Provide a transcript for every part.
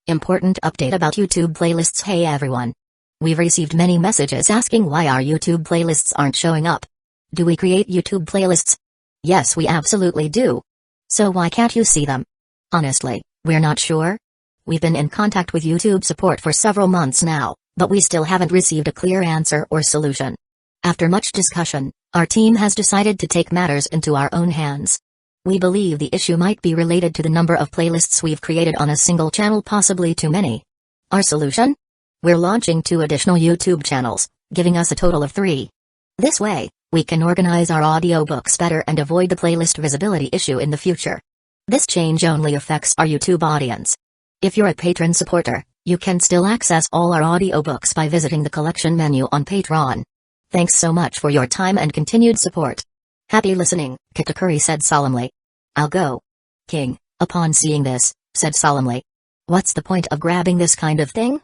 Important update about YouTube playlists. Hey everyone. We've received many messages asking why our YouTube playlists aren't showing up. Do we create YouTube playlists? Yes, we absolutely do. So why can't you see them? Honestly, we're not sure. We've been in contact with YouTube support for several months now, but we still haven't received a clear answer or solution. After much discussion, our team has decided to take matters into our own hands. We believe the issue might be related to the number of playlists we've created on a single channel, possibly too many. Our solution? We're launching 2 additional YouTube channels, giving us a total of 3. This way, we can organize our audiobooks better and avoid the playlist visibility issue in the future. This change only affects our YouTube audience. If you're a patron supporter, you can still access all our audiobooks by visiting the collection menu on Patreon. Thanks so much for your time and continued support. Happy listening, Katakuri said solemnly. I'll go. King, upon seeing this, said solemnly. What's the point of grabbing this kind of thing?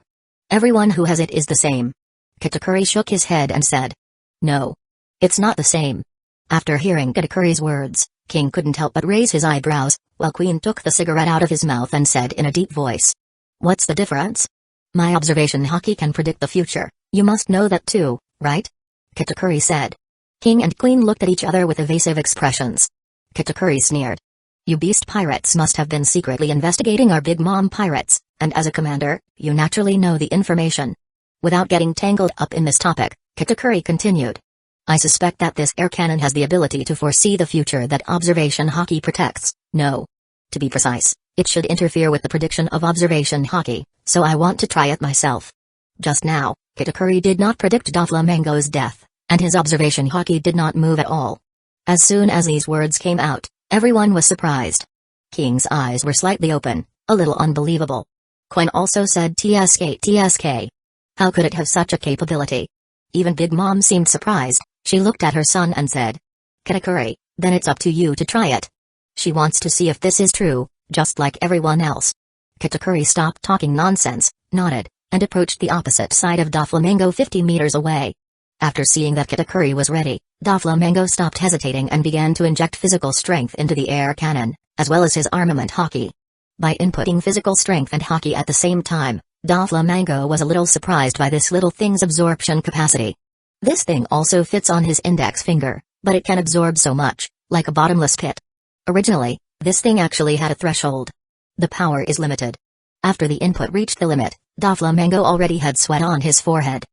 Everyone who has it is the same. Katakuri shook his head and said. No. It's not the same. After hearing Katakuri's words, King couldn't help but raise his eyebrows, while Queen took the cigarette out of his mouth and said in a deep voice. What's the difference? My observation hockey can predict the future, you must know that too, right? Katakuri said. King and Queen looked at each other with evasive expressions. Katakuri sneered. You beast pirates must have been secretly investigating our big mom pirates, and as a commander, you naturally know the information. Without getting tangled up in this topic, Katakuri continued. I suspect that this air cannon has the ability to foresee the future that observation hockey protects. No. To be precise, it should interfere with the prediction of observation hockey, so I want to try it myself. Just now, Katakuri did not predict Doflamingo's death, and his observation hockey did not move at all. As soon as these words came out, everyone was surprised. King's eyes were slightly open, a little unbelievable. Queen also said TSK. How could it have such a capability? Even Big Mom seemed surprised. She looked at her son and said. Katakuri, then it's up to you to try it. She wants to see if this is true, just like everyone else. Katakuri stopped talking nonsense, nodded, and approached the opposite side of Doflamingo 50 meters away. After seeing that Katakuri was ready, Doflamingo stopped hesitating and began to inject physical strength into the air cannon, as well as his armament hockey. By inputting physical strength and hockey at the same time, Doflamingo was a little surprised by this little thing's absorption capacity. This thing also fits on his index finger, but it can absorb so much, like a bottomless pit. Originally, this thing actually had a threshold. The power is limited. After the input reached the limit, Doflamingo already had sweat on his forehead.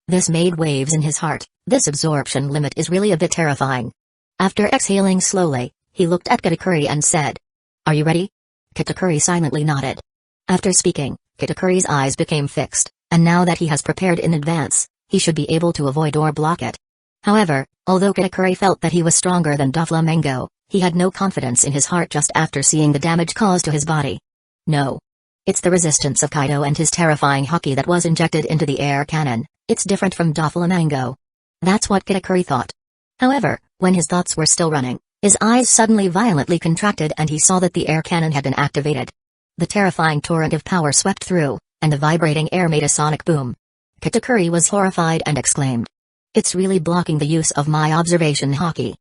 This made waves in his heart. This absorption limit is really a bit terrifying. After exhaling slowly, he looked at Katakuri and said. Are you ready? Katakuri silently nodded. After speaking, Katakuri's eyes became fixed, and now that he has prepared in advance, he should be able to avoid or block it. However, although Katakuri felt that he was stronger than Doflamingo, he had no confidence in his heart just after seeing the damage caused to his body. No. It's the resistance of Kaido and his terrifying hockey that was injected into the air cannon. It's different from Doflamingo. That's what Katakuri thought. However, when his thoughts were still running, his eyes suddenly violently contracted and he saw that the air cannon had been activated. The terrifying torrent of power swept through, and the vibrating air made a sonic boom. Katakuri was horrified and exclaimed. It's really blocking the use of my observation hockey.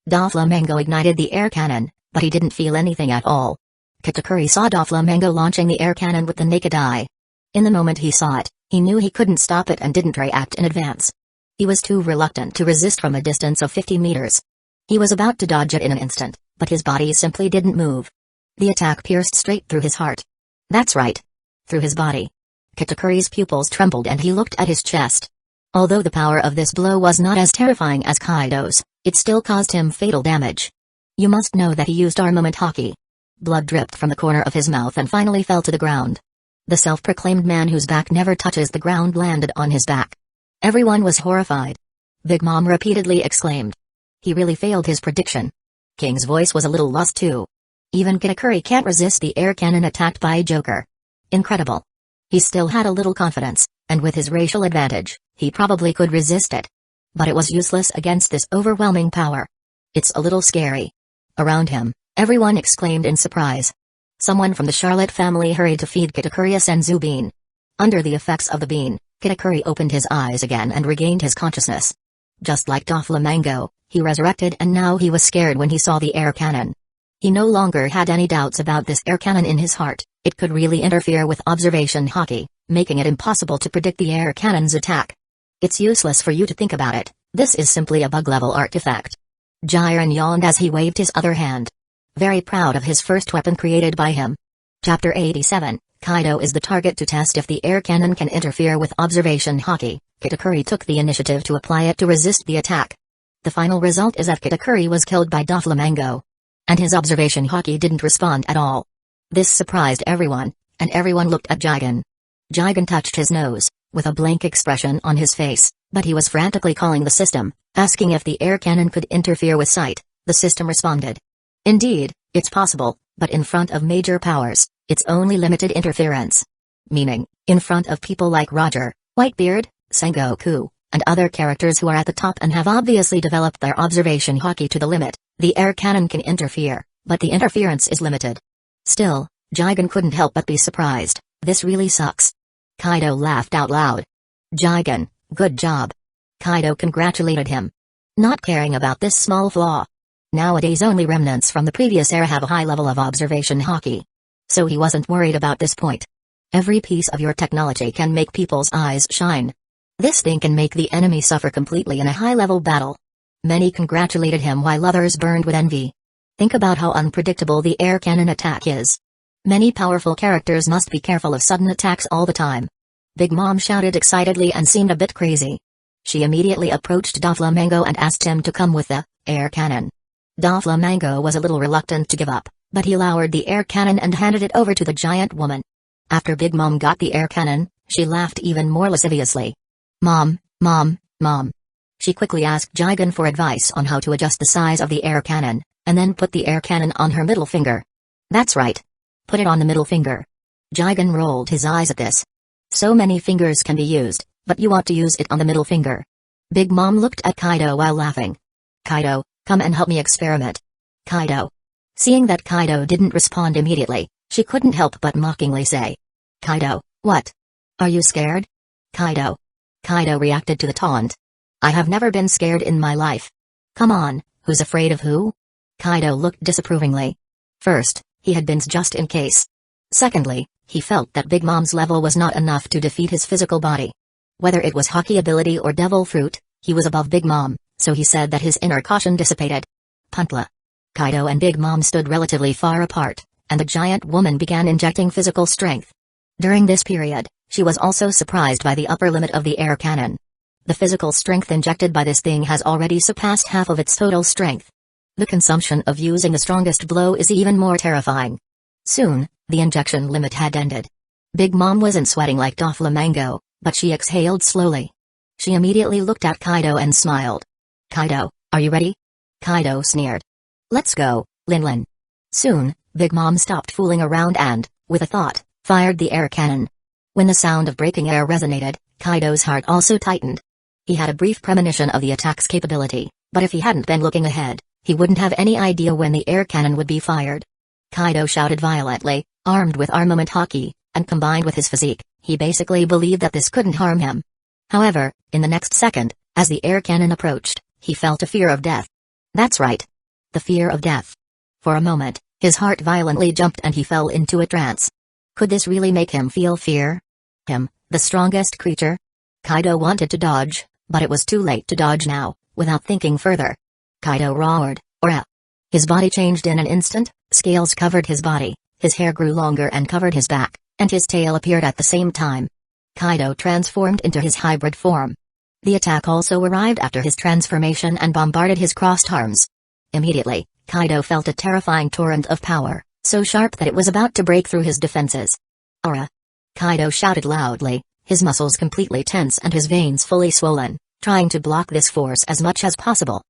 Doflamingo ignited the air cannon, but he didn't feel anything at all. Katakuri saw Doflamingo launching the air cannon with the naked eye. In the moment he saw it, he knew he couldn't stop it and didn't react in advance. He was too reluctant to resist from a distance of 50 meters. He was about to dodge it in an instant, but his body simply didn't move. The attack pierced straight through his heart. That's right. Through his body. Katakuri's pupils trembled and he looked at his chest. Although the power of this blow was not as terrifying as Kaido's, it still caused him fatal damage. You must know that he used armament hockey. Blood dripped from the corner of his mouth and finally fell to the ground. The self-proclaimed man whose back never touches the ground landed on his back. Everyone was horrified. Big Mom repeatedly exclaimed. He really failed his prediction. King's voice was a little lost too. Even Katakuri can't resist the air cannon attacked by Joker. Incredible. He still had a little confidence, and with his racial advantage, he probably could resist it. But it was useless against this overwhelming power. It's a little scary. Around him, everyone exclaimed in surprise. Someone from the Charlotte family hurried to feed Katakuri a senzu bean. Under the effects of the bean, Katakuri opened his eyes again and regained his consciousness. Just like Doflamingo, he resurrected and now he was scared when he saw the air cannon. He no longer had any doubts about this air cannon in his heart. It could really interfere with observation hockey, making it impossible to predict the air cannon's attack. It's useless for you to think about it. This is simply a bug-level artifact. Jiren yawned as he waved his other hand. Very proud of his first weapon created by him. Chapter 87, Kaido is the target to test if the air cannon can interfere with observation hockey. Kitakuri took the initiative to apply it to resist the attack. The final result is that Kitakuri was killed by Doflamingo. And his observation hockey didn't respond at all. This surprised everyone, and everyone looked at Jigen. Jigen touched his nose, with a blank expression on his face, but he was frantically calling the system, asking if the air cannon could interfere with sight. The system responded. Indeed, it's possible, but in front of major powers, it's only limited interference. Meaning, in front of people like Roger, Whitebeard, Sengoku, and other characters who are at the top and have obviously developed their observation hockey to the limit, the air cannon can interfere, but the interference is limited. Still, Jigen couldn't help but be surprised. This really sucks. Kaido laughed out loud. Jigen, good job. Kaido congratulated him. Not caring about this small flaw. Nowadays only remnants from the previous era have a high level of observation hockey. So he wasn't worried about this point. Every piece of your technology can make people's eyes shine. This thing can make the enemy suffer completely in a high-level battle. Many congratulated him while others burned with envy. Think about how unpredictable the air cannon attack is. Many powerful characters must be careful of sudden attacks all the time. Big Mom shouted excitedly and seemed a bit crazy. She immediately approached Doflamingo and asked him to come with the air cannon. Doflamingo was a little reluctant to give up, but he lowered the air cannon and handed it over to the giant woman. After Big Mom got the air cannon, she laughed even more lasciviously. Mom. She quickly asked Jigen for advice on how to adjust the size of the air cannon, and then put the air cannon on her middle finger. That's right. Put it on the middle finger. Jigen rolled his eyes at this. So many fingers can be used, but you want to use it on the middle finger. Big Mom looked at Kaido while laughing. Kaido, come and help me experiment. Kaido. Seeing that Kaido didn't respond immediately, she couldn't help but mockingly say. Kaido, what? Are you scared? Kaido. Kaido reacted to the taunt. I have never been scared in my life. Come on, who's afraid of who? Kaido looked disapprovingly. First, he had been just in case. Secondly, he felt that Big Mom's level was not enough to defeat his physical body. Whether it was hockey ability or devil fruit, he was above Big Mom, so he said that his inner caution dissipated. Puntla. Kaido and Big Mom stood relatively far apart, and the giant woman began injecting physical strength. During this period, she was also surprised by the upper limit of the air cannon. The physical strength injected by this thing has already surpassed half of its total strength. The consumption of using the strongest blow is even more terrifying. Soon, the injection limit had ended. Big Mom wasn't sweating like Doflamingo, but she exhaled slowly. She immediately looked at Kaido and smiled. Kaido, are you ready? Kaido sneered. Let's go, Lin. Soon, Big Mom stopped fooling around and, with a thought, fired the air cannon. When the sound of breaking air resonated, Kaido's heart also tightened. He had a brief premonition of the attack's capability, but if he hadn't been looking ahead, he wouldn't have any idea when the air cannon would be fired. Kaido shouted violently, armed with armament hockey, and combined with his physique, he basically believed that this couldn't harm him. However, in the next second, as the air cannon approached, he felt a fear of death. That's right. The fear of death. For a moment, his heart violently jumped and he fell into a trance. Could this really make him feel fear? Him, the strongest creature? Kaido wanted to dodge, but it was too late to dodge now. Without thinking further, Kaido roared, "Ora!" His body changed in an instant, scales covered his body, his hair grew longer and covered his back, and his tail appeared at the same time. Kaido transformed into his hybrid form. The attack also arrived after his transformation and bombarded his crossed arms. Immediately, Kaido felt a terrifying torrent of power, so sharp that it was about to break through his defenses. "Ora!" Kaido shouted loudly, his muscles completely tense and his veins fully swollen, trying to block this force as much as possible.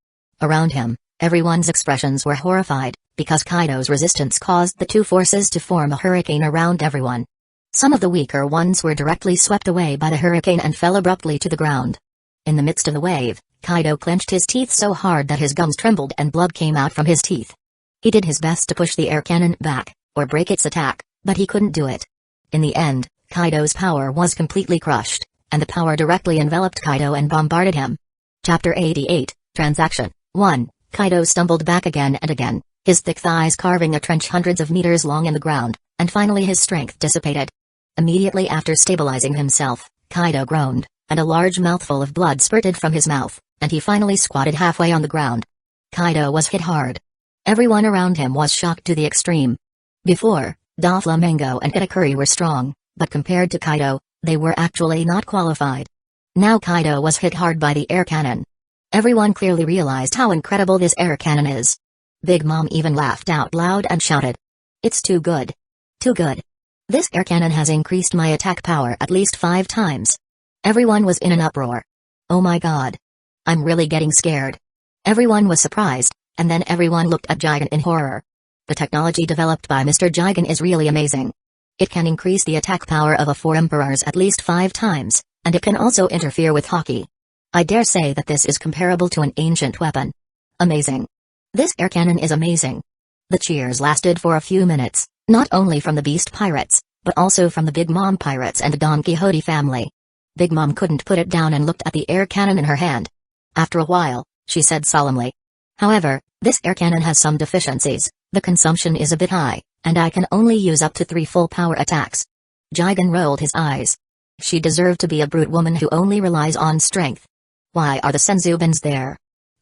Around him, everyone's expressions were horrified, because Kaido's resistance caused the two forces to form a hurricane around everyone. Some of the weaker ones were directly swept away by the hurricane and fell abruptly to the ground. In the midst of the wave, Kaido clenched his teeth so hard that his gums trembled and blood came out from his teeth. He did his best to push the air cannon back, or break its attack, but he couldn't do it. In the end, Kaido's power was completely crushed, and the power directly enveloped Kaido and bombarded him. Chapter 88, Transaction 1. Kaido stumbled back again and again, his thick thighs carving a trench hundreds of meters long in the ground, and finally his strength dissipated. Immediately after stabilizing himself, Kaido groaned, and a large mouthful of blood spurted from his mouth, and he finally squatted halfway on the ground. Kaido was hit hard. Everyone around him was shocked to the extreme. Before, Doflamingo and Itakuri were strong, but compared to Kaido, they were actually not qualified. Now Kaido was hit hard by the air cannon. Everyone clearly realized how incredible this air cannon is. Big Mom even laughed out loud and shouted, "It's too good. Too good. This air cannon has increased my attack power at least 5 times." Everyone was in an uproar. "Oh my god. I'm really getting scared." Everyone was surprised, and then everyone looked at Jigen in horror. The technology developed by Mr. Jigen is really amazing. It can increase the attack power of a 4 emperors at least 5 times, and it can also interfere with Haki. I dare say that this is comparable to an ancient weapon. Amazing. This air cannon is amazing. The cheers lasted for a few minutes, not only from the Beast Pirates, but also from the Big Mom Pirates and the Don Quixote family. Big Mom couldn't put it down and looked at the air cannon in her hand. After a while, she said solemnly, "However, this air cannon has some deficiencies. The consumption is a bit high, and I can only use up to 3 full power attacks." Jigen rolled his eyes. She deserved to be a brute woman who only relies on strength. Why are the Senzubins there?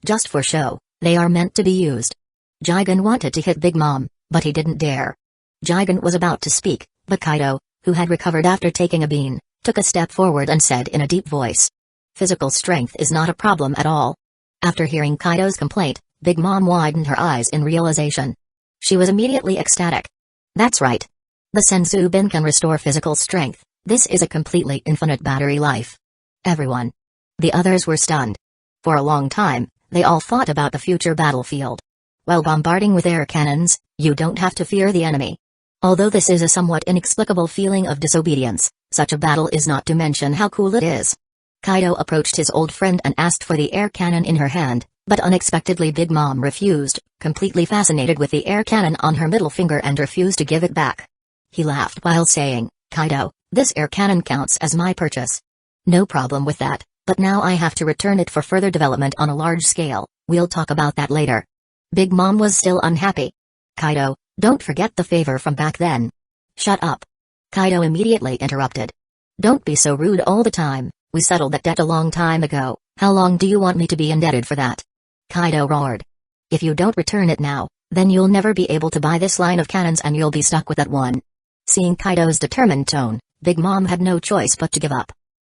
Just for show, they are meant to be used. Jigen wanted to hit Big Mom, but he didn't dare. Jigen was about to speak, but Kaido, who had recovered after taking a bean, took a step forward and said in a deep voice, "Physical strength is not a problem at all." After hearing Kaido's complaint, Big Mom widened her eyes in realization. She was immediately ecstatic. That's right. The Senzubin can restore physical strength. This is a completely infinite battery life. Everyone. The others were stunned. For a long time, they all thought about the future battlefield. While bombarding with air cannons, you don't have to fear the enemy. Although this is a somewhat inexplicable feeling of disobedience, such a battle is not to mention how cool it is. Kaido approached his old friend and asked for the air cannon in her hand, but unexpectedly Big Mom refused, completely fascinated with the air cannon on her middle finger and refused to give it back. He laughed while saying, "Kaido, this air cannon counts as my purchase. No problem with that, but now I have to return it for further development on a large scale. We'll talk about that later." Big Mom was still unhappy. "Kaido, don't forget the favor from back then." "Shut up." Kaido immediately interrupted. "Don't be so rude all the time. We settled that debt a long time ago. How long do you want me to be indebted for that?" Kaido roared. "If you don't return it now, then you'll never be able to buy this line of cannons and you'll be stuck with that one." Seeing Kaido's determined tone, Big Mom had no choice but to give up.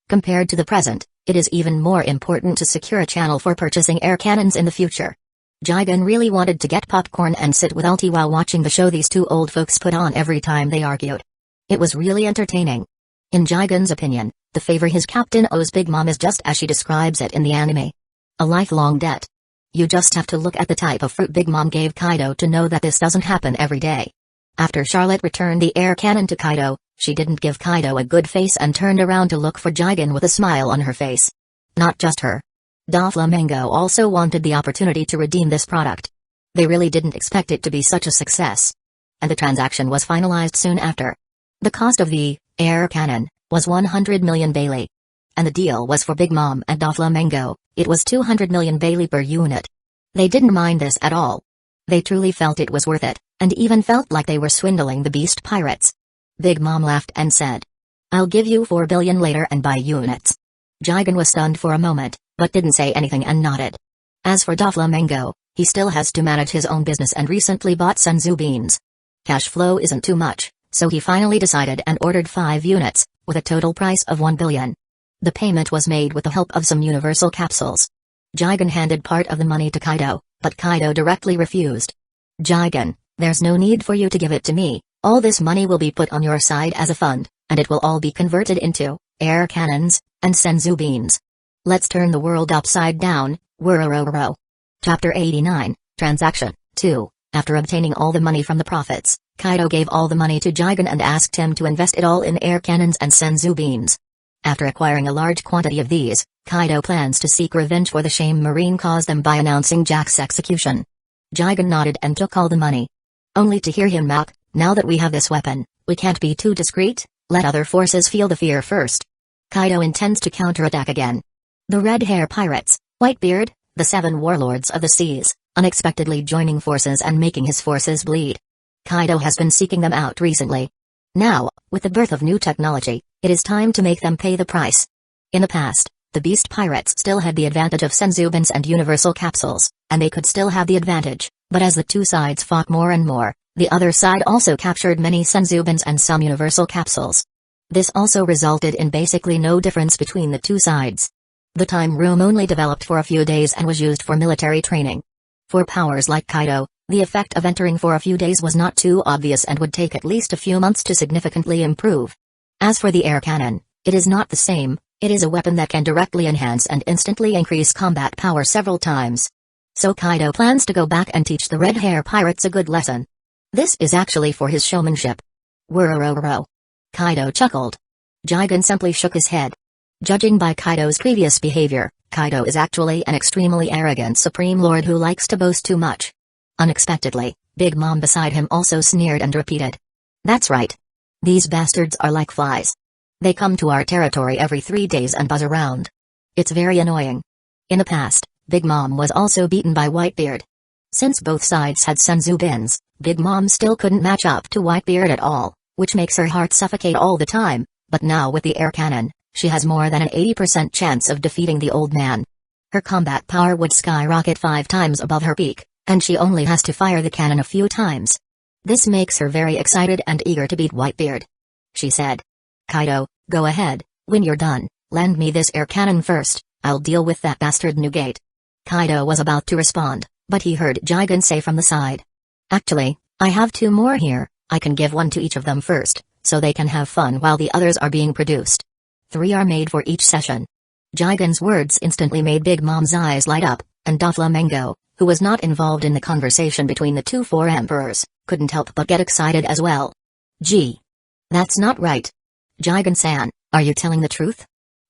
Compared to the present, it is even more important to secure a channel for purchasing air cannons in the future. Jigen really wanted to get popcorn and sit with Ulti while watching the show these two old folks put on every time they argued. It was really entertaining. In Jigen's opinion, the favor his captain owes Big Mom is just as she describes it in the anime. A lifelong debt. You just have to look at the type of fruit Big Mom gave Kaido to know that this doesn't happen every day. After Charlotte returned the air cannon to Kaido, she didn't give Kaido a good face and turned around to look for Jigen with a smile on her face. Not just her. Doflamingo also wanted the opportunity to redeem this product. They really didn't expect it to be such a success. And the transaction was finalized soon after. The cost of the air cannon was 100 million Bailey. And the deal was for Big Mom and Doflamingo. It was 200 million Bailey per unit. They didn't mind this at all. They truly felt it was worth it, and even felt like they were swindling the Beast Pirates. Big Mom laughed and said, "I'll give you 4 billion later and buy units." Jigen was stunned for a moment, but didn't say anything and nodded. As for Doflamingo, he still has to manage his own business and recently bought Senzu beans. Cash flow isn't too much, so he finally decided and ordered 5 units, with a total price of 1 billion. The payment was made with the help of some universal capsules. Jigen handed part of the money to Kaido, but Kaido directly refused. "Jigen, there's no need for you to give it to me. All this money will be put on your side as a fund, and it will all be converted into air cannons and Senzu beans. Let's turn the world upside down." Worororo. Chapter 89, Transaction 2. After obtaining all the money from the profits, Kaido gave all the money to Jigen and asked him to invest it all in air cannons and Senzu beans. After acquiring a large quantity of these, Kaido plans to seek revenge for the shame Marine caused them by announcing Jack's execution. Jigen nodded and took all the money. Only to hear him mock, "Now that we have this weapon, we can't be too discreet, let other forces feel the fear first." Kaido intends to counterattack again. The Red Hair Pirates, Whitebeard, the 7 warlords of the seas, unexpectedly joining forces and making his forces bleed. Kaido has been seeking them out recently. Now, with the birth of new technology, it is time to make them pay the price. In the past, the beast pirates still had the advantage of Senzubans and universal capsules, and they could still have the advantage, but as the two sides fought more and more, the other side also captured many Senzubans and some universal capsules. This also resulted in basically no difference between the two sides. The time room only developed for a few days and was used for military training. For powers like Kaido, the effect of entering for a few days was not too obvious and would take at least a few months to significantly improve. As for the air cannon, it is not the same. It is a weapon that can directly enhance and instantly increase combat power several times. So Kaido plans to go back and teach the red hair pirates a good lesson. This is actually for his showmanship. Worororo. Kaido chuckled. Jigen simply shook his head. Judging by Kaido's previous behavior, Kaido is actually an extremely arrogant Supreme Lord who likes to boast too much. Unexpectedly, Big Mom beside him also sneered and repeated. That's right. These bastards are like flies. They come to our territory every 3 days and buzz around. It's very annoying. In the past, Big Mom was also beaten by Whitebeard. Since both sides had Senzubins, Big Mom still couldn't match up to Whitebeard at all, which makes her heart suffocate all the time, but now with the air cannon, she has more than an 80% chance of defeating the old man. Her combat power would skyrocket 5 times above her peak, and she only has to fire the cannon a few times. This makes her very excited and eager to beat Whitebeard. She said. Kaido, go ahead, when you're done, lend me this air cannon first, I'll deal with that bastard Nugate. Kaido was about to respond, but he heard Jigen say from the side. Actually, I have 2 more here, I can give one to each of them first, so they can have fun while the others are being produced. 3 are made for each session. Jigen's words instantly made Big Mom's eyes light up, and Doflamingo, who was not involved in the conversation between the 2 four emperors, couldn't help but get excited as well. Gee. That's not right. Jigen-san, are you telling the truth?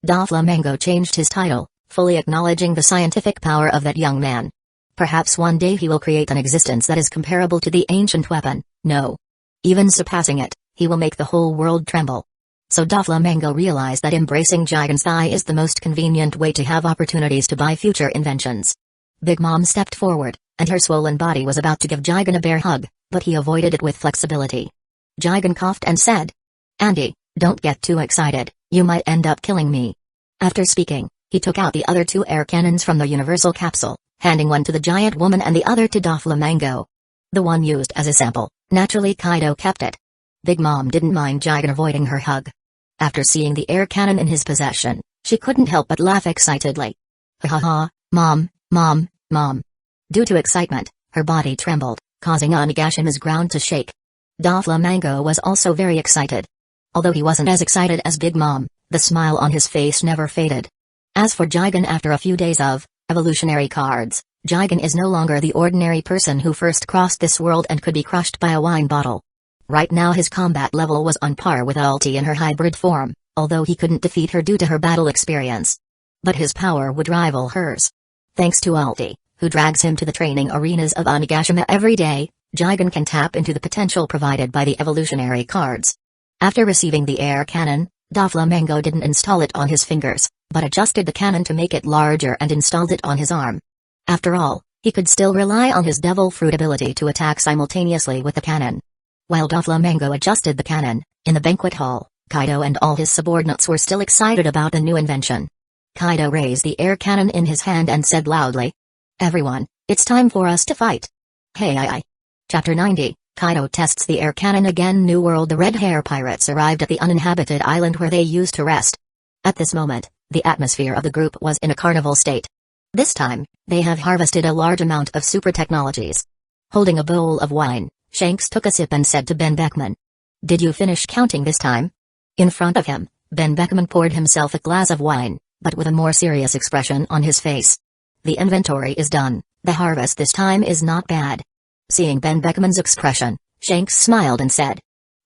Doflamingo changed his title, fully acknowledging the scientific power of that young man. Perhaps one day he will create an existence that is comparable to the ancient weapon, no. Even surpassing it, he will make the whole world tremble. So Doflamingo realized that embracing Jigen's thigh is the most convenient way to have opportunities to buy future inventions. Big Mom stepped forward, and her swollen body was about to give Jigen a bear hug, but he avoided it with flexibility. Jigen coughed and said, Andy, don't get too excited, you might end up killing me. After speaking, he took out the other 2 air cannons from the universal capsule, handing one to the giant woman and the other to Doflamingo. The one used as a sample, naturally Kaido kept it. Big Mom didn't mind Jigen avoiding her hug. After seeing the air cannon in his possession, she couldn't help but laugh excitedly. Ha ha ha, Mom, Mom, Mom. Due to excitement, her body trembled, causing Onigashima's ground to shake. Doflamingo was also very excited. Although he wasn't as excited as Big Mom, the smile on his face never faded. As for Jigen, after a few days of evolutionary cards, Jigen is no longer the ordinary person who first crossed this world and could be crushed by a wine bottle. Right now his combat level was on par with Ulti in her hybrid form, although he couldn't defeat her due to her battle experience. But his power would rival hers. Thanks to Ulti, who drags him to the training arenas of Onigashima every day, Jigen can tap into the potential provided by the evolutionary cards. After receiving the air cannon, Doflamingo didn't install it on his fingers, but adjusted the cannon to make it larger and installed it on his arm. After all, he could still rely on his devil fruit ability to attack simultaneously with the cannon. While Doflamingo adjusted the cannon, in the banquet hall, Kaido and all his subordinates were still excited about the new invention. Kaido raised the air cannon in his hand and said loudly, Everyone, it's time for us to fight. Hey. Chapter 90, Kaido tests the air cannon again. New World. The red hair pirates arrived at the uninhabited island where they used to rest. At this moment, the atmosphere of the group was in a carnival state. This time, they have harvested a large amount of super technologies. Holding a bowl of wine, Shanks took a sip and said to Ben Beckman, Did you finish counting this time? In front of him, Ben Beckman poured himself a glass of wine, but with a more serious expression on his face. The inventory is done, the harvest this time is not bad. Seeing Ben Beckman's expression, Shanks smiled and said,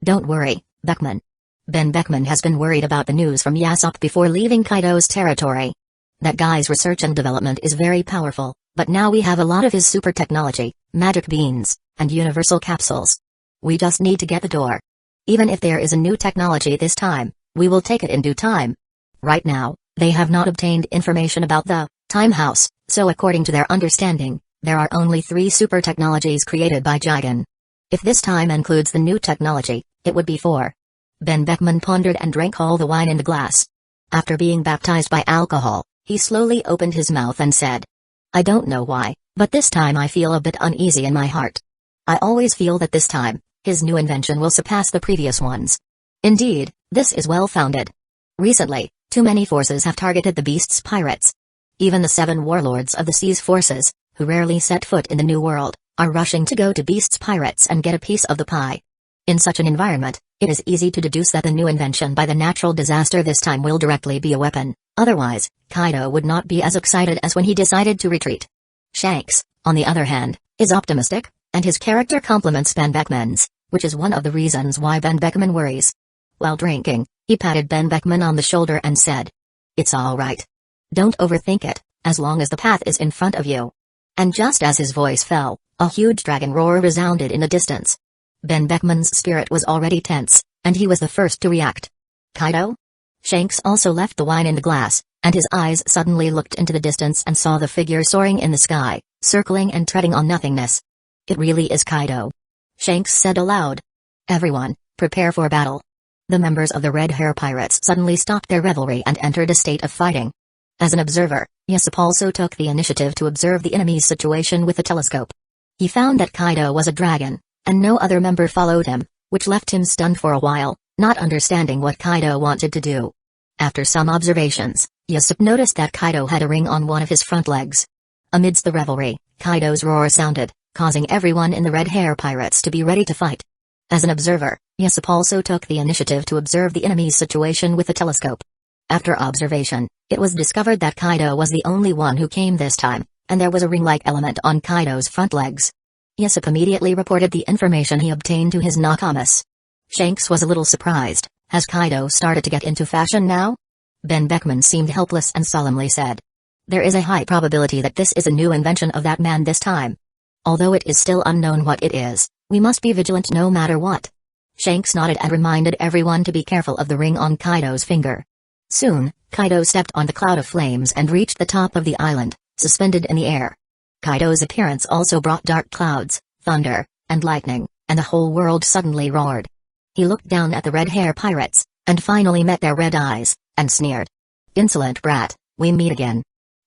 Don't worry, Beckman. Ben Beckman has been worried about the news from Yasopp before leaving Kaido's territory. That guy's research and development is very powerful, but now we have a lot of his super technology, magic beans, and universal capsules. We just need to get the door. Even if there is a new technology this time, we will take it in due time. Right now, they have not obtained information about the Time House, so according to their understanding, There are only 3 super technologies created by Jigen. If this time includes the new technology, it would be 4. Ben Beckman pondered and drank all the wine in the glass. After being baptized by alcohol, he slowly opened his mouth and said, "I don't know why, but this time I feel a bit uneasy in my heart. I always feel that this time, his new invention will surpass the previous ones. Indeed, this is well-founded. Recently, too many forces have targeted the Beast's pirates. Even the 7 warlords of the sea's forces, who rarely set foot in the New World, are rushing to go to Beast's pirates and get a piece of the pie. In such an environment, it is easy to deduce that the new invention by the natural disaster this time will directly be a weapon, otherwise, Kaido would not be as excited as when he decided to retreat. Shanks, on the other hand, is optimistic, and his character complements Ben Beckman's, which is one of the reasons why Ben Beckman worries. While drinking, he patted Ben Beckman on the shoulder and said, "It's all right. Don't overthink it, as long as the path is in front of you." And just as his voice fell, a huge dragon roar resounded in the distance. Ben Beckman's spirit was already tense, and he was the first to react. "Kaido?" Shanks also left the wine in the glass, and his eyes suddenly looked into the distance and saw the figure soaring in the sky, circling and treading on nothingness. "It really is Kaido," Shanks said aloud. "Everyone, prepare for battle." The members of the Red Hair Pirates suddenly stopped their revelry and entered a state of fighting. As an observer, Usopp also took the initiative to observe the enemy's situation with a telescope. He found that Kaido was a dragon, and no other member followed him, which left him stunned for a while, not understanding what Kaido wanted to do. After some observations, Usopp noticed that Kaido had a ring on one of his front legs. Amidst the revelry, Kaido's roar sounded, causing everyone in the Red Hair Pirates to be ready to fight. As an observer, Usopp also took the initiative to observe the enemy's situation with a telescope. After observation, it was discovered that Kaido was the only one who came this time, and there was a ring-like element on Kaido's front legs. Usopp immediately reported the information he obtained to his Nakamas. Shanks was a little surprised. Has Kaido started to get into fashion now? Ben Beckman seemed helpless and solemnly said, "There is a high probability that this is a new invention of that man this time. Although it is still unknown what it is, we must be vigilant no matter what." Shanks nodded and reminded everyone to be careful of the ring on Kaido's finger. Soon, Kaido stepped on the cloud of flames and reached the top of the island, suspended in the air. Kaido's appearance also brought dark clouds, thunder, and lightning, and the whole world suddenly roared. He looked down at the Red Hair Pirates, and finally met their red eyes, and sneered. "Insolent brat, we meet again.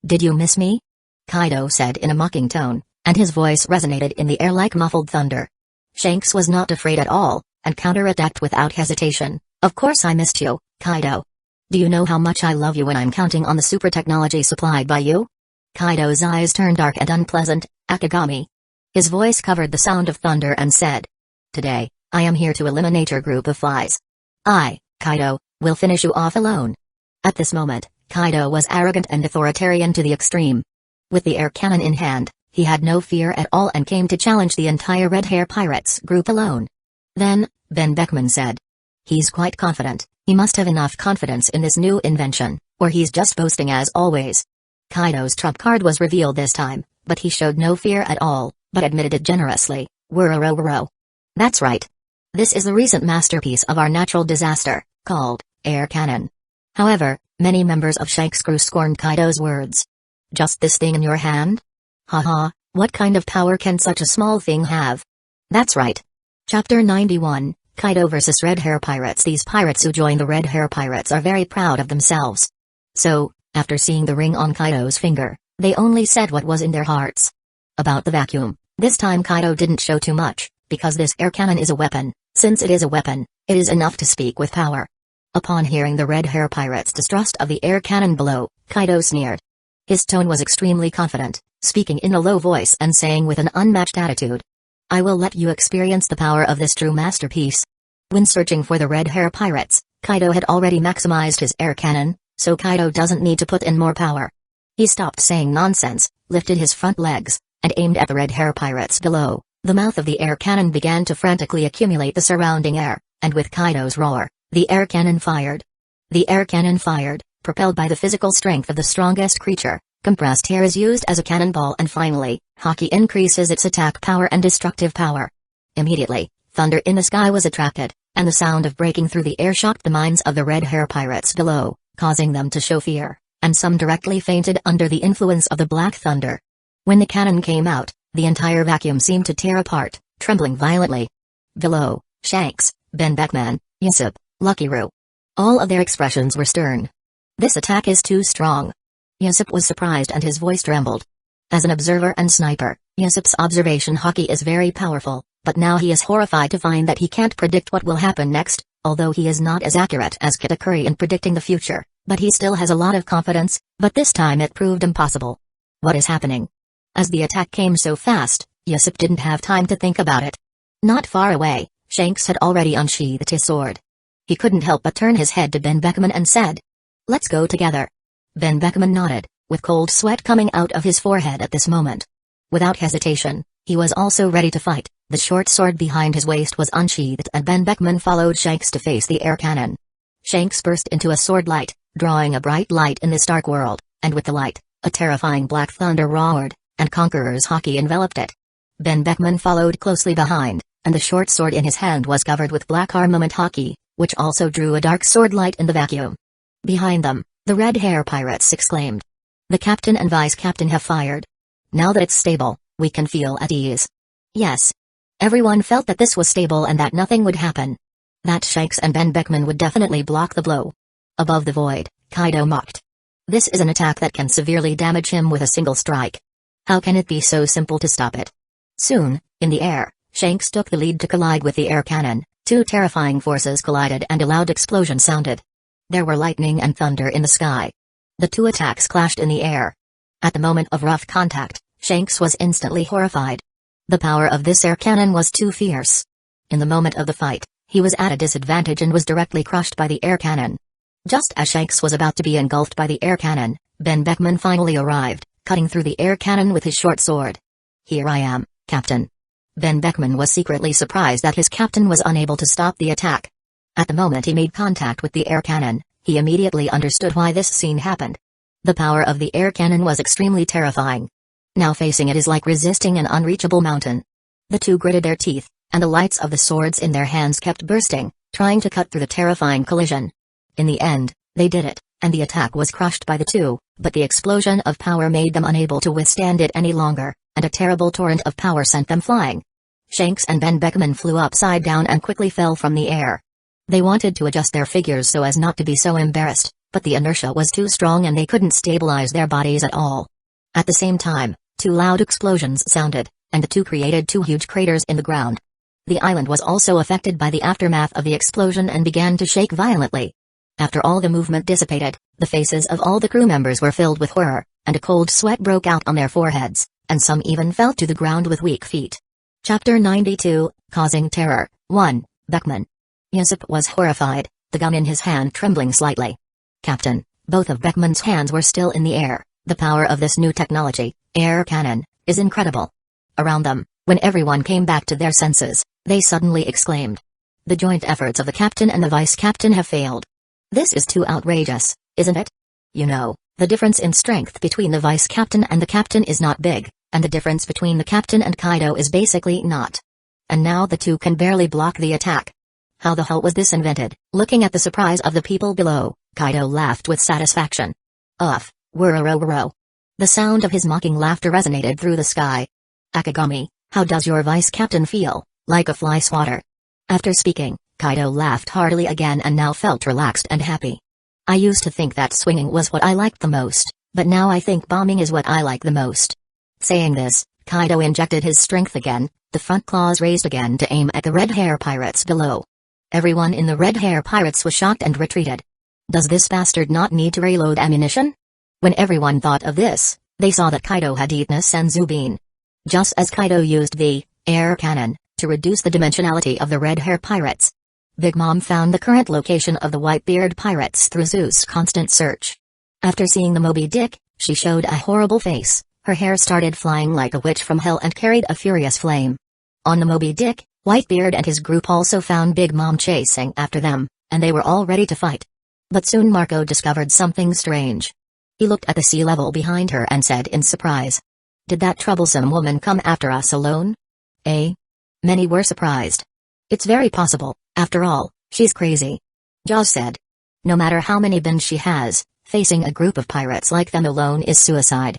Did you miss me?" Kaido said in a mocking tone, and his voice resonated in the air like muffled thunder. Shanks was not afraid at all, and counterattacked without hesitation. "Of course I missed you, Kaido. Do you know how much I love you when I'm counting on the super technology supplied by you?" Kaido's eyes turned dark and unpleasant. "Akagami." His voice covered the sound of thunder and said, "Today, I am here to eliminate your group of flies. I, Kaido, will finish you off alone." At this moment, Kaido was arrogant and authoritarian to the extreme. With the air cannon in hand, he had no fear at all and came to challenge the entire Red Hair Pirates group alone. Then, Ben Beckman said, "He's quite confident. He must have enough confidence in this new invention, or he's just boasting as always." Kaido's trump card was revealed this time, but he showed no fear at all, but admitted it generously. "Wuro. That's right. This is the recent masterpiece of our natural disaster, called air cannon." However, many members of Shanks' crew scorned Kaido's words. "Just this thing in your hand? Haha, what kind of power can such a small thing have?" That's right. Chapter 91, Kaido vs. Red Hair Pirates. These pirates who join the Red Hair Pirates are very proud of themselves. So, after seeing the ring on Kaido's finger, they only said what was in their hearts. About the vacuum, this time Kaido didn't show too much, because this air cannon is a weapon. Since it is a weapon, it is enough to speak with power. Upon hearing the Red Hair Pirates' distrust of the air cannon below, Kaido sneered. His tone was extremely confident, speaking in a low voice and saying with an unmatched attitude, "I will let you experience the power of this true masterpiece." When searching for the Red Hair Pirates, Kaido had already maximized his air cannon, so Kaido doesn't need to put in more power. He stopped saying nonsense, lifted his front legs, and aimed at the Red Hair Pirates below. The mouth of the air cannon began to frantically accumulate the surrounding air, and with Kaido's roar, the air cannon fired. The air cannon fired, propelled by the physical strength of the strongest creature. Compressed air is used as a cannonball, and finally, Haki increases its attack power and destructive power. Immediately, thunder in the sky was attracted, and the sound of breaking through the air shocked the minds of the Red Hair Pirates below, causing them to show fear, and some directly fainted under the influence of the black thunder. When the cannon came out, the entire vacuum seemed to tear apart, trembling violently. Below, Shanks, Ben Beckman, Yusuf, Lucky Roo. All of their expressions were stern. This attack is too strong. Yusuf was surprised and his voice trembled. As an observer and sniper, Yusuf's observation hockey is very powerful, but now he is horrified to find that he can't predict what will happen next, although he is not as accurate as Katakuri in predicting the future, but he still has a lot of confidence, but this time it proved impossible. What is happening? As the attack came so fast, Yusuf didn't have time to think about it. Not far away, Shanks had already unsheathed his sword. He couldn't help but turn his head to Ben Beckman and said, "Let's go together." Ben Beckman nodded, with cold sweat coming out of his forehead at this moment. Without hesitation, he was also ready to fight. The short sword behind his waist was unsheathed and Ben Beckman followed Shanks to face the air cannon. Shanks burst into a sword light, drawing a bright light in this dark world, and with the light, a terrifying black thunder roared, and Conqueror's hockey enveloped it. Ben Beckman followed closely behind, and the short sword in his hand was covered with black armament hockey, which also drew a dark sword light in the vacuum. Behind them, the red hair pirates exclaimed. "The captain and vice captain have fired. Now that it's stable, we can feel at ease." Yes. Everyone felt that this was stable and that nothing would happen. That Shanks and Ben Beckman would definitely block the blow. Above the void, Kaido mocked. This is an attack that can severely damage him with a single strike. How can it be so simple to stop it? Soon, in the air, Shanks took the lead to collide with the air cannon. Two terrifying forces collided and a loud explosion sounded. There were lightning and thunder in the sky. The two attacks clashed in the air. At the moment of rough contact, Shanks was instantly horrified. The power of this air cannon was too fierce. In the moment of the fight, he was at a disadvantage and was directly crushed by the air cannon. Just as Shanks was about to be engulfed by the air cannon, Ben Beckman finally arrived, cutting through the air cannon with his short sword. "Here I am, Captain." Ben Beckman was secretly surprised that his captain was unable to stop the attack. At the moment he made contact with the air cannon, he immediately understood why this scene happened. The power of the air cannon was extremely terrifying. Now facing it is like resisting an unreachable mountain. The two gritted their teeth, and the lights of the swords in their hands kept bursting, trying to cut through the terrifying collision. In the end, they did it, and the attack was crushed by the two, but the explosion of power made them unable to withstand it any longer, and a terrible torrent of power sent them flying. Shanks and Ben Beckman flew upside down and quickly fell from the air. They wanted to adjust their figures so as not to be so embarrassed, but the inertia was too strong and they couldn't stabilize their bodies at all. At the same time, two loud explosions sounded, and the two created two huge craters in the ground. The island was also affected by the aftermath of the explosion and began to shake violently. After all the movement dissipated, the faces of all the crew members were filled with horror, and a cold sweat broke out on their foreheads, and some even fell to the ground with weak feet. Chapter 92, Causing Terror, 1, Beckman. Yusuf was horrified, the gun in his hand trembling slightly. "Captain," both of Beckman's hands were still in the air. "The power of this new technology, air cannon, is incredible." Around them, when everyone came back to their senses, they suddenly exclaimed. "The joint efforts of the captain and the vice captain have failed. This is too outrageous, isn't it? You know, the difference in strength between the vice captain and the captain is not big, and the difference between the captain and Kaido is basically not. And now the two can barely block the attack. How the hell was this invented?" Looking at the surprise of the people below, Kaido laughed with satisfaction. "Uff, whirro. The sound of his mocking laughter resonated through the sky. "Akagami, how does your vice captain feel? Like a fly swatter?" After speaking, Kaido laughed heartily again and now felt relaxed and happy. "I used to think that swinging was what I liked the most, but now I think bombing is what I like the most." Saying this, Kaido injected his strength again, the front claws raised again to aim at the red hair pirates below. Everyone in the red hair pirates was shocked and retreated. Does this bastard not need to reload ammunition? When everyone thought of this, they saw that Kaido had eaten a senzu bean. Just as Kaido used the air cannon to reduce the dimensionality of the red hair pirates. Big Mom found the current location of the Whitebeard pirates through Zeus' constant search. After seeing the Moby Dick, she showed a horrible face. Her hair started flying like a witch from hell and carried a furious flame. On the Moby Dick, Whitebeard and his group also found Big Mom chasing after them, and they were all ready to fight. But soon Marco discovered something strange. He looked at the sea level behind her and said in surprise, "Did that troublesome woman come after us alone?" "Eh?" Many were surprised. "It's very possible, after all, she's crazy," Jaws said. "No matter how many bins she has, facing a group of pirates like them alone is suicide."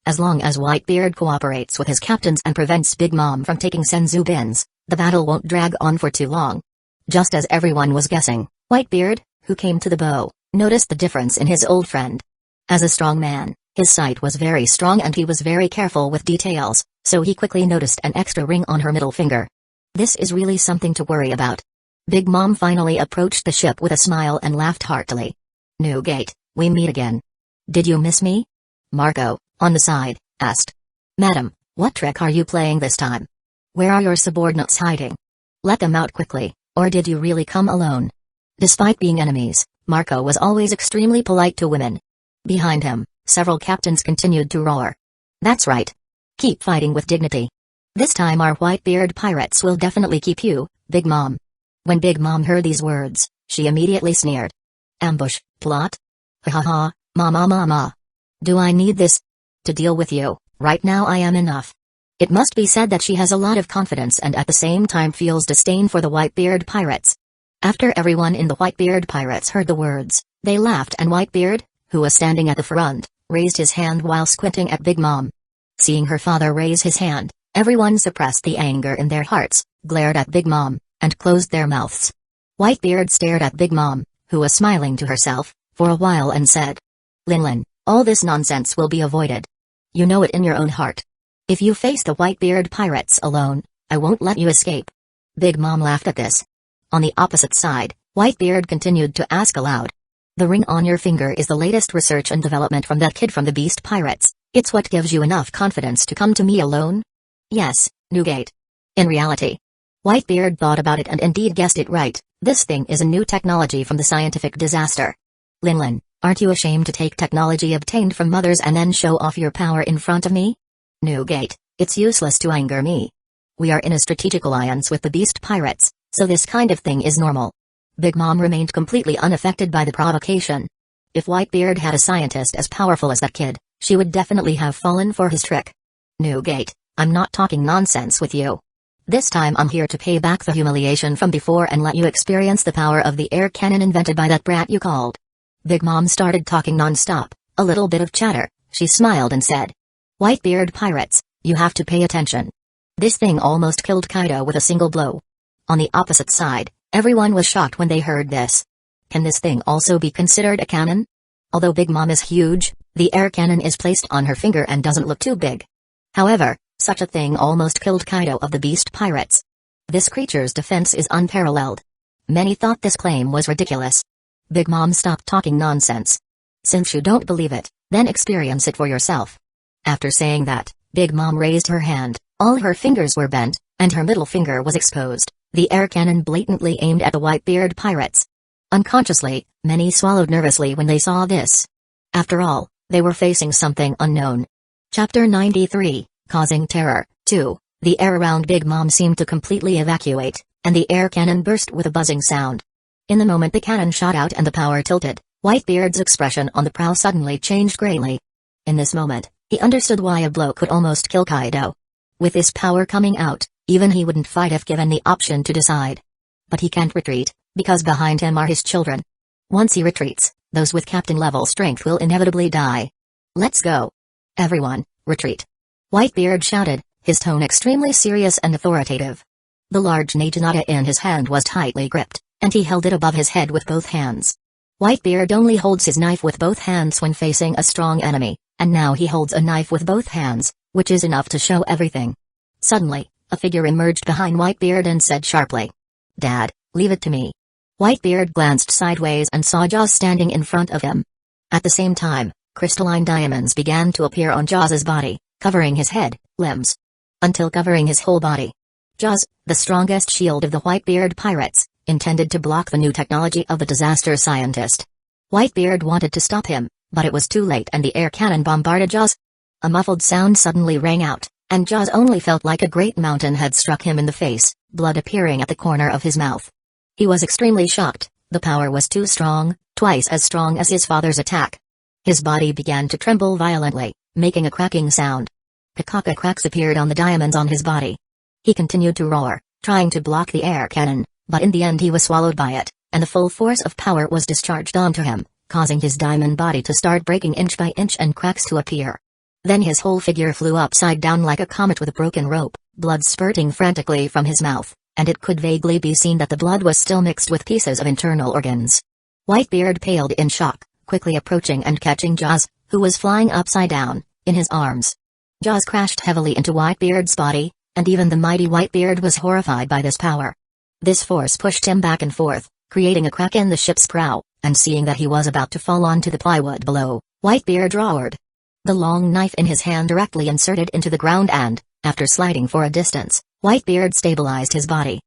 As long as Whitebeard cooperates with his captains and prevents Big Mom from taking Senzu bins, the battle won't drag on for too long. Just as everyone was guessing, Whitebeard, who came to the bow, noticed the difference in his old friend. As a strong man, his sight was very strong and he was very careful with details, so he quickly noticed an extra ring on her middle finger. This is really something to worry about. Big Mom finally approached the ship with a smile and laughed heartily. "Newgate, we meet again. Did you miss me?" Marco, on the side, asked. "Madam, what trick are you playing this time? Where are your subordinates hiding? Let them out quickly, or did you really come alone?" Despite being enemies, Marco was always extremely polite to women. Behind him, several captains continued to roar. "That's right. Keep fighting with dignity. This time our Whitebeard pirates will definitely keep you, Big Mom." When Big Mom heard these words, she immediately sneered. "Ambush, plot? Ha ha ha, ma. Do I need this? To deal with you, right now I am enough." It must be said that she has a lot of confidence and at the same time feels disdain for the Whitebeard pirates. After everyone in the Whitebeard pirates heard the words, they laughed and Whitebeard, who was standing at the front, raised his hand while squinting at Big Mom. Seeing her father raise his hand, everyone suppressed the anger in their hearts, glared at Big Mom, and closed their mouths. Whitebeard stared at Big Mom, who was smiling to herself, for a while and said, "Linlin, all this nonsense will be avoided. You know it in your own heart. If you face the Whitebeard pirates alone, I won't let you escape." Big Mom laughed at this. On the opposite side, Whitebeard continued to ask aloud. "The ring on your finger is the latest research and development from that kid from the Beast Pirates. It's what gives you enough confidence to come to me alone?" "Yes, Newgate." In reality, Whitebeard thought about it and indeed guessed it right. This thing is a new technology from the scientific disaster. "Linlin, aren't you ashamed to take technology obtained from mothers and then show off your power in front of me?" "Newgate, it's useless to anger me. We are in a strategic alliance with the Beast Pirates, so this kind of thing is normal." Big Mom remained completely unaffected by the provocation. If Whitebeard had a scientist as powerful as that kid, she would definitely have fallen for his trick. "Newgate, I'm not talking nonsense with you. This time I'm here to pay back the humiliation from before and let you experience the power of the air cannon invented by that brat you called." Big Mom started talking non-stop, a little bit of chatter. She smiled and said, "Whitebeard pirates, you have to pay attention. This thing almost killed Kaido with a single blow." On the opposite side, everyone was shocked when they heard this. Can this thing also be considered a cannon? Although Big Mom is huge, the air cannon is placed on her finger and doesn't look too big. However, such a thing almost killed Kaido of the Beast Pirates. This creature's defense is unparalleled. Many thought this claim was ridiculous. Big Mom stopped talking nonsense. "Since you don't believe it, then experience it for yourself." After saying that, Big Mom raised her hand, all her fingers were bent, and her middle finger was exposed. The air cannon blatantly aimed at the Whitebeard pirates. Unconsciously, many swallowed nervously when they saw this. After all, they were facing something unknown. Chapter 93, Causing Terror, 2. The air around Big Mom seemed to completely evacuate, and the air cannon burst with a buzzing sound. In the moment the cannon shot out and the power tilted, Whitebeard's expression on the prow suddenly changed greatly. In this moment, he understood why a blow could almost kill Kaido. With this power coming out, even he wouldn't fight if given the option to decide. But he can't retreat, because behind him are his children. Once he retreats, those with captain-level strength will inevitably die. "Let's go. Everyone, retreat!" Whitebeard shouted, his tone extremely serious and authoritative. The large naginata in his hand was tightly gripped, and he held it above his head with both hands. Whitebeard only holds his knife with both hands when facing a strong enemy, and now he holds a knife with both hands, which is enough to show everything. Suddenly, a figure emerged behind Whitebeard and said sharply, "Dad, leave it to me." Whitebeard glanced sideways and saw Jaws standing in front of him. At the same time, crystalline diamonds began to appear on Jaws's body, covering his head, limbs, until covering his whole body. Jaws, the strongest shield of the Whitebeard pirates, intended to block the new technology of the disaster scientist. Whitebeard wanted to stop him, but it was too late and the air cannon bombarded Jaws. A muffled sound suddenly rang out, and Jaws only felt like a great mountain had struck him in the face, blood appearing at the corner of his mouth. He was extremely shocked. The power was too strong, twice as strong as his father's attack. His body began to tremble violently, making a cracking sound. Kakaka cracks appeared on the diamonds on his body. He continued to roar, trying to block the air cannon, but in the end he was swallowed by it, and the full force of power was discharged onto him, causing his diamond body to start breaking inch by inch and cracks to appear. Then his whole figure flew upside down like a comet with a broken rope, blood spurting frantically from his mouth, and it could vaguely be seen that the blood was still mixed with pieces of internal organs. Whitebeard paled in shock, quickly approaching and catching Jaws, who was flying upside down, in his arms. Jaws crashed heavily into Whitebeard's body, and even the mighty Whitebeard was horrified by this power. This force pushed him back and forth, creating a crack in the ship's prow, and seeing that he was about to fall onto the plywood below, Whitebeard roared. The long knife in his hand directly inserted into the ground and, after sliding for a distance, Whitebeard stabilized his body.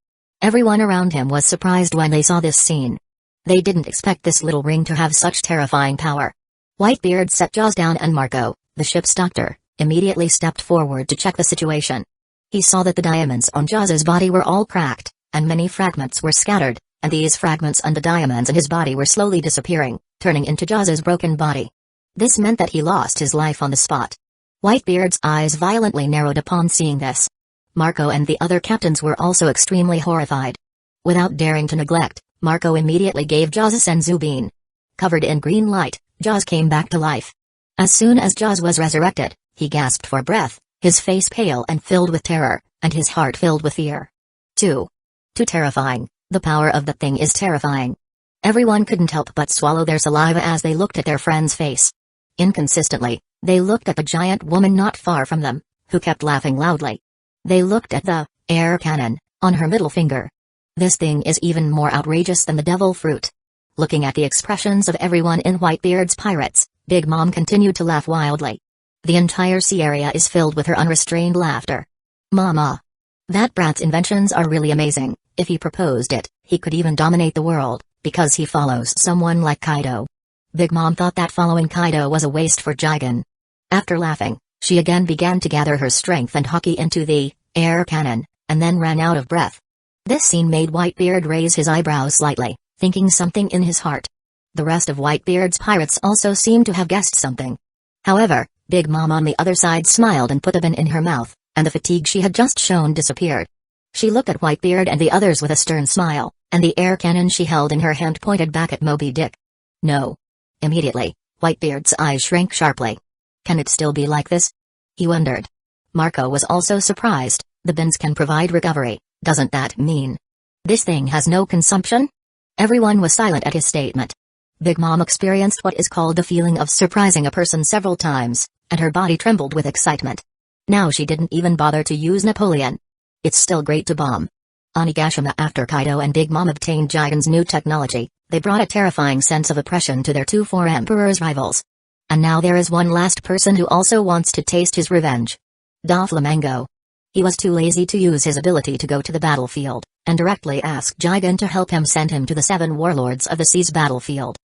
Everyone around him was surprised when they saw this scene. They didn't expect this little ring to have such terrifying power. Whitebeard set Jaws down and Marco, the ship's doctor, immediately stepped forward to check the situation. He saw that the diamonds on Jaws's body were all cracked, and many fragments were scattered, and these fragments and the diamonds in his body were slowly disappearing, turning into Jaws's broken body. This meant that he lost his life on the spot. Whitebeard's eyes violently narrowed upon seeing this. Marco and the other captains were also extremely horrified. Without daring to neglect, Marco immediately gave Jaws a senzu bean. Covered in green light, Jaws came back to life. As soon as Jaws was resurrected, he gasped for breath, his face pale and filled with terror, and his heart filled with fear. Too terrifying. The power of the thing is terrifying. Everyone couldn't help but swallow their saliva as they looked at their friend's face. Inconsistently, they looked at the giant woman not far from them, who kept laughing loudly. They looked at the air cannon on her middle finger. This thing is even more outrageous than the devil fruit. Looking at the expressions of everyone in Whitebeard's pirates, Big Mom continued to laugh wildly. The entire sea area is filled with her unrestrained laughter. Mama! That brat's inventions are really amazing. If he proposed it, he could even dominate the world, because he follows someone like Kaido. Big Mom thought that following Kaido was a waste for Jigen. After laughing, she again began to gather her strength and hockey into the air cannon, and then ran out of breath. This scene made Whitebeard raise his eyebrows slightly, thinking something in his heart. The rest of Whitebeard's pirates also seemed to have guessed something. However, Big Mom on the other side smiled and put a bin in her mouth, and the fatigue she had just shown disappeared. She looked at Whitebeard and the others with a stern smile, and the air cannon she held in her hand pointed back at Moby Dick. No. Immediately, Whitebeard's eyes shrank sharply. Can it still be like this? He wondered. Marco was also surprised. The bins can provide recovery, doesn't that mean this thing has no consumption? Everyone was silent at his statement. Big Mom experienced what is called the feeling of surprising a person several times, and her body trembled with excitement. Now she didn't even bother to use Napoleon. It's still great to bomb. Onigashima. After Kaido and Big Mom obtained Jigen's new technology, they brought a terrifying sense of oppression to their two Four Emperors rivals. And now there is one last person who also wants to taste his revenge. Doflamingo. He was too lazy to use his ability to go to the battlefield, and directly asked Jigen to help him send him to the 7 Warlords of the Sea's battlefield.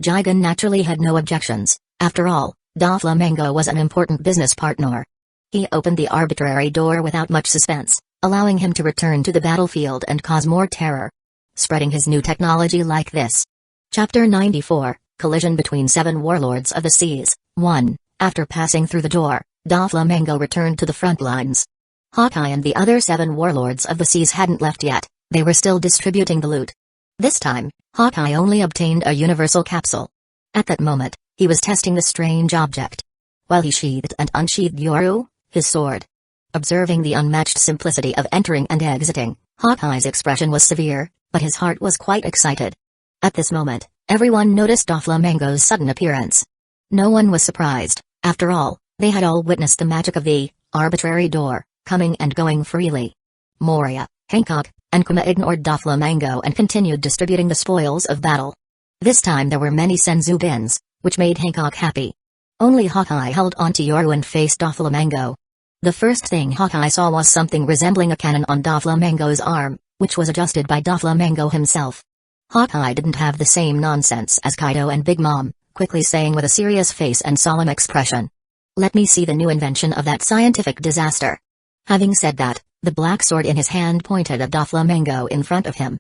Jigen naturally had no objections. After all, Doflamingo was an important business partner. He opened the arbitrary door without much suspense, allowing him to return to the battlefield and cause more terror. Spreading his new technology like this. Chapter 94, Collision between 7 Warlords of the Seas. 1. After passing through the door, Doflamingo returned to the front lines. Hawkeye and the other 7 Warlords of the Seas hadn't left yet, they were still distributing the loot. This time, Hawkeye only obtained a universal capsule. At that moment, he was testing the strange object. While he sheathed and unsheathed Yoru, his sword. Observing the unmatched simplicity of entering and exiting, Hawkeye's expression was severe, but his heart was quite excited. At this moment, everyone noticed Doflamingo's sudden appearance. No one was surprised, after all, they had all witnessed the magic of the arbitrary door, coming and going freely. Moria, Hancock, and Kuma ignored Doflamingo and continued distributing the spoils of battle. This time there were many senzu bins, which made Hancock happy. Only Hawkeye held onto Yoru and faced Doflamingo. The first thing Hawkeye saw was something resembling a cannon on Doflamingo's arm, which was adjusted by Doflamingo himself. Hawkeye didn't have the same nonsense as Kaido and Big Mom, quickly saying with a serious face and solemn expression. Let me see the new invention of that scientific disaster. Having said that, the black sword in his hand pointed at Doflamingo in front of him.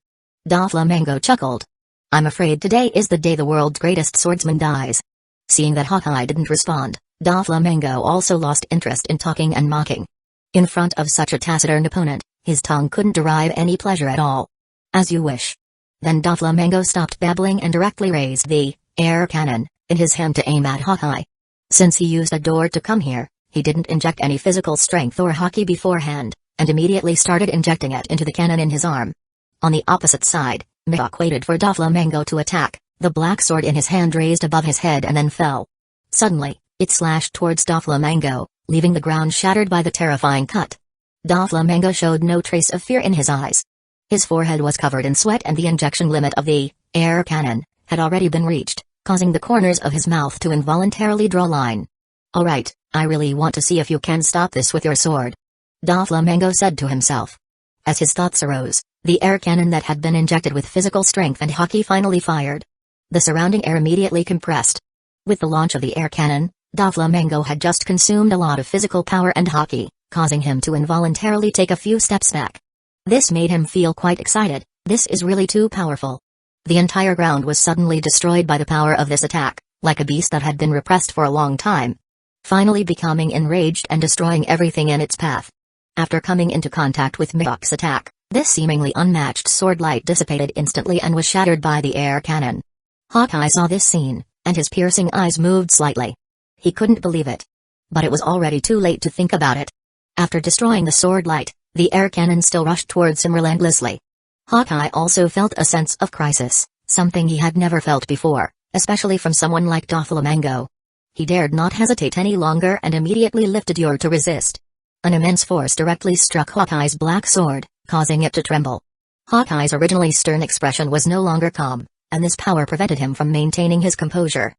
Doflamingo chuckled. I'm afraid today is the day the world's greatest swordsman dies. Seeing that Hawkeye didn't respond, Doflamingo also lost interest in talking and mocking. In front of such a taciturn opponent, his tongue couldn't derive any pleasure at all. As you wish. Then Doflamingo stopped babbling and directly raised the air cannon in his hand to aim at Hawkeye. Since he used a door to come here, He didn't inject any physical strength or hockey beforehand, and immediately started injecting it into the cannon in his arm. On the opposite side, Mihawk waited for Doflamingo to attack, the black sword in his hand raised above his head and then fell. Suddenly, it slashed towards Doflamingo, leaving the ground shattered by the terrifying cut. Doflamingo showed no trace of fear in his eyes. His forehead was covered in sweat and the injection limit of the air cannon had already been reached, causing the corners of his mouth to involuntarily draw a line. "Alright, I really want to see if you can stop this with your sword," Doflamingo said to himself. As his thoughts arose, the air cannon that had been injected with physical strength and hockey finally fired. The surrounding air immediately compressed. With the launch of the air cannon, Doflamingo had just consumed a lot of physical power and hockey, causing him to involuntarily take a few steps back. This made him feel quite excited. This is really too powerful. The entire ground was suddenly destroyed by the power of this attack, like a beast that had been repressed for a long time, finally becoming enraged and destroying everything in its path. After coming into contact with Mihawk's attack, this seemingly unmatched sword light dissipated instantly and was shattered by the air cannon. Hawkeye saw this scene, and his piercing eyes moved slightly. He couldn't believe it. But it was already too late to think about it. After destroying the sword light, the air cannon still rushed towards him relentlessly. Hawkeye also felt a sense of crisis, something he had never felt before, especially from someone like Doflamingo. He dared not hesitate any longer and immediately lifted Yor to resist. An immense force directly struck Hawkeye's black sword, causing it to tremble. Hawkeye's originally stern expression was no longer calm, and this power prevented him from maintaining his composure.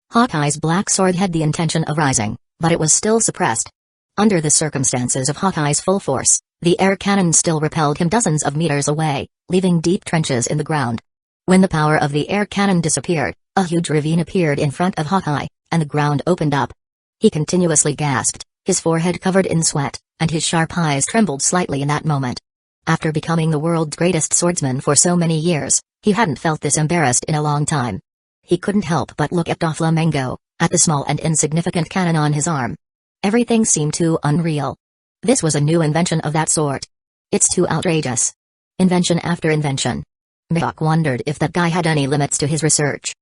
Hawkeye's black sword had the intention of rising, but it was still suppressed. Under the circumstances of Hawkeye's full force, the air cannon still repelled him dozens of meters away, leaving deep trenches in the ground. When the power of the air cannon disappeared, a huge ravine appeared in front of Hawkeye, and the ground opened up. He continuously gasped, his forehead covered in sweat, and his sharp eyes trembled slightly in that moment. After becoming the world's greatest swordsman for so many years, he hadn't felt this embarrassed in a long time. He couldn't help but look at Doflamingo, at the small and insignificant cannon on his arm. Everything seemed too unreal. This was a new invention of that sort. It's too outrageous. Invention after invention. Mihawk wondered if that guy had any limits to his research.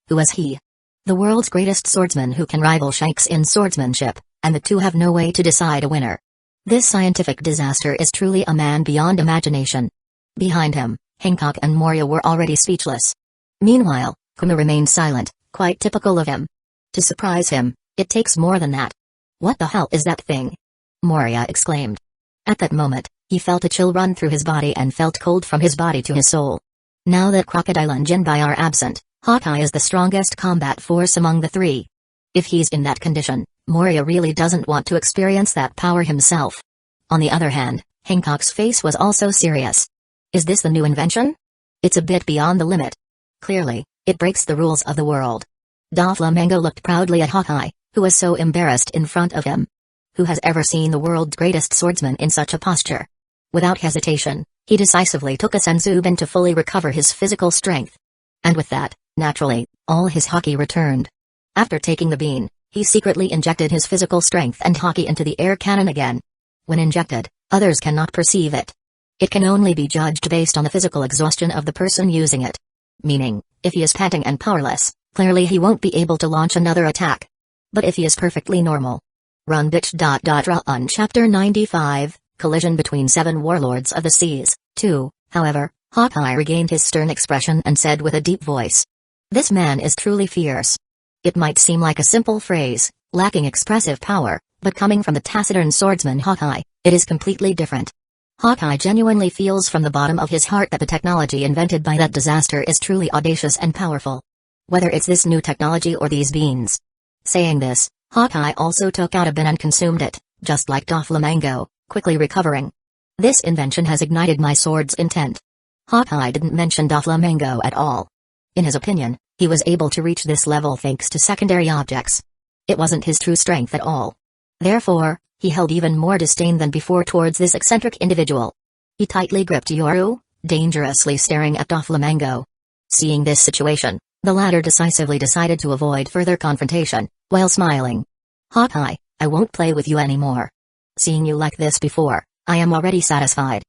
Who was he? The world's greatest swordsman who can rival Shanks in swordsmanship, and the two have no way to decide a winner. This scientific disaster is truly a man beyond imagination. Behind him, Hancock and Moria were already speechless. Meanwhile, Kuma remained silent, quite typical of him. To surprise him, it takes more than that. "What the hell is that thing?" Moria exclaimed. At that moment, he felt a chill run through his body and felt cold from his body to his soul. Now that Crocodile and Jinbai are absent, Hawkeye is the strongest combat force among the three. If he's in that condition, Moria really doesn't want to experience that power himself. On the other hand, Hancock's face was also serious. Is this the new invention? It's a bit beyond the limit. Clearly, it breaks the rules of the world. Doflamingo looked proudly at Hawkeye, who was so embarrassed in front of him. Who has ever seen the world's greatest swordsman in such a posture? Without hesitation, he decisively took a Sensubin to fully recover his physical strength. And with that, naturally, all his hockey returned. After taking the bean, he secretly injected his physical strength and hockey into the air cannon again. When injected, others cannot perceive it. It can only be judged based on the physical exhaustion of the person using it. Meaning, if he is panting and powerless, clearly he won't be able to launch another attack. But if he is perfectly normal. Run bitch. Run. Chapter 95, Collision between 7 Warlords of the Seas, 2. However, Hawkeye regained his stern expression and said with a deep voice. "This man is truly fierce." It might seem like a simple phrase, lacking expressive power, but coming from the taciturn swordsman Hawkeye, it is completely different. Hawkeye genuinely feels from the bottom of his heart that the technology invented by that disaster is truly audacious and powerful. Whether it's this new technology or these beans. Saying this, Hawkeye also took out a bin and consumed it, just like Doflamingo, quickly recovering. "This invention has ignited my sword's intent." Hawkeye didn't mention Doflamingo at all. In his opinion, he was able to reach this level thanks to secondary objects. It wasn't his true strength at all. Therefore, he held even more disdain than before towards this eccentric individual. He tightly gripped Yoru, dangerously staring at Doflamingo. Seeing this situation, the latter decisively decided to avoid further confrontation, while smiling. "Hawkeye, I won't play with you anymore. Seeing you like this before, I am already satisfied."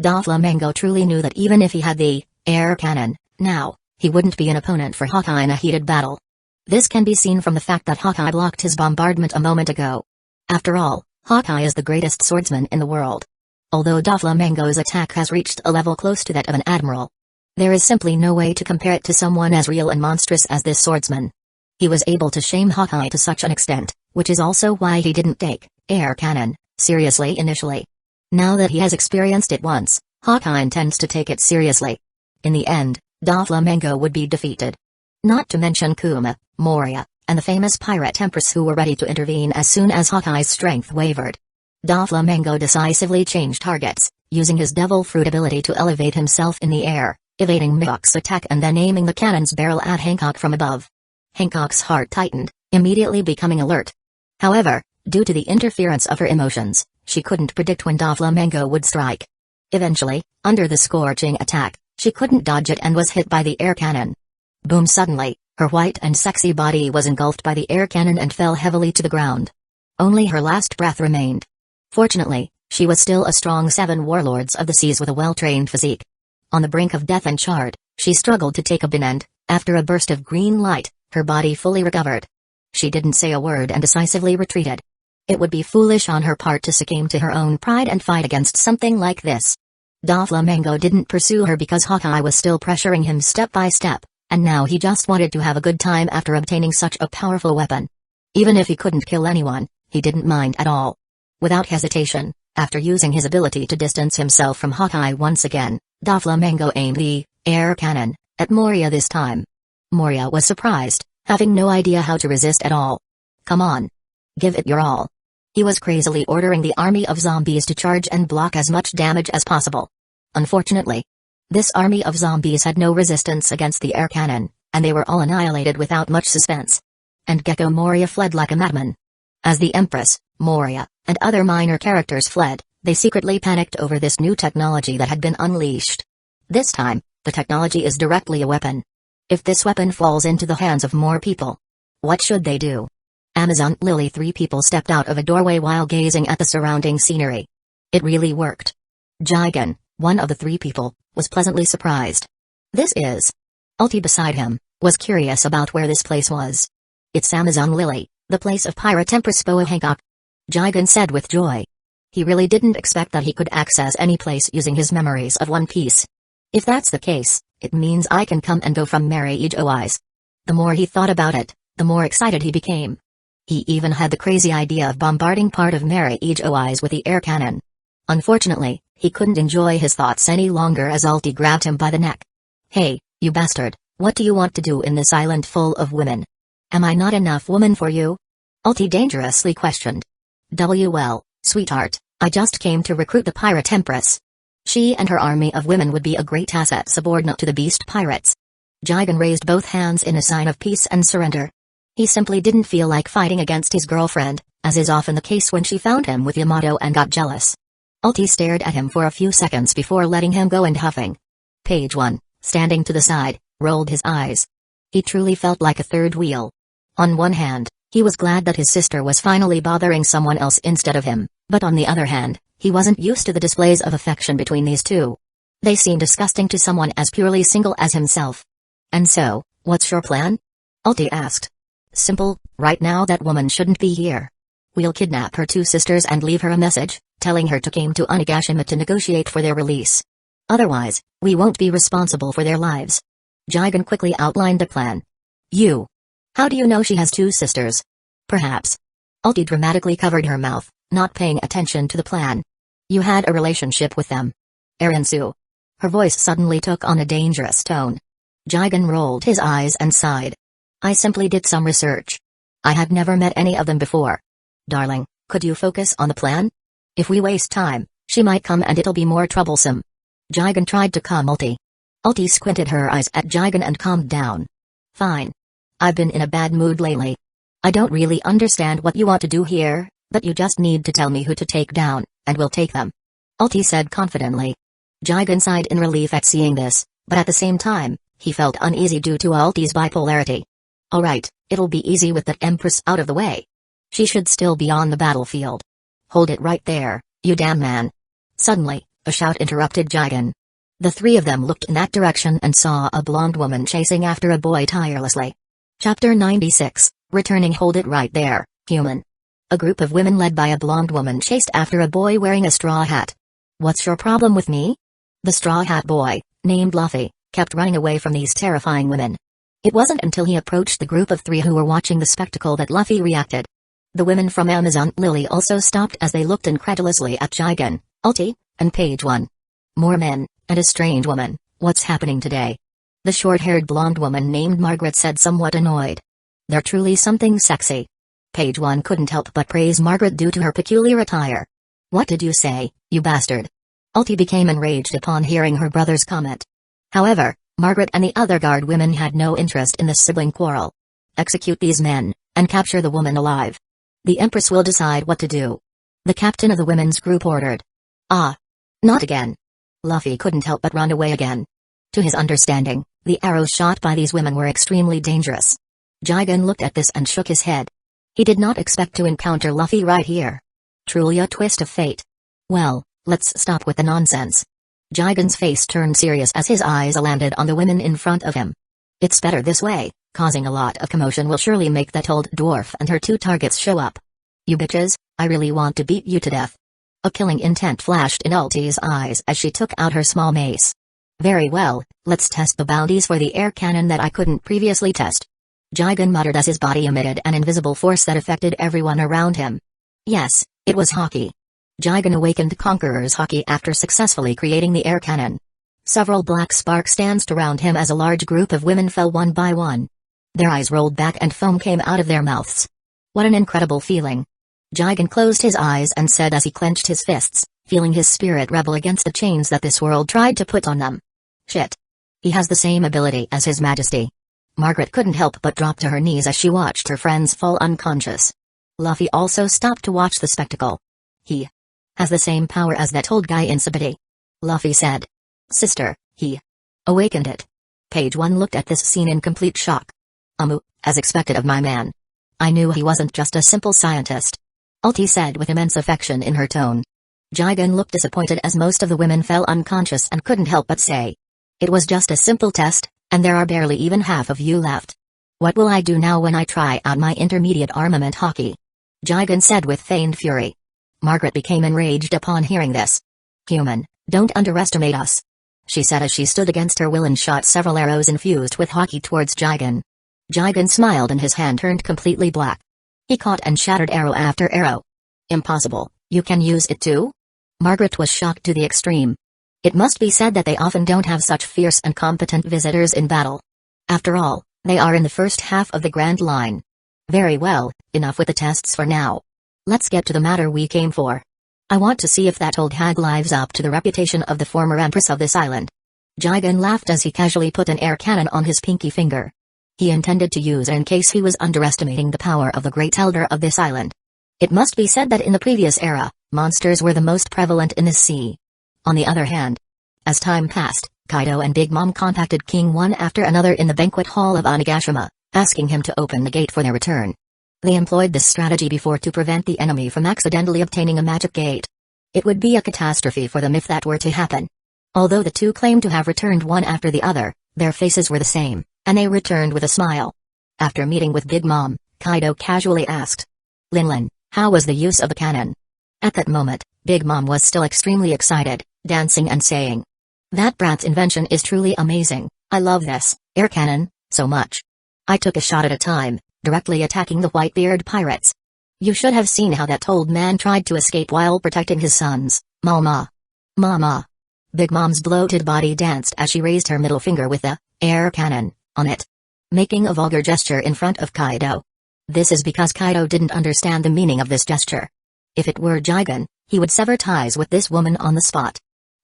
Doflamingo truly knew that even if he had the air cannon, now, he wouldn't be an opponent for Hawkeye in a heated battle. This can be seen from the fact that Hawkeye blocked his bombardment a moment ago. After all, Hawkeye is the greatest swordsman in the world. Although Doflamingo's attack has reached a level close to that of an admiral, there is simply no way to compare it to someone as real and monstrous as this swordsman. He was able to shame Hawkeye to such an extent, which is also why he didn't take air cannon seriously initially. Now that he has experienced it once, Hawkeye intends to take it seriously. In the end, Doflamingo would be defeated. Not to mention Kuma, Moria, and the famous pirate Empress who were ready to intervene as soon as Hawkeye's strength wavered. Doflamingo decisively changed targets, using his devil fruit ability to elevate himself in the air, evading Mihawk's attack and then aiming the cannon's barrel at Hancock from above. Hancock's heart tightened, immediately becoming alert. However, due to the interference of her emotions, she couldn't predict when Doflamingo would strike. Eventually, under the scorching attack, she couldn't dodge it and was hit by the air cannon. Boom! Suddenly, her white and sexy body was engulfed by the air cannon and fell heavily to the ground. Only her last breath remained. Fortunately, she was still a strong 7 warlords of the seas with a well-trained physique. On the brink of death and charred, she struggled to take a bin and, after a burst of green light, her body fully recovered. She didn't say a word and decisively retreated. It would be foolish on her part to succumb to her own pride and fight against something like this. Doflamingo didn't pursue her because Hawkeye was still pressuring him step by step, and now he just wanted to have a good time after obtaining such a powerful weapon. Even if he couldn't kill anyone, he didn't mind at all. Without hesitation, after using his ability to distance himself from Hawkeye once again, Doflamingo aimed the air cannon at Moria this time. Moria was surprised, having no idea how to resist at all. Come on. Give it your all. He was crazily ordering the army of zombies to charge and block as much damage as possible. Unfortunately, this army of zombies had no resistance against the air cannon, and they were all annihilated without much suspense. And Gecko Moria fled like a madman. As the Empress, Moria, and other minor characters fled, they secretly panicked over this new technology that had been unleashed. This time, the technology is directly a weapon. If this weapon falls into the hands of more people, what should they do? Amazon Lily. 3 people stepped out of a doorway while gazing at the surrounding scenery. It really worked. Jigen, one of the 3 people, was pleasantly surprised. This is. Ulti beside him, was curious about where this place was. It's Amazon Lily, the place of Pirate Empress Boa Hancock. Jigen said with joy. He really didn't expect that he could access any place using his memories of One Piece. If that's the case, it means I can come and go from Marriage Oise. The more he thought about it, the more excited he became. He even had the crazy idea of bombarding part of Marriage Oise with the air cannon. Unfortunately, he couldn't enjoy his thoughts any longer as Ulti grabbed him by the neck. Hey, you bastard, what do you want to do in this island full of women? Am I not enough woman for you? Ulti dangerously questioned. Well, sweetheart, I just came to recruit the Pirate Empress. She and her army of women would be a great asset subordinate to the beast pirates. Jigen raised both hands in a sign of peace and surrender. He simply didn't feel like fighting against his girlfriend, as is often the case when she found him with Yamato and got jealous. Ulti stared at him for a few seconds before letting him go and huffing. Page 1, standing to the side, rolled his eyes. He truly felt like a third wheel. On one hand, he was glad that his sister was finally bothering someone else instead of him, but on the other hand, he wasn't used to the displays of affection between these two. They seemed disgusting to someone as purely single as himself. And so, what's your plan? Ulti asked. Simple, right now that woman shouldn't be here. We'll kidnap her 2 sisters and leave her a message, telling her to come to Onigashima to negotiate for their release. Otherwise, we won't be responsible for their lives. Jigen quickly outlined the plan. You. How do you know she has 2 sisters? Perhaps. Ulti dramatically covered her mouth, not paying attention to the plan. You had a relationship with them. Aransu. Her voice suddenly took on a dangerous tone. Jigen rolled his eyes and sighed. I simply did some research. I had never met any of them before. Darling, could you focus on the plan? If we waste time, she might come and it'll be more troublesome. Jigen tried to calm Ulti. Ulti squinted her eyes at Jigen and calmed down. Fine. I've been in a bad mood lately. I don't really understand what you want to do here, but you just need to tell me who to take down, and we'll take them. Ulti said confidently. Jigen sighed in relief at seeing this, but at the same time, he felt uneasy due to Ulti's bipolarity. Alright, it'll be easy with that Empress out of the way. She should still be on the battlefield. Hold it right there, you damn man. Suddenly, a shout interrupted Jigen. The 3 of them looked in that direction and saw a blonde woman chasing after a boy tirelessly. Chapter 96, Returning. Hold it right there, human. A group of women led by a blonde woman chased after a boy wearing a straw hat. "What's your problem with me?" The straw hat boy, named Luffy, kept running away from these terrifying women. It wasn't until he approached the group of 3 who were watching the spectacle that Luffy reacted. The women from Amazon Lily also stopped as they looked incredulously at Jigen, Ulti, and Page 1. More men, and a strange woman. What's happening today? The short-haired blonde woman named Margaret said, somewhat annoyed. They're truly something sexy. Page 1 couldn't help but praise Margaret due to her peculiar attire. What did you say, you bastard? Ulti became enraged upon hearing her brother's comment. However, Margaret and the other guard women had no interest in the sibling quarrel. Execute these men, and capture the woman alive. The Empress will decide what to do. The captain of the women's group ordered. Ah. Not again. Luffy couldn't help but run away again. To his understanding, the arrows shot by these women were extremely dangerous. Jigen looked at this and shook his head. He did not expect to encounter Luffy right here. Truly a twist of fate. Well, let's stop with the nonsense. Jigen's face turned serious as his eyes landed on the women in front of him. It's better this way, causing a lot of commotion will surely make that old dwarf and her 2 targets show up. You bitches, I really want to beat you to death. A killing intent flashed in Ulti's eyes as she took out her small mace. Very well, let's test the bounties for the air cannon that I couldn't previously test. Jigen muttered as his body emitted an invisible force that affected everyone around him. Yes, it was Haki. Jigen awakened Conqueror's Haki after successfully creating the air cannon. Several black sparks danced around him as a large group of women fell one by one. Their eyes rolled back and foam came out of their mouths. What an incredible feeling. Jigen closed his eyes and said as he clenched his fists, feeling his spirit rebel against the chains that this world tried to put on them. Shit. He has the same ability as His Majesty. Margaret couldn't help but drop to her knees as she watched her friends fall unconscious. Luffy also stopped to watch the spectacle. He has the same power as that old guy in Sabiti. Luffy said. Sister, he awakened it. Page 1 looked at this scene in complete shock. As expected of my man. I knew he wasn't just a simple scientist. Ulti said with immense affection in her tone. Jigen looked disappointed as most of the women fell unconscious and couldn't help but say. It was just a simple test, and there are barely even half of you left. What will I do now when I try out my intermediate armament Haki? Jigen said with feigned fury. Margaret became enraged upon hearing this. Human, don't underestimate us. She said as she stood against her will and shot several arrows infused with Haki towards Jigen. Jigen smiled and his hand turned completely black. He caught and shattered arrow after arrow. Impossible, you can use it too? Margaret was shocked to the extreme. It must be said that they often don't have such fierce and competent visitors in battle. After all, they are in the first half of the Grand Line. Very well, enough with the tests for now. Let's get to the matter we came for. I want to see if that old hag lives up to the reputation of the former empress of this island. Jigen laughed as he casually put an air cannon on his pinky finger. He intended to use it in case he was underestimating the power of the great elder of this island. It must be said that in the previous era, monsters were the most prevalent in this sea. On the other hand, as time passed, Kaido and Big Mom contacted King one after another in the banquet hall of Onigashima, asking him to open the gate for their return. They employed this strategy before to prevent the enemy from accidentally obtaining a magic gate. It would be a catastrophe for them if that were to happen. Although the two claimed to have returned one after the other, their faces were the same, and they returned with a smile. After meeting with Big Mom, Kaido casually asked, Linlin, how was the use of the cannon? At that moment, Big Mom was still extremely excited, dancing and saying, that brat's invention is truly amazing, I love this air cannon so much. I took a shot at a time, directly attacking the Whitebeard pirates. You should have seen how that old man tried to escape while protecting his sons, Mama. Mama. Big Mom's bloated body danced as she raised her middle finger with the air cannon on it, making a vulgar gesture in front of Kaido. This is because Kaido didn't understand the meaning of this gesture. If it were Jigen, he would sever ties with this woman on the spot.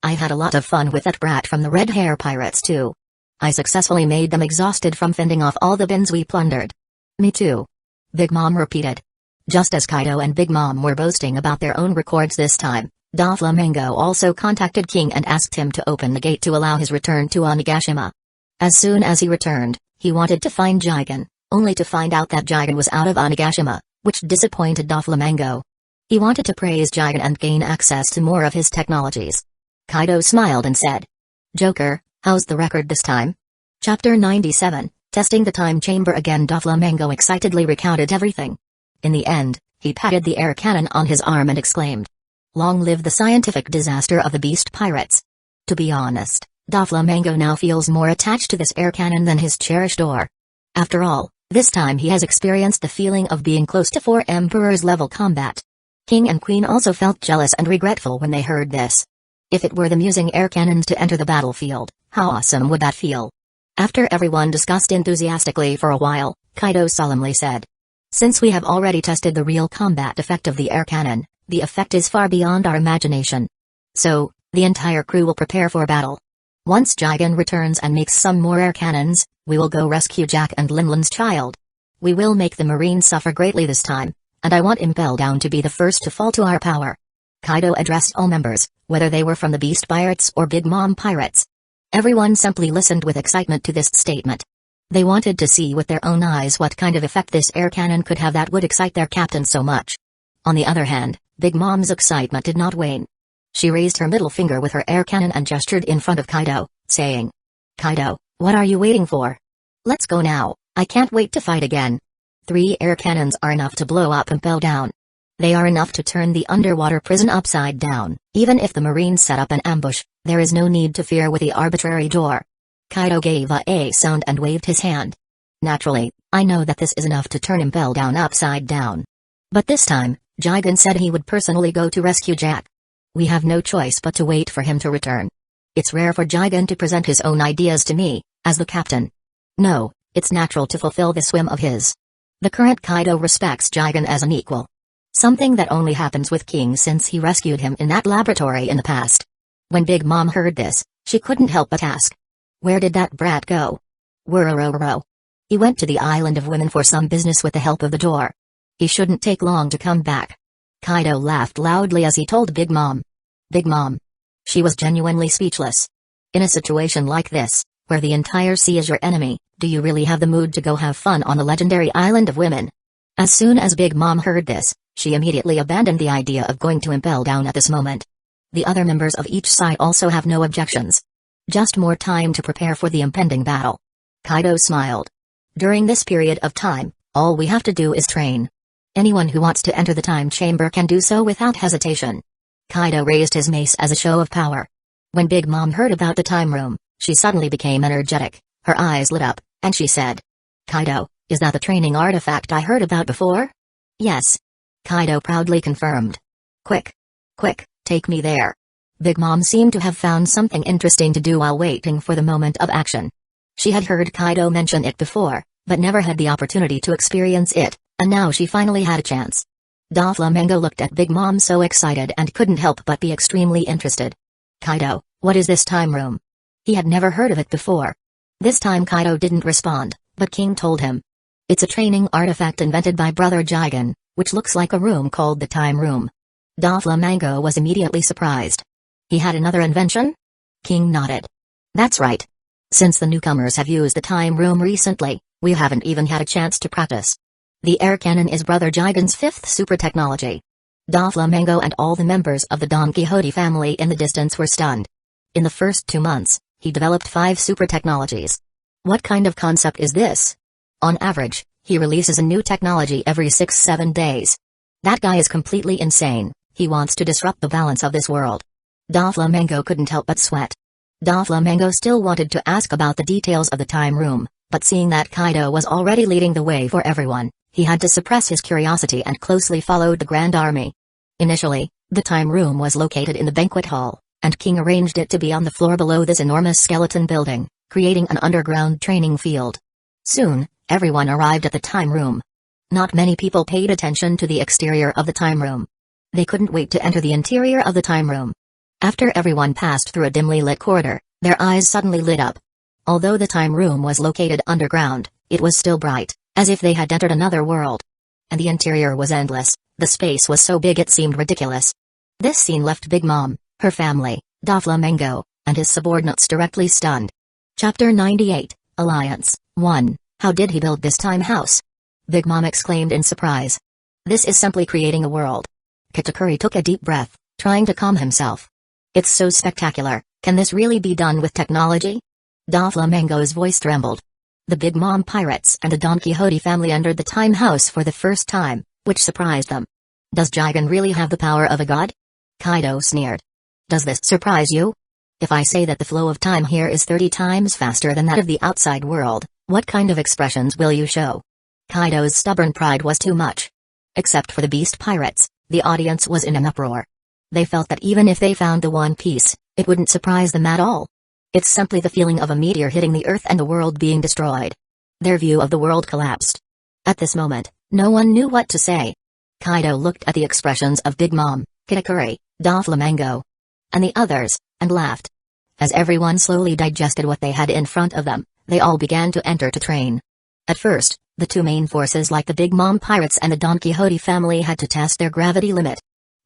I had a lot of fun with that brat from the Red Hair Pirates too. I successfully made them exhausted from fending off all the bins we plundered. Me too. Big Mom repeated. Just as Kaido and Big Mom were boasting about their own records this time, Doflamingo also contacted King and asked him to open the gate to allow his return to Onigashima. As soon as he returned, he wanted to find Jigen, only to find out that Jigen was out of Onigashima, which disappointed Doflamingo. He wanted to praise Jigen and gain access to more of his technologies. Kaido smiled and said, Joker, how's the record this time? Chapter 97, Testing the Time Chamber again. Doflamingo excitedly recounted everything. In the end, he He patted the air cannon on his arm and exclaimed, "Long live the scientific disaster of the beast pirates." To be honest, Doflamingo now feels more attached to this air cannon than his cherished oar. After all, this time he has experienced the feeling of being close to 4 Emperors level combat. King and Queen also felt jealous and regretful when they heard this. If it were them using air cannons to enter the battlefield, how awesome would that feel? After everyone discussed enthusiastically for a while, Kaido solemnly said, "Since we have already tested the real combat effect of the air cannon, the effect is far beyond our imagination. So, the entire crew will prepare for battle. Once Jigen returns and makes some more air cannons, we will go rescue Jack and Linlin's child. We will make the Marines suffer greatly this time, and I want Impel Down to be the first to fall to our power." Kaido addressed all members, whether they were from the Beast Pirates or Big Mom Pirates. Everyone simply listened with excitement to this statement. They wanted to see with their own eyes what kind of effect this air cannon could have that would excite their captain so much. On the other hand, Big Mom's excitement did not wane. She raised her middle finger with her air cannon and gestured in front of Kaido, saying, "Kaido, what are you waiting for? Let's go now, I can't wait to fight again." 3 air cannons are enough to blow up Impel Down. They are enough to turn the underwater prison upside down. Even if the Marines set up an ambush, there is no need to fear with the arbitrary door. Kaido gave a sound and waved his hand. "Naturally, I know that this is enough to turn Impel Down upside down. But this time, Jigen said he would personally go to rescue Jack. We have no choice but to wait for him to return. It's rare for Jigen to present his own ideas to me, as the captain. No, it's natural to fulfill this whim of his." The current Kaido respects Jigen as an equal. Something that only happens with King since he rescued him in that laboratory in the past. When Big Mom heard this, she couldn't help but ask, "Where did that brat go?" "Wurororo. He went to the Island of Women for some business with the help of the door. He shouldn't take long to come back." Kaido laughed loudly as he told Big Mom. Big Mom. She was genuinely speechless. In a situation like this, where the entire sea is your enemy, do you really have the mood to go have fun on the legendary Island of Women? As soon as Big Mom heard this, she immediately abandoned the idea of going to Impel Down at this moment. The other members of each side also have no objections. Just more time to prepare for the impending battle. Kaido smiled. During this period of time, all we have to do is train. Anyone who wants to enter the time chamber can do so without hesitation. Kaido raised his mace as a show of power. When Big Mom heard about the time room, she suddenly became energetic, her eyes lit up, and she said, "Kaido, is that the training artifact I heard about before?" "Yes." Kaido proudly confirmed. Quick, take me there." Big Mom seemed to have found something interesting to do while waiting for the moment of action. She had heard Kaido mention it before, but never had the opportunity to experience it, and now she finally had a chance. Doflamingo looked at Big Mom so excited and couldn't help but be extremely interested. "Kaido, what is this time room?" He had never heard of it before. This time Kaido didn't respond, but King told him. "It's a training artifact invented by Brother Jigen, which looks like a room called the Time Room." Doflamingo was immediately surprised. He had another invention? King nodded. "That's right. Since the newcomers have used the Time Room recently, we haven't even had a chance to practice. The air cannon is Brother Jigen's 5th super technology." Doflamingo and all the members of the Don Quixote family in the distance were stunned. In the first 2 months, he developed 5 super technologies. What kind of concept is this? On average, he releases a new technology every 6-7 days. That guy is completely insane. He wants to disrupt the balance of this world. Doflamingo couldn't help but sweat. Doflamingo still wanted to ask about the details of the time room, but seeing that Kaido was already leading the way for everyone, he had to suppress his curiosity and closely followed the Grand Army. Initially, the time room was located in the banquet hall, and King arranged it to be on the floor below this enormous skeleton building, creating an underground training field. Soon, everyone arrived at the time room. Not many people paid attention to the exterior of the time room. They couldn't wait to enter the interior of the time room. After everyone passed through a dimly lit corridor, their eyes suddenly lit up. Although the time room was located underground, it was still bright, as if they had entered another world. And the interior was endless. The space was so big it seemed ridiculous. This scene left Big Mom, her family, Doflamingo, and his subordinates directly stunned. Chapter 98, Alliance 1. How did he build this time house? Big Mom exclaimed in surprise. This is simply creating a world. Katakuri took a deep breath, trying to calm himself. It's so spectacular, can this really be done with technology? Doflamingo's voice trembled. The Big Mom pirates and the Don Quixote family entered the time house for the first time, which surprised them. Does Jigen really have the power of a god? Kaido sneered. Does this surprise you? If I say that the flow of time here is 30 times faster than that of the outside world, what kind of expressions will you show? Kaido's stubborn pride was too much. Except for the beast pirates, the audience was in an uproar. They felt that even if they found the One Piece, it wouldn't surprise them at all. It's simply the feeling of a meteor hitting the earth and the world being destroyed. Their view of the world collapsed. At this moment, no one knew what to say. Kaido looked at the expressions of Big Mom, Kitakuri, Doflamingo, and the others, and laughed. As everyone slowly digested what they had in front of them, they all began to enter to train. At first, the two main forces like the Big Mom pirates and the Don Quixote family had to test their gravity limit.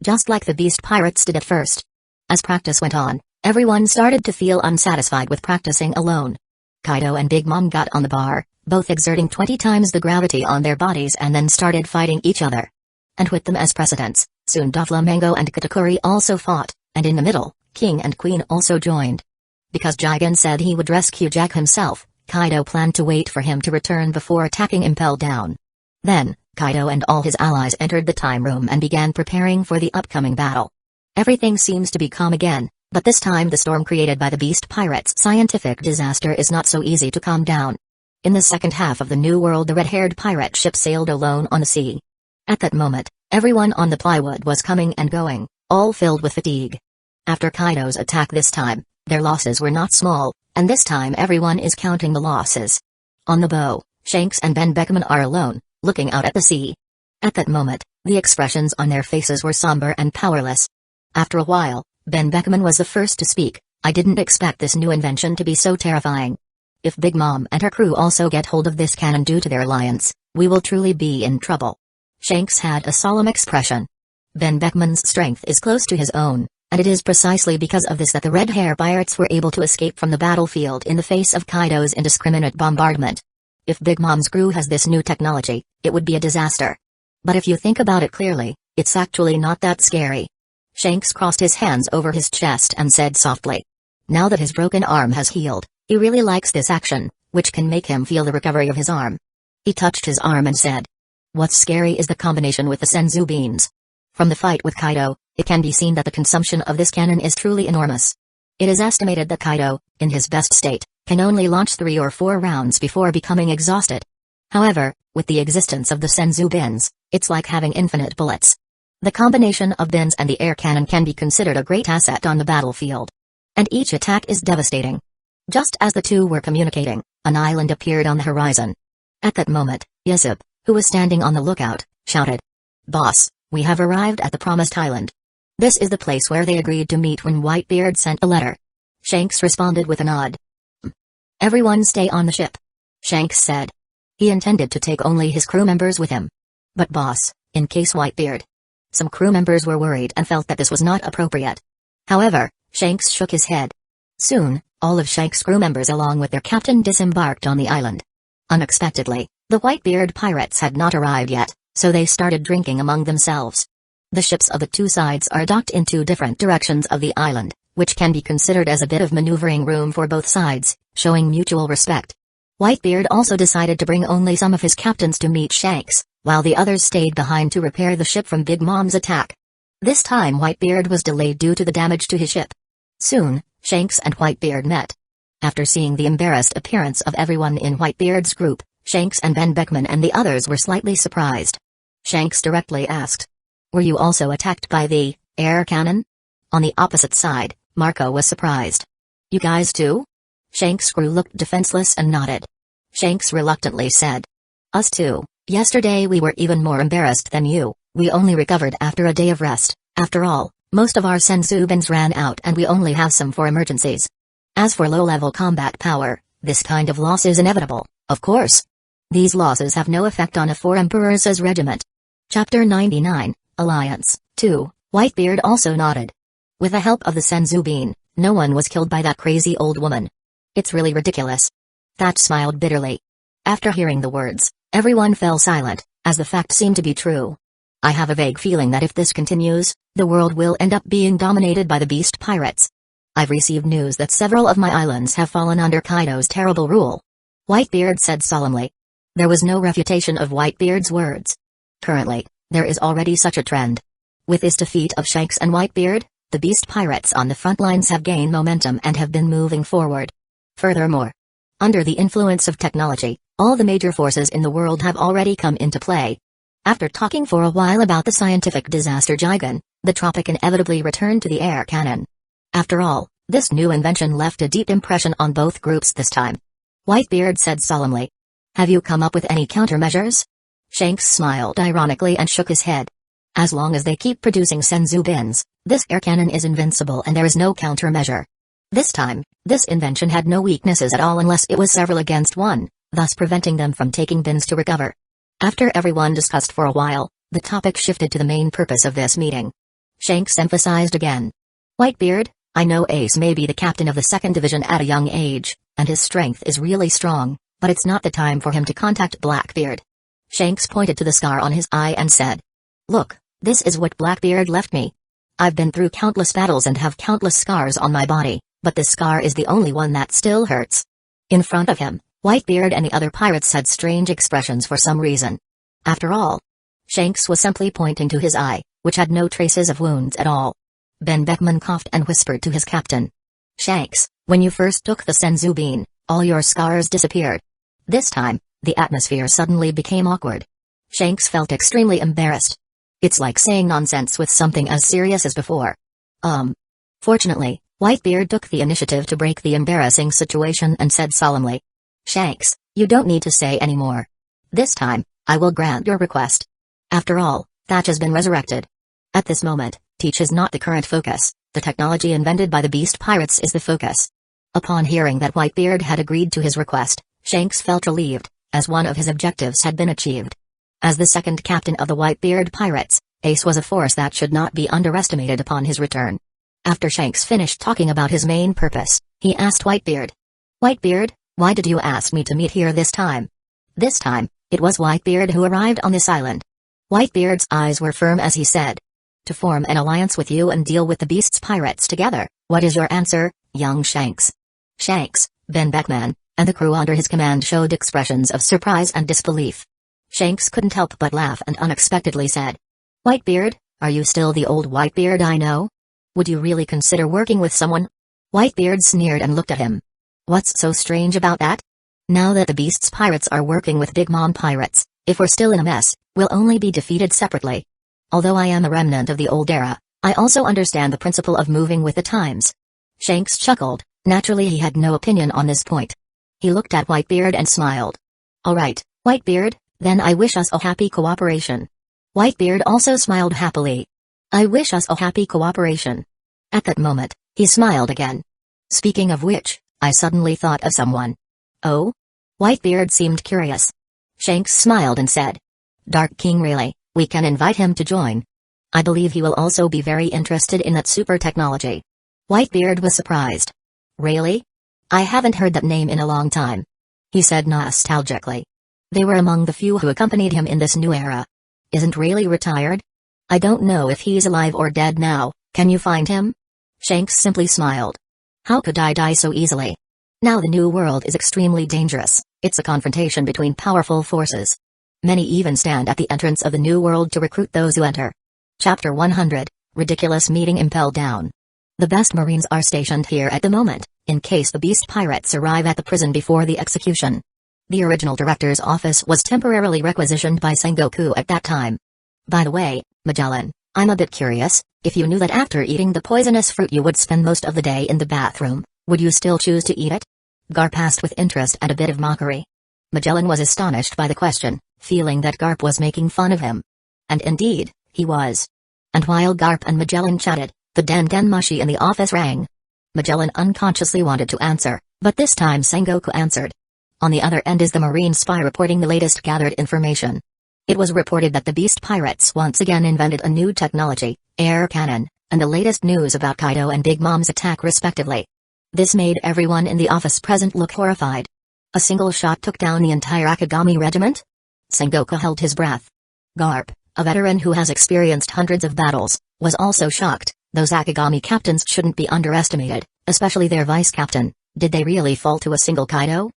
Just like the beast pirates did at first. As practice went on, everyone started to feel unsatisfied with practicing alone. Kaido and Big Mom got on the bar, both exerting 20 times the gravity on their bodies and then started fighting each other. And with them as precedents, soon Doflamingo and Kitakuri also fought, and in the middle, King and Queen also joined. Because Jigen said he would rescue Jack himself, Kaido planned to wait for him to return before attacking Impel Down. Then, Kaido and all his allies entered the time room and began preparing for the upcoming battle. Everything seems to be calm again, but this time the storm created by the beast pirates' scientific disaster is not so easy to calm down. In the second half of the New World, the red-haired pirate ship sailed alone on the sea. At that moment, everyone on the plywood was coming and going, all filled with fatigue. After Kaido's attack this time, their losses were not small, and this time everyone is counting the losses. On the bow, Shanks and Ben Beckman are alone, looking out at the sea. At that moment, the expressions on their faces were somber and powerless. After a while, Ben Beckman was the first to speak. I didn't expect this new invention to be so terrifying. If Big Mom and her crew also get hold of this cannon due to their alliance, we will truly be in trouble. Shanks had a solemn expression. Ben Beckman's strength is close to his own, and it is precisely because of this that the red hair pirates were able to escape from the battlefield in the face of Kaido's indiscriminate bombardment. If Big Mom's crew has this new technology, it would be a disaster. But if you think about it clearly, it's actually not that scary. Shanks crossed his hands over his chest and said softly. Now that his broken arm has healed, he really likes this action, which can make him feel the recovery of his arm. He touched his arm and said, "What's scary is the combination with the senzu beans." From the fight with Kaido, it can be seen that the consumption of this cannon is truly enormous. It is estimated that Kaido, in his best state, can only launch 3 or 4 rounds before becoming exhausted. However, with the existence of the senzu bins, it's like having infinite bullets. The combination of bins and the air cannon can be considered a great asset on the battlefield. And each attack is devastating. Just as the two were communicating, an island appeared on the horizon. At that moment, Yusuf, who was standing on the lookout, shouted, "Boss, we have arrived at the promised island. This is the place where they agreed to meet when Whitebeard sent a letter." Shanks responded with a nod. "Everyone stay on the ship," Shanks said. He intended to take only his crew members with him. But boss, in case Whitebeard. Some crew members were worried and felt that this was not appropriate. However, Shanks shook his head. Soon, all of Shanks' crew members along with their captain disembarked on the island. Unexpectedly, the Whitebeard pirates had not arrived yet, so they started drinking among themselves. The ships of the two sides are docked in 2 different directions of the island, which can be considered as a bit of maneuvering room for both sides, showing mutual respect. Whitebeard also decided to bring only some of his captains to meet Shanks, while the others stayed behind to repair the ship from Big Mom's attack. This time Whitebeard was delayed due to the damage to his ship. Soon, Shanks and Whitebeard met. After seeing the embarrassed appearance of everyone in Whitebeard's group, Shanks and Ben Beckman and the others were slightly surprised. Shanks directly asked, "Were you also attacked by the air cannon?" On the opposite side, Marco was surprised. "You guys too?" Shanks' crew looked defenseless and nodded. Shanks reluctantly said, "Us too. Yesterday we were even more embarrassed than you. We only recovered after a day of rest. After all, most of our senzu bins ran out and we only have some for emergencies. As for low-level combat power, this kind of loss is inevitable, of course. These losses have no effect on a 4 Emperors' regiment." Chapter 99, Alliance, 2, Whitebeard also nodded. With the help of the senzu bean, no one was killed by that crazy old woman. It's really ridiculous. That smiled bitterly. After hearing the words, everyone fell silent, as the fact seemed to be true. I have a vague feeling that if this continues, the world will end up being dominated by the beast pirates. I've received news that several of my islands have fallen under Kaido's terrible rule. Whitebeard said solemnly. There was no refutation of Whitebeard's words. Currently, There is already such a trend. With this defeat of Shanks and Whitebeard, the beast pirates on the front lines have gained momentum and have been moving forward. Furthermore, under the influence of technology, all the major forces in the world have already come into play. After talking for a while about the scientific disaster Jigen, the topic inevitably returned to the air cannon. After all, this new invention left a deep impression on both groups this time. Whitebeard said solemnly. Have you come up with any countermeasures? Shanks smiled ironically and shook his head. As long as they keep producing Senzu bins, this air cannon is invincible and there is no countermeasure. This time, this invention had no weaknesses at all unless it was several against one, thus preventing them from taking bins to recover. After everyone discussed for a while, the topic shifted to the main purpose of this meeting. Shanks emphasized again. Whitebeard, I know Ace may be the captain of the 2nd Division at a young age, and his strength is really strong, but it's not the time for him to contact Blackbeard. Shanks pointed to the scar on his eye and said. Look, this is what Blackbeard left me. I've been through countless battles and have countless scars on my body, but this scar is the only one that still hurts. In front of him, Whitebeard and the other pirates had strange expressions for some reason. After all, Shanks was simply pointing to his eye, which had no traces of wounds at all. Ben Beckman coughed and whispered to his captain. Shanks, when you first took the Senzu bean, all your scars disappeared. This time, the atmosphere suddenly became awkward. Shanks felt extremely embarrassed. It's like saying nonsense with something as serious as before. Fortunately, Whitebeard took the initiative to break the embarrassing situation and said solemnly. Shanks, you don't need to say any more. This time, I will grant your request. After all, Thatch has been resurrected. At this moment, Teach is not the current focus, the technology invented by the Beast Pirates is the focus. Upon hearing that Whitebeard had agreed to his request, Shanks felt relieved, as one of his objectives had been achieved. As the 2nd captain of the Whitebeard Pirates, Ace was a force that should not be underestimated upon his return. After Shanks finished talking about his main purpose, he asked Whitebeard. Whitebeard, why did you ask me to meet here this time? This time, it was Whitebeard who arrived on this island. Whitebeard's eyes were firm as he said. To form an alliance with you and deal with the Beast's pirates together, what is your answer, young Shanks? Shanks, Ben Beckman, and the crew under his command showed expressions of surprise and disbelief. Shanks couldn't help but laugh and unexpectedly said. Whitebeard, are you still the old Whitebeard I know? Would you really consider working with someone? Whitebeard sneered and looked at him. What's so strange about that? Now that the Beast's pirates are working with Big Mom pirates, if we're still in a mess, we'll only be defeated separately. Although I am a remnant of the old era, I also understand the principle of moving with the times. Shanks chuckled, naturally he had no opinion on this point. He looked at Whitebeard and smiled. Alright, Whitebeard, then I wish us a happy cooperation. Whitebeard also smiled happily. I wish us a happy cooperation. At that moment, he smiled again. Speaking of which, I suddenly thought of someone. Oh? Whitebeard seemed curious. Shanks smiled and said. Dark King really, we can invite him to join. I believe he will also be very interested in that super technology. Whitebeard was surprised. Really? I haven't heard that name in a long time. He said nostalgically. They were among the few who accompanied him in this new era. Isn't Rayleigh retired? I don't know if he's alive or dead now, can you find him? Shanks simply smiled. How could I die so easily? Now the new world is extremely dangerous, it's a confrontation between powerful forces. Many even stand at the entrance of the new world to recruit those who enter. Chapter 100, Ridiculous Meeting Impelled Down. The best Marines are stationed here at the moment, in case the Beast Pirates arrive at the prison before the execution. The original director's office was temporarily requisitioned by Sengoku at that time. By the way, Magellan, I'm a bit curious, if you knew that after eating the poisonous fruit you would spend most of the day in the bathroom, would you still choose to eat it? Garp asked with interest and a bit of mockery. Magellan was astonished by the question, feeling that Garp was making fun of him. And indeed, he was. And while Garp and Magellan chatted, the Dendenmushi in the office rang. Magellan unconsciously wanted to answer, but this time Sengoku answered. On the other end is the Marine spy reporting the latest gathered information. It was reported that the Beast Pirates once again invented a new technology, air cannon, and the latest news about Kaido and Big Mom's attack respectively. This made everyone in the office present look horrified. A single shot took down the entire Akagami regiment? Sengoku held his breath. Garp, a veteran who has experienced hundreds of battles, was also shocked. Those Akagami captains shouldn't be underestimated, especially their vice-captain. Did they really fall to a single Kaido?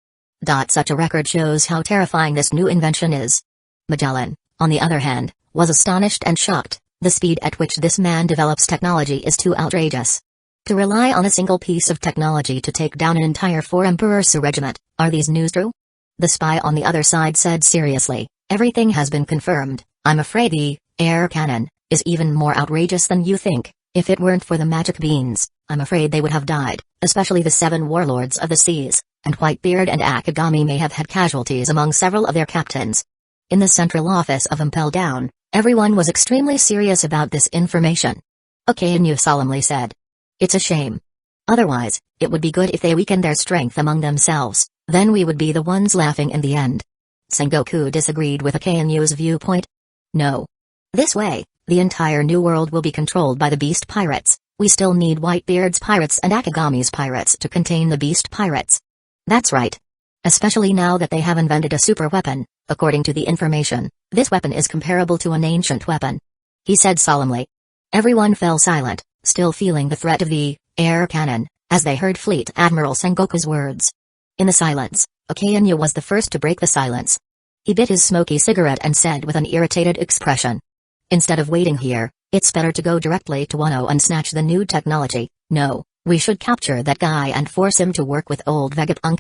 Such a record shows how terrifying this new invention is. Magellan, on the other hand, was astonished and shocked. The speed at which this man develops technology is too outrageous. To rely on a single piece of technology to take down an entire 4-emperor's regiment, are these news true? The spy on the other side said seriously, everything has been confirmed. I'm afraid the air cannon is even more outrageous than you think. If it weren't for the magic beans, I'm afraid they would have died, especially the 7 warlords of the seas, and Whitebeard and Akagami may have had casualties among several of their captains. In the central office of Impel Down, everyone was extremely serious about this information. Okainu solemnly said, it's a shame. Otherwise, it would be good if they weakened their strength among themselves, then we would be the ones laughing in the end. Sengoku disagreed with Okainu's viewpoint. No. This way, the entire new world will be controlled by the beast pirates. We still need Whitebeard's pirates and Akagami's pirates to contain the beast pirates. That's right. Especially now that they have invented a super weapon. According to the information, this weapon is comparable to an ancient weapon. He said solemnly. Everyone fell silent, still feeling the threat of the air cannon, as they heard Fleet Admiral Sengoku's words. In the silence, Okainu was the first to break the silence. He bit his smoky cigarette and said with an irritated expression. Instead of waiting here, it's better to go directly to Wano and snatch the new technology. No, we should capture that guy and force him to work with old Vegapunk.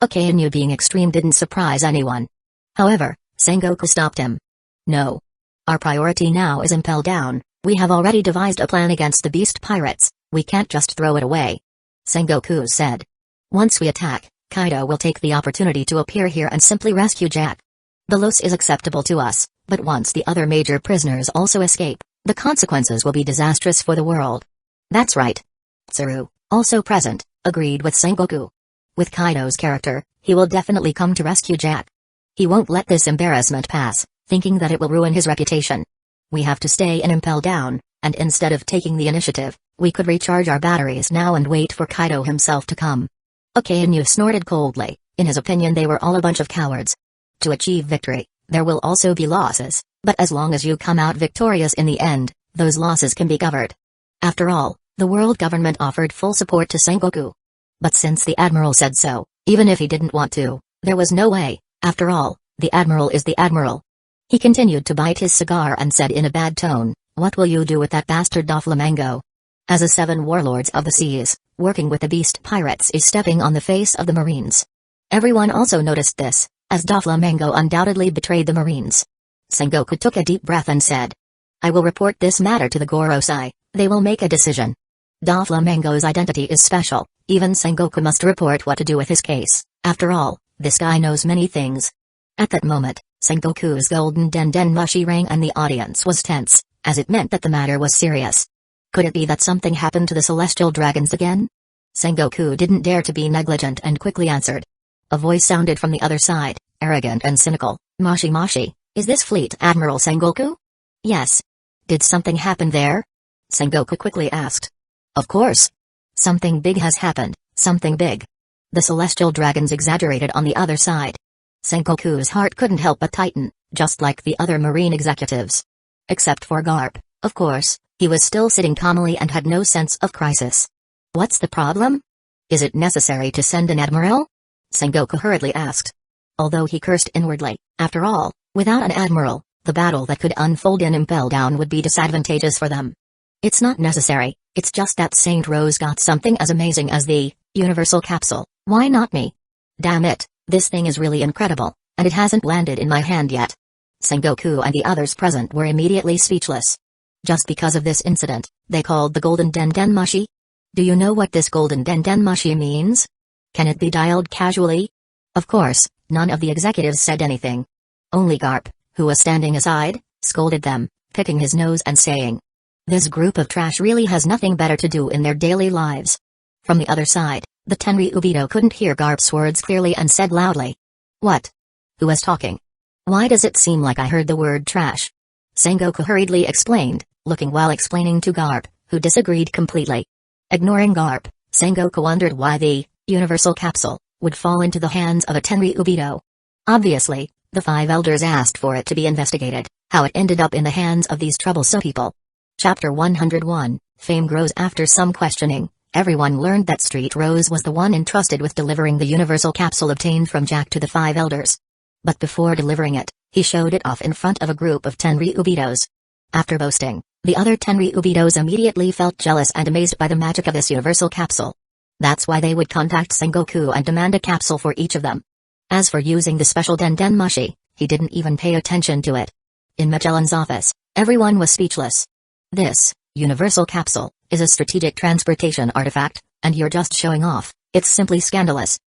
Okainu being extreme didn't surprise anyone. However, Sengoku stopped him. No. Our priority now is Impel Down. We have already devised a plan against the beast pirates, we can't just throw it away. Sengoku said. Once we attack, Kaido will take the opportunity to appear here and simply rescue Jack. The loss is acceptable to us, but once the other major prisoners also escape, the consequences will be disastrous for the world. That's right. Tsuru, also present, agreed with Sengoku. With Kaido's character, he will definitely come to rescue Jack. He won't let this embarrassment pass, thinking that it will ruin his reputation. We have to stay in Impel Down, and instead of taking the initiative, we could recharge our batteries now and wait for Kaido himself to come. Okainu snorted coldly. In his opinion they were all a bunch of cowards. To achieve victory, there will also be losses, but as long as you come out victorious in the end, those losses can be covered. After all, the world government offered full support to Sengoku. But since the Admiral said so, even if he didn't want to, there was no way. After all, the Admiral is the Admiral. He continued to bite his cigar and said in a bad tone, what will you do with that bastard Doflamingo? As a 7 warlords of the seas, working with the beast pirates is stepping on the face of the Marines. Everyone also noticed this, as Doflamingo undoubtedly betrayed the Marines. Sengoku took a deep breath and said, I will report this matter to the Gorosei, they will make a decision. Doflamingo's identity is special, even Sengoku must report what to do with his case, after all, this guy knows many things. At that moment, Sengoku's golden den mushi rang and the audience was tense, as it meant that the matter was serious. Could it be that something happened to the celestial dragons again? Sengoku didn't dare to be negligent and quickly answered. A voice sounded from the other side, arrogant and cynical, Mashi, is this Fleet Admiral Sengoku? Yes. Did something happen there? Sengoku quickly asked. Of course. Something big has happened, something big. The celestial dragons exaggerated on the other side. Sengoku's heart couldn't help but tighten, just like the other marine executives. Except for Garp, of course, he was still sitting calmly and had no sense of crisis. What's the problem? Is it necessary to send an admiral? Sengoku hurriedly asked. Although he cursed inwardly, after all, without an admiral, the battle that could unfold in Impel Down would be disadvantageous for them. It's not necessary, it's just that Saint Rose got something as amazing as the universal capsule, why not me? Damn it, this thing is really incredible, and it hasn't landed in my hand yet. Sengoku and the others present were immediately speechless. Just because of this incident, they called the Golden Den Mushi? Do you know what this Golden Den Mushi means? Can it be dialed casually? Of course, none of the executives said anything. Only Garp, who was standing aside, scolded them, picking his nose and saying, this group of trash really has nothing better to do in their daily lives. From the other side, the Tenri Ubito couldn't hear Garp's words clearly and said loudly. What? Who was talking? Why does it seem like I heard the word trash? Sengoku hurriedly explained, looking while explaining to Garp, who disagreed completely. Ignoring Garp, Sengoku wondered why the universal capsule would fall into the hands of a Tenri Ubito. Obviously, the 5 elders asked for it to be investigated, how it ended up in the hands of these troublesome people. Chapter 101, Fame grows. After some questioning, everyone learned that Street Rose was the one entrusted with delivering the universal capsule obtained from Jack to the 5 elders. But before delivering it, He showed it off in front of a group of 10 Ryubitos. After boasting, the other 10 Ryubitos immediately felt jealous and amazed by the magic of this universal capsule. That's why they would contact Sengoku and demand a capsule for each of them. As for using the special Den Mushi, he didn't even pay attention to it. In Magellan's office, everyone was speechless. This universal capsule is a strategic transportation artifact, and you're just showing off. It's simply scandalous.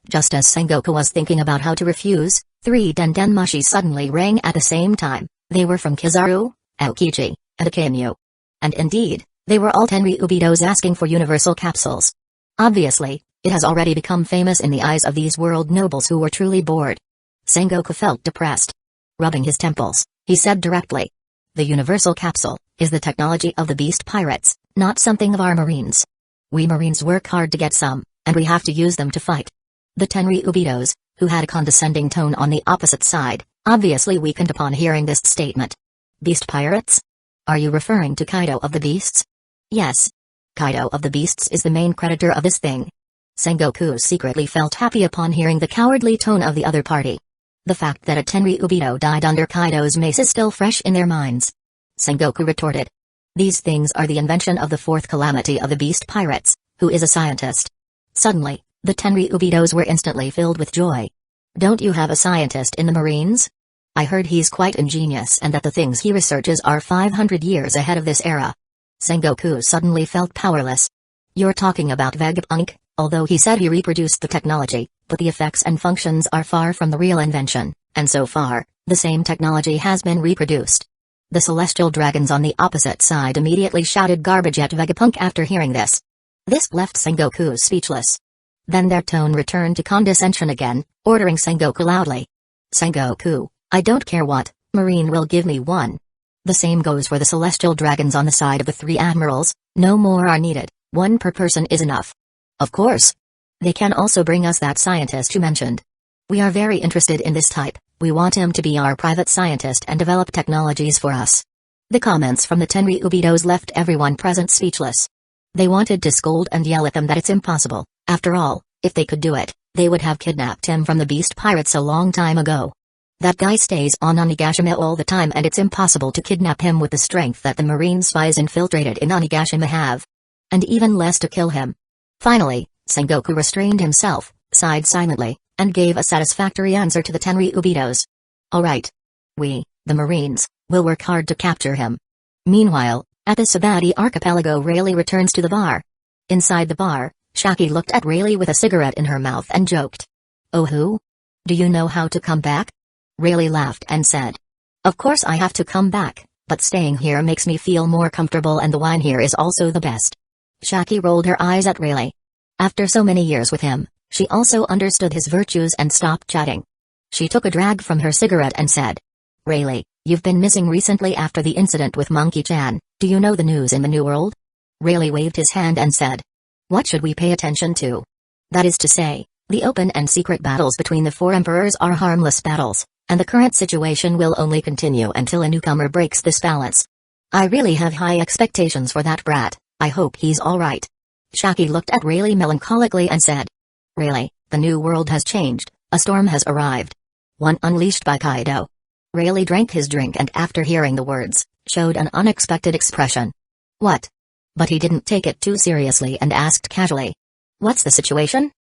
Just as Sengoku was thinking about how to refuse, 3 Den Mushi suddenly rang at the same time. They were from Kizaru, Aokiji, and Akainu. And indeed, they were all 10 Ryubitos asking for universal capsules. Obviously, it has already become famous in the eyes of these world nobles who were truly bored. Sengoku felt depressed. Rubbing his temples, he said directly, "The universal capsule is the technology of the beast pirates, not something of our marines. We marines work hard to get some, and we have to use them to fight." The 10 Ryubitos, who had a condescending tone on the opposite side, obviously weakened upon hearing this statement. Beast pirates? Are you referring to Kaido of the Beasts? Yes. Kaido of the Beasts is the main creditor of this thing. Sengoku secretly felt happy upon hearing the cowardly tone of the other party. The fact that a 10 Ryubito died under Kaido's mace is still fresh in their minds. Sengoku retorted. These things are the invention of the 4th Calamity of the Beast Pirates, who is a scientist. Suddenly, the 10 Ryubitos were instantly filled with joy. Don't you have a scientist in the Marines? I heard he's quite ingenious and that the things he researches are 500 years ahead of this era. Sengoku suddenly felt powerless. You're talking about Vegapunk, although he said he reproduced the technology, but the effects and functions are far from the real invention, and so far, the same technology has been reproduced. The celestial dragons on the opposite side immediately shouted garbage at Vegapunk after hearing this. This left Sengoku speechless. Then their tone returned to condescension again, ordering Sengoku loudly. Sengoku, I don't care what, Marine will give me one. The same goes for the celestial dragons on the side of the 3 admirals, no more are needed, 1 per person is enough. Of course. They can also bring us that scientist you mentioned. We are very interested in this type, we want him to be our private scientist and develop technologies for us. The comments from the 10 Ryubitos left everyone present speechless. They wanted to scold and yell at them that it's impossible. After all, if they could do it, they would have kidnapped him from the beast pirates a long time ago. That guy stays on Onigashima all the time and it's impossible to kidnap him with the strength that the marine spies infiltrated in Onigashima have. And even less to kill him. Finally, Sengoku restrained himself, sighed silently, and gave a satisfactory answer to the 10 Ryubitos. Alright. We, the marines, will work hard to capture him. Meanwhile, at the Sabati archipelago, Rayleigh returns to the bar. Inside the bar, Shaki looked at Rayleigh with a cigarette in her mouth and joked. Oh who? Do you know how to come back? Rayleigh laughed and said. Of course I have to come back, but staying here makes me feel more comfortable and the wine here is also the best. Shaki rolled her eyes at Rayleigh. After so many years with him, she also understood his virtues and stopped chatting. She took a drag from her cigarette and said. Rayleigh, you've been missing recently after the incident with Monkey-chan, do you know the news in the New World? Rayleigh waved his hand and said. What should we pay attention to? That is to say, the open and secret battles between the 4 emperors are harmless battles, and the current situation will only continue until a newcomer breaks this balance. I really have high expectations for that brat, I hope he's alright. Shaki looked at Rayleigh melancholically and said. Rayleigh, the new world has changed, a storm has arrived. One unleashed by Kaido. Rayleigh drank his drink and after hearing the words, showed an unexpected expression. What? But he didn't take it too seriously and asked casually. What's the situation?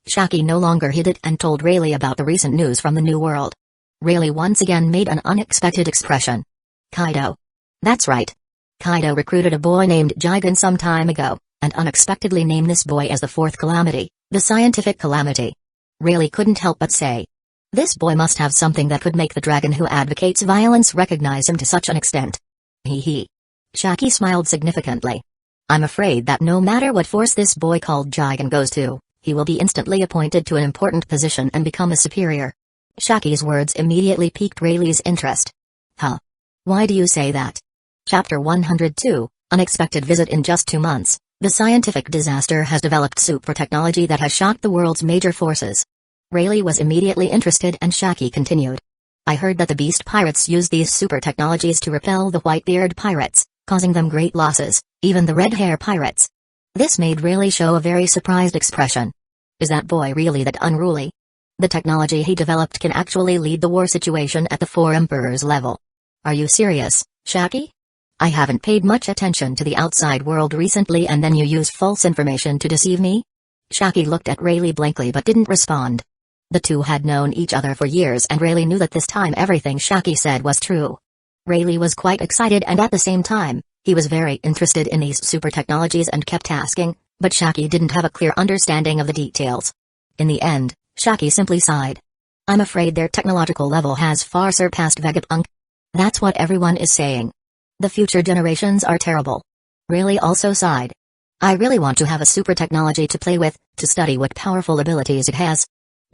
Shaki no longer hid it and told Rayleigh about the recent news from the New World. Rayleigh once again made an unexpected expression. Kaido. That's right. Kaido recruited a boy named Jigen some time ago, and unexpectedly named this boy as the 4th Calamity, the scientific Calamity. Rayleigh couldn't help but say. This boy must have something that could make the dragon who advocates violence recognize him to such an extent. Hee hee. Shaki smiled significantly. I'm afraid that no matter what force this boy called Jigen goes to, he will be instantly appointed to an important position and become a superior. Shaki's words immediately piqued Rayleigh's interest. Huh? Why do you say that? Chapter 102, Unexpected Visit. In just 2 months, the scientific disaster has developed super technology that has shocked the world's major forces. Rayleigh was immediately interested and Shaki continued. I heard that the beast pirates use these super technologies to repel the white-beard pirates, causing them great losses, even the red-hair pirates. This made Rayleigh show a very surprised expression. Is that boy really that unruly? The technology he developed can actually lead the war situation at the Four Emperors level. Are you serious, Shaki? I haven't paid much attention to the outside world recently, and then you use false information to deceive me? Shaki looked at Rayleigh blankly but didn't respond. The two had known each other for years, and Rayleigh knew that this time everything Shaki said was true. Rayleigh was quite excited, and at the same time, he was very interested in these super technologies and kept asking, but Shaki didn't have a clear understanding of the details. In the end, Shaki simply sighed. I'm afraid their technological level has far surpassed Vegapunk. That's what everyone is saying. The future generations are terrible. Rayleigh also sighed. I really want to have a super technology to play with, to study what powerful abilities it has.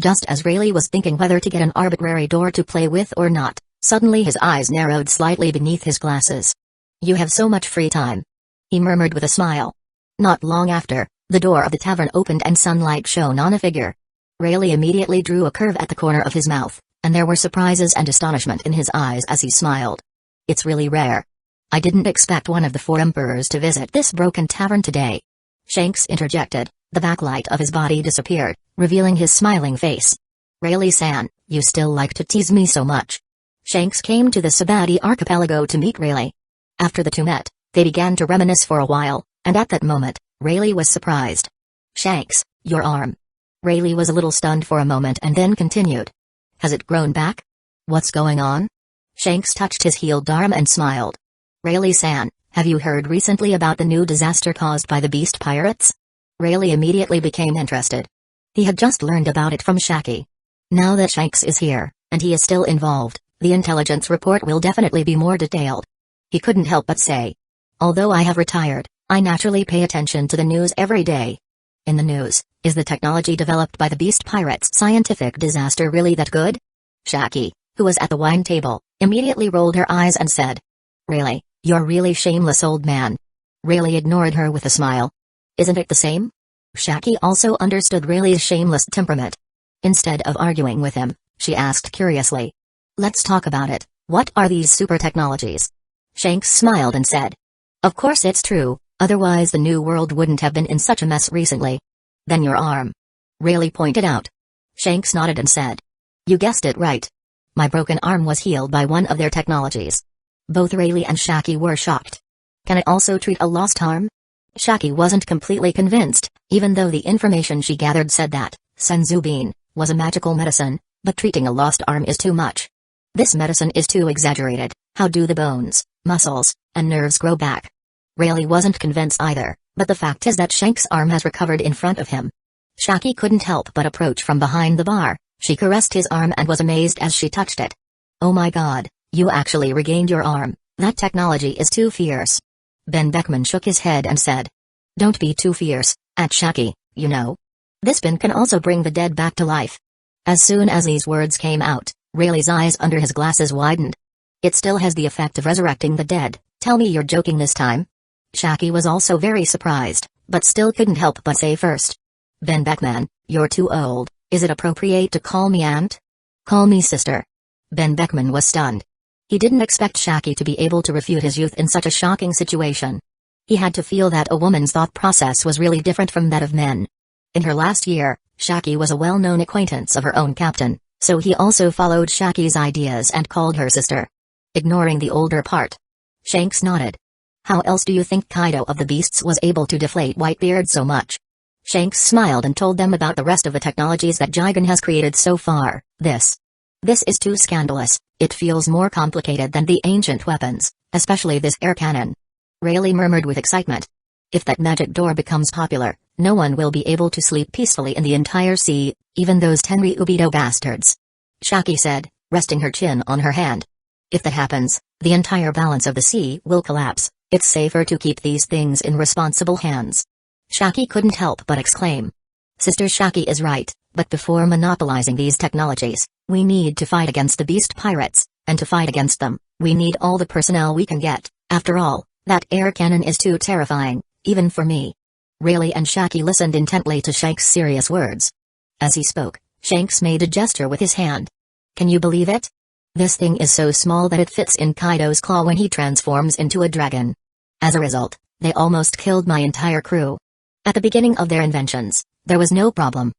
Just as Rayleigh was thinking whether to get an arbitrary door to play with or not, suddenly his eyes narrowed slightly beneath his glasses. You have so much free time, he murmured with a smile. Not long after, the door of the tavern opened and sunlight shone on a figure. Rayleigh immediately drew a curve at the corner of his mouth, and there were surprises and astonishment in his eyes as he smiled. It's really rare. I didn't expect one of the Four Emperors to visit this broken tavern today. Shanks interjected. The backlight of his body disappeared, revealing his smiling face. Rayleigh-san, you still like to tease me so much. Shanks came to the Sabati archipelago to meet Rayleigh. After the two met, they began to reminisce for a while, and at that moment, Rayleigh was surprised. Shanks, your arm. Rayleigh was a little stunned for a moment and then continued. Has it grown back? What's going on? Shanks touched his healed arm and smiled. Rayleigh-san, have you heard recently about the new disaster caused by the beast pirates? Rayleigh immediately became interested. He had just learned about it from Shaki. Now that Shanks is here, and he is still involved, the intelligence report will definitely be more detailed. He couldn't help but say. Although I have retired, I naturally pay attention to the news every day. In the news, is the technology developed by the beast pirates scientific disaster really that good? Shaki, who was at the wine table, immediately rolled her eyes and said. Rayleigh, you're really shameless old man. Rayleigh ignored her with a smile. Isn't it the same? Shaki also understood Rayleigh's shameless temperament. Instead of arguing with him, she asked curiously. Let's talk about it. What are these super technologies? Shanks smiled and said. Of course it's true, otherwise the new world wouldn't have been in such a mess recently. Then your arm. Rayleigh pointed out. Shanks nodded and said. You guessed it right. My broken arm was healed by one of their technologies. Both Rayleigh and Shaki were shocked. Can it also treat a lost arm? Shaki wasn't completely convinced, even though the information she gathered said that Senzu Bean was a magical medicine, but treating a lost arm is too much. This medicine is too exaggerated. How do the bones, muscles, and nerves grow back? Rayleigh wasn't convinced either, but the fact is that Shanks' arm has recovered in front of him. Shaki couldn't help but approach from behind the bar. She caressed his arm and was amazed as she touched it. Oh my god, you actually regained your arm. That technology is too fierce. Ben Beckman shook his head and said. Don't be too fierce, at Shaki, you know. This bin can also bring the dead back to life. As soon as these words came out, Rayleigh's eyes under his glasses widened. It still has the effect of resurrecting the dead. Tell me you're joking this time? Shaki was also very surprised, but still couldn't help but say first. Ben Beckman, you're too old. Is it appropriate to call me aunt? Call me sister. Ben Beckman was stunned. He didn't expect Shaki to be able to refute his youth in such a shocking situation. He had to feel that a woman's thought process was really different from that of men. In her last year, Shaki was a well-known acquaintance of her own captain, so he also followed Shaki's ideas and called her sister. Ignoring the older part. Shanks nodded. How else do you think Kaido of the Beasts was able to deflate Whitebeard so much? Shanks smiled and told them about the rest of the technologies that Jigen has created so far. This is too scandalous. It feels more complicated than the ancient weapons, especially this air cannon. Rayleigh murmured with excitement. If that magic door becomes popular, no one will be able to sleep peacefully in the entire sea, even those Tenryubito bastards. Shaki said, resting her chin on her hand. If that happens, the entire balance of the sea will collapse. It's safer to keep these things in responsible hands. Shaki couldn't help but exclaim. Sister Shaki is right, but before monopolizing these technologies, we need to fight against the beast pirates, and to fight against them, we need all the personnel we can get. After all, that air cannon is too terrifying, even for me. Rayleigh and Shaki listened intently to Shanks' serious words. As he spoke, Shanks made a gesture with his hand. Can you believe it? This thing is so small that it fits in Kaido's claw when he transforms into a dragon. As a result, they almost killed my entire crew. At the beginning of their inventions, there was no problem.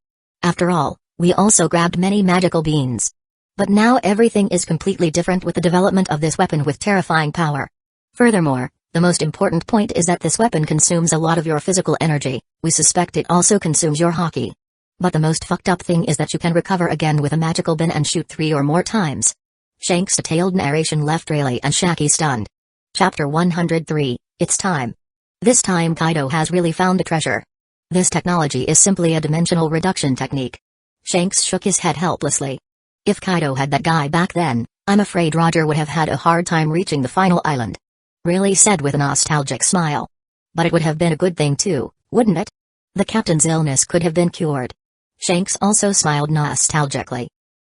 After all, We also grabbed many magical beans. But now everything is completely different with the development of this weapon with terrifying power. Furthermore, the most important point is that this weapon consumes a lot of your physical energy. We suspect it also consumes your hockey. But the most fucked up thing is that you can recover again with a magical bin and shoot 3 or more times. Shank's detailed narration left Rayleigh and Shaki stunned. Chapter 103, It's Time. This time Kaido has really found a treasure. This technology is simply a dimensional reduction technique. Shanks shook his head helplessly. If Kaido had that guy back then, I'm afraid Roger would have had a hard time reaching the final island. Rayleigh said with a nostalgic smile. But it would have been a good thing too, wouldn't it? The captain's illness could have been cured. Shanks also smiled nostalgically.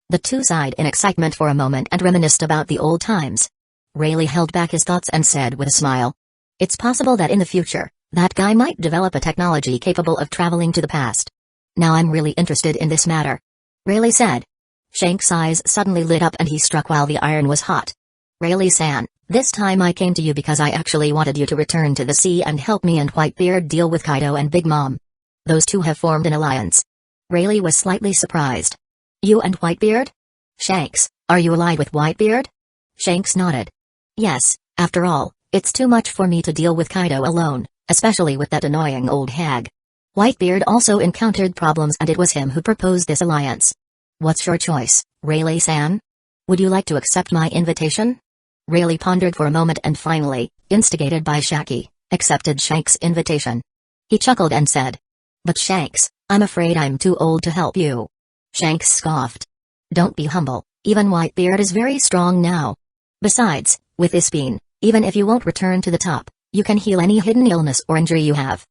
The two sighed in excitement for a moment and reminisced about the old times. Rayleigh held back his thoughts and said with a smile. It's possible that in the future, that guy might develop a technology capable of traveling to the past. Now I'm really interested in this matter. Rayleigh said. Shanks' eyes suddenly lit up and he struck while the iron was hot. Rayleigh-san, this time I came to you because I actually wanted you to return to the sea and help me and Whitebeard deal with Kaido and Big Mom. Those two have formed an alliance. Rayleigh was slightly surprised. You and Whitebeard? Shanks, are you allied with Whitebeard? Shanks nodded. Yes, after all, it's too much for me to deal with Kaido alone, especially with that annoying old hag. Whitebeard also encountered problems and it was him who proposed this alliance. What's your choice, Rayleigh-san? Would you like to accept my invitation? Rayleigh pondered for a moment and finally, instigated by Shaki, accepted Shanks' invitation. He chuckled and said. But Shanks, I'm afraid I'm too old to help you. Shanks scoffed. Don't be humble, even Whitebeard is very strong now. Besides, with this bean, even if you won't return to the top, you can heal any hidden illness or injury you have.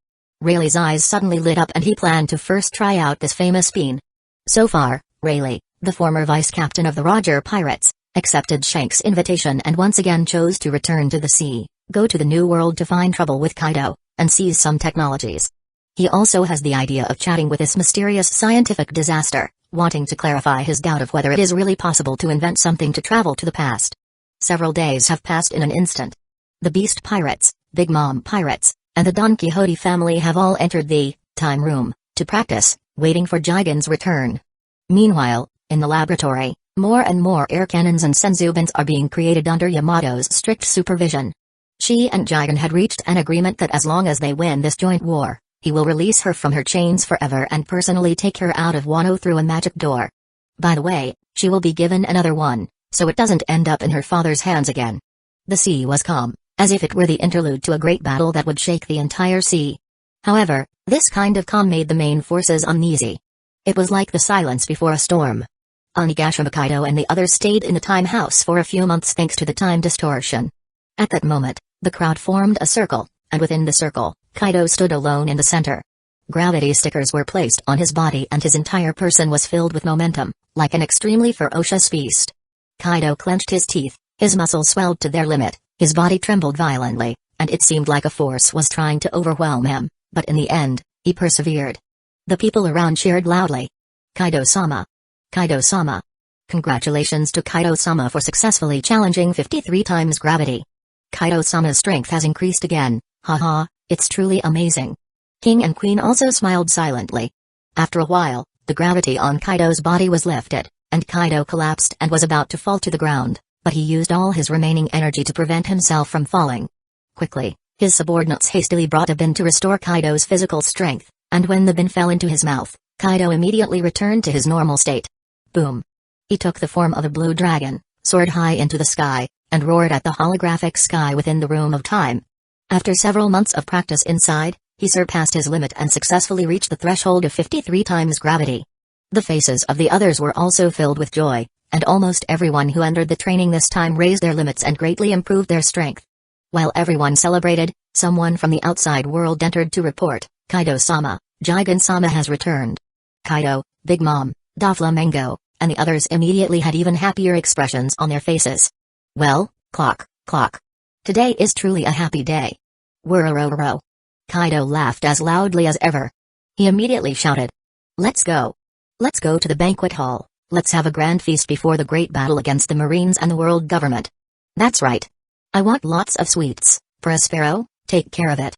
Rayleigh's eyes suddenly lit up and he planned to first try out this famous bean. So far, Rayleigh, the former vice captain of the Roger Pirates, accepted Shanks' invitation and once again chose to return to the sea, go to the New World to find trouble with Kaido, and seize some technologies. He also has the idea of chatting with this mysterious scientific disaster, wanting to clarify his doubt of whether it is really possible to invent something to travel to the past. Several days have passed in an instant. The Beast Pirates, Big Mom Pirates, and the Don Quixote family have all entered the time room to practice, waiting for Jigen's return. Meanwhile, in the laboratory, more and more air cannons and senzubans are being created under Yamato's strict supervision. She and Jigen had reached an agreement that as long as they win this joint war, he will release her from her chains forever and personally take her out of Wano through a magic door. By the way, she will be given another one, so it doesn't end up in her father's hands again. The sea was calm, as if it were the interlude to a great battle that would shake the entire sea. However, this kind of calm made the main forces uneasy. It was like the silence before a storm. Onigashima Kaido and the others stayed in the time house for a few months thanks to the time distortion. At that moment, the crowd formed a circle, and within the circle, Kaido stood alone in the center. Gravity stickers were placed on his body and his entire person was filled with momentum, like an extremely ferocious beast. Kaido clenched his teeth, his muscles swelled to their limit, his body trembled violently, and it seemed like a force was trying to overwhelm him, but in the end, he persevered. The people around cheered loudly. Kaido-sama. Kaido-sama. Congratulations to Kaido-sama for successfully challenging 53 times gravity. Kaido-sama's strength has increased again, haha, it's truly amazing. King and Queen also smiled silently. After a while, the gravity on Kaido's body was lifted, and Kaido collapsed and was about to fall to the ground, but he used all his remaining energy to prevent himself from falling. Quickly, his subordinates hastily brought a bin to restore Kaido's physical strength, and when the bin fell into his mouth, Kaido immediately returned to his normal state. Boom. He took the form of a blue dragon, soared high into the sky, and roared at the holographic sky within the room of time. After several months of practice inside, he surpassed his limit and successfully reached the threshold of 53 times gravity. The faces of the others were also filled with joy, and almost everyone who entered the training this time raised their limits and greatly improved their strength. While everyone celebrated, someone from the outside world entered to report, Kaido-sama, Jigen-sama has returned. Kaido, Big Mom, Doflamingo, and the others immediately had even happier expressions on their faces. Well, clock. Today is truly a happy day. Whirrororo. Kaido laughed as loudly as ever. He immediately shouted. Let's go. Let's go to the banquet hall, let's have a grand feast before the great battle against the Marines and the world government. That's right. I want lots of sweets, Prospero, take care of it.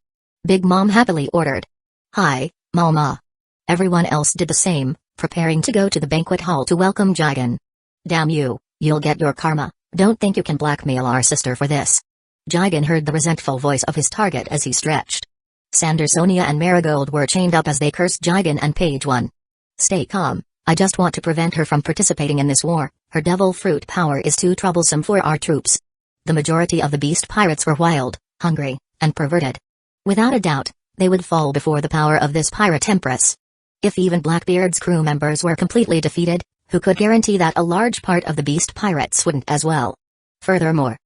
Big Mom happily ordered. Hi, Mama. Everyone else did the same, preparing to go to the banquet hall to welcome Jigen. Damn you, you'll get your karma, don't think you can blackmail our sister for this. Jigen heard the resentful voice of his target as he stretched. Sander, Sonia and Marigold were chained up as they cursed Jigen and Page 1. Stay calm, I just want to prevent her from participating in this war, her devil fruit power is too troublesome for our troops. The majority of the beast pirates were wild, hungry, and perverted. Without a doubt, they would fall before the power of this pirate empress. If even Blackbeard's crew members were completely defeated, who could guarantee that a large part of the beast pirates wouldn't as well? Furthermore,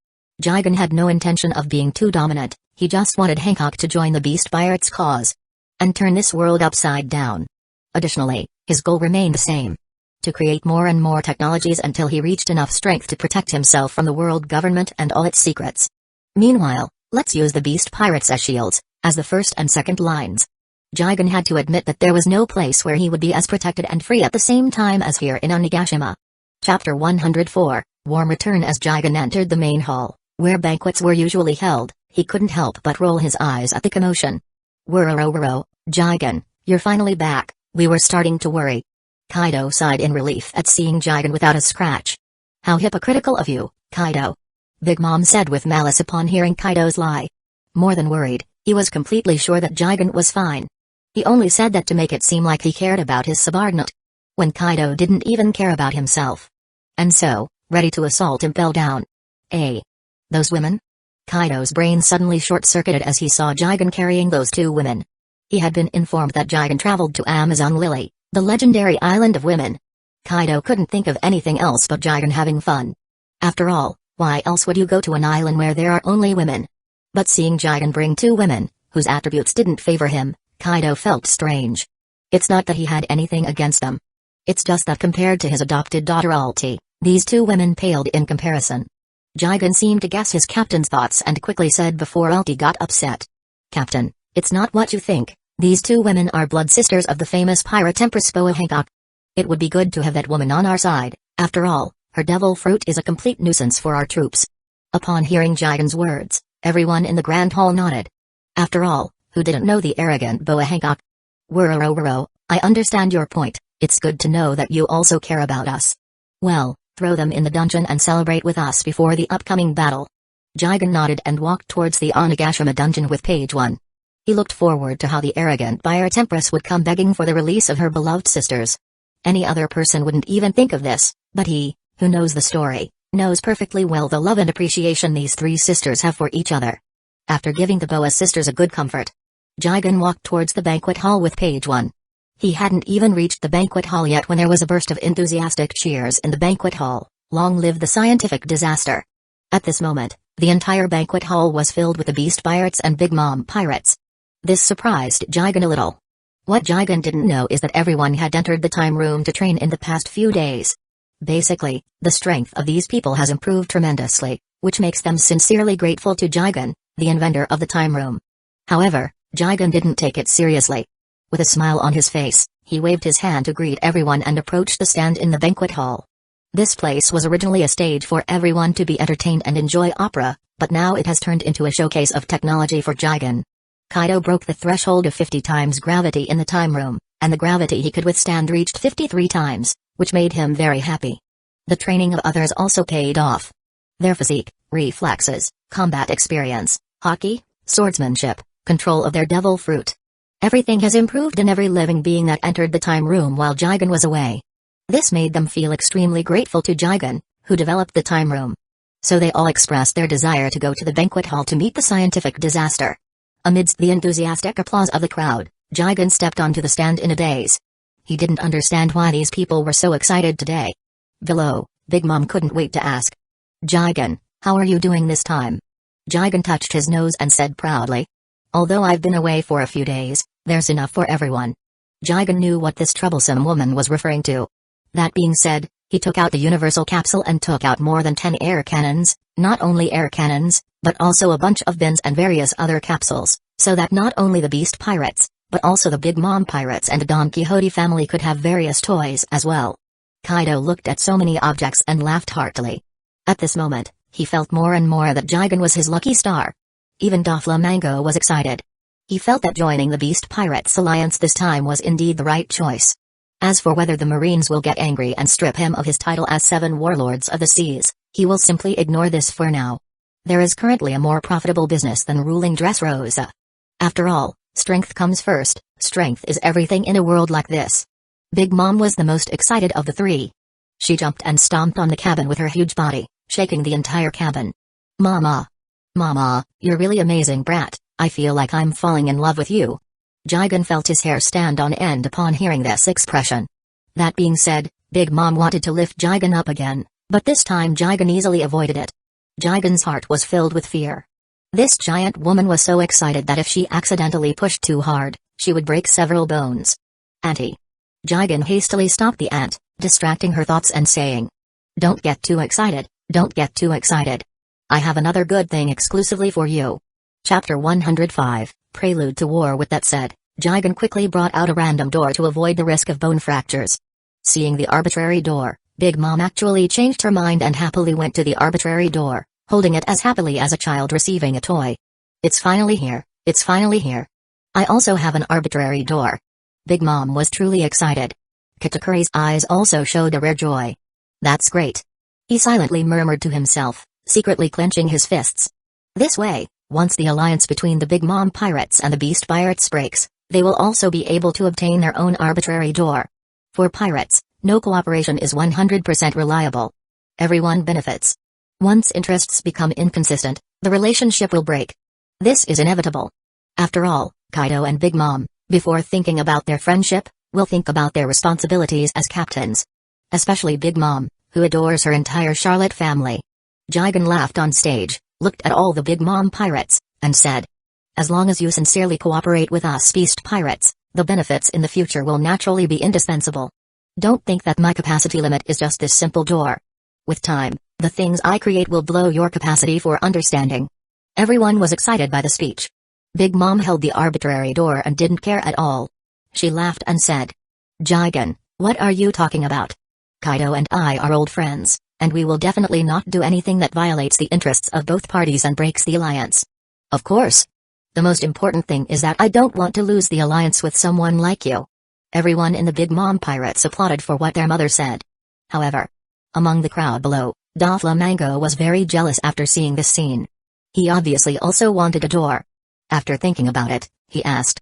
Jigen had no intention of being too dominant, he just wanted Hancock to join the beast pirates' cause and turn this world upside down. Additionally, his goal remained the same: to create more and more technologies until he reached enough strength to protect himself from the world government and all its secrets. Meanwhile, let's use the beast pirates as shields, as the first and second lines. Jigen had to admit that there was no place where he would be as protected and free at the same time as here in Onigashima. Chapter 104, Warm Return. As Jigen entered the main hall, where banquets were usually held, he couldn't help but roll his eyes at the commotion. Woro, Jigen, you're finally back, we were starting to worry. Kaido sighed in relief at seeing Jigen without a scratch. How hypocritical of you, Kaido. Big Mom said with malice upon hearing Kaido's lie. More than worried, he was completely sure that Jigen was fine. He only said that to make it seem like he cared about his subordinate, when Kaido didn't even care about himself. And so, ready to assault him, fell down. Those women? Kaido's brain suddenly short-circuited as he saw Jigen carrying those two women. He had been informed that Jigen traveled to Amazon Lily, the legendary island of women. Kaido couldn't think of anything else but Jigen having fun. After all, why else would you go to an island where there are only women? But seeing Jigen bring two women, whose attributes didn't favor him, Kaido felt strange. It's not that he had anything against them. It's just that compared to his adopted daughter Alti, these two women paled in comparison. Jigen seemed to guess his captain's thoughts and quickly said before Alti got upset. Captain, it's not what you think, these two women are blood sisters of the famous pirate Empress Boa Hancock. It would be good to have that woman on our side, after all, her devil fruit is a complete nuisance for our troops. Upon hearing Jigen's words, everyone in the Grand Hall nodded. After all, who didn't know the arrogant Boa Hancock? Woro, I understand your point, it's good to know that you also care about us. Well, throw them in the dungeon and celebrate with us before the upcoming battle. Jigen nodded and walked towards the Onigashima dungeon with Page 1. He looked forward to how the arrogant pirate empress would come begging for the release of her beloved sisters. Any other person wouldn't even think of this, but he, who knows the story, knows perfectly well the love and appreciation these three sisters have for each other. After giving the Boa sisters a good comfort, Jigen walked towards the banquet hall with Page 1. He hadn't even reached the banquet hall yet when there was a burst of enthusiastic cheers in the banquet hall. Long live the scientific disaster. At this moment, the entire banquet hall was filled with the beast pirates and Big Mom pirates. This surprised Jigen a little. What Jigen didn't know is that everyone had entered the time room to train in the past few days. Basically, the strength of these people has improved tremendously, which makes them sincerely grateful to Jigen, the inventor of the time room. However, Jigen didn't take it seriously. With a smile on his face, he waved his hand to greet everyone and approached the stand in the banquet hall. This place was originally a stage for everyone to be entertained and enjoy opera, but now it has turned into a showcase of technology for Jigen. Kaido broke the threshold of 50 times gravity in the time room, and the gravity he could withstand reached 53 times, which made him very happy. The training of others also paid off. Their physique, reflexes, combat experience, hockey, swordsmanship, control of their devil fruit. Everything has improved in every living being that entered the time room while Jigen was away. This made them feel extremely grateful to Jigen, who developed the time room. So they all expressed their desire to go to the banquet hall to meet the scientific disaster. Amidst the enthusiastic applause of the crowd, Jigen stepped onto the stand in a daze. He didn't understand why these people were so excited today. Below, Big Mom couldn't wait to ask. Jigen, how are you doing this time? Jigen touched his nose and said proudly. Although I've been away for a few days, there's enough for everyone. Jigen knew what this troublesome woman was referring to. That being said, he took out the universal capsule and took out more than 10 air cannons, not only air cannons, but also a bunch of bins and various other capsules, so that not only the beast pirates, but also the Big Mom pirates and the Don Quixote family could have various toys as well. Kaido looked at so many objects and laughed heartily. At this moment, he felt more and more that Jigen was his lucky star. Even Doflamingo was excited. He felt that joining the Beast Pirates Alliance this time was indeed the right choice. As for whether the Marines will get angry and strip him of his title as 7 Warlords of the Seas, he will simply ignore this for now. There is currently a more profitable business than ruling Dressrosa. After all, strength comes first. Strength is everything in a world like this. Big Mom was the most excited of the three. She jumped and stomped on the cabin with her huge body, shaking the entire cabin. Mama! Mama, you're really amazing, brat. I feel like I'm falling in love with you. Jigen felt his hair stand on end upon hearing this expression. That being said, Big Mom wanted to lift Jigen up again, but this time Jigen easily avoided it. Jigen's heart was filled with fear. This giant woman was so excited that if she accidentally pushed too hard, she would break several bones. Auntie. Jigen hastily stopped the ant, distracting her thoughts and saying, "Don't get too excited, don't get too excited. I have another good thing exclusively for you." Chapter 105, Prelude to War. With that said, Jigen quickly brought out a random door to avoid the risk of bone fractures. Seeing the arbitrary door, Big Mom actually changed her mind and happily went to the arbitrary door, holding it as happily as a child receiving a toy. It's finally here, it's finally here. I also have an arbitrary door. Big Mom was truly excited. Katakuri's eyes also showed a rare joy. That's great. He silently murmured to himself, secretly clenching his fists. This way, once the alliance between the Big Mom pirates and the Beast Pirates breaks, they will also be able to obtain their own arbitrary door. For pirates, no cooperation is 100% reliable. Everyone benefits. Once interests become inconsistent, the relationship will break. This is inevitable. After all, Kaido and Big Mom, before thinking about their friendship, will think about their responsibilities as captains. Especially Big Mom, who adores her entire Charlotte family. Jigen laughed on stage, looked at all the Big Mom pirates, and said, "As long as you sincerely cooperate with us Beast Pirates, the benefits in the future will naturally be indispensable. Don't think that my capacity limit is just this simple door. With time, the things I create will blow your capacity for understanding." Everyone was excited by the speech. Big Mom held the arbitrary door and didn't care at all. She laughed and said, "Jigen, what are you talking about? Kaido and I are old friends, and we will definitely not do anything that violates the interests of both parties and breaks the alliance. Of course. The most important thing is that I don't want to lose the alliance with someone like you." Everyone in the Big Mom pirates applauded for what their mother said. However, among the crowd below, Doflamingo was very jealous after seeing this scene. He obviously also wanted a door. After thinking about it, he asked,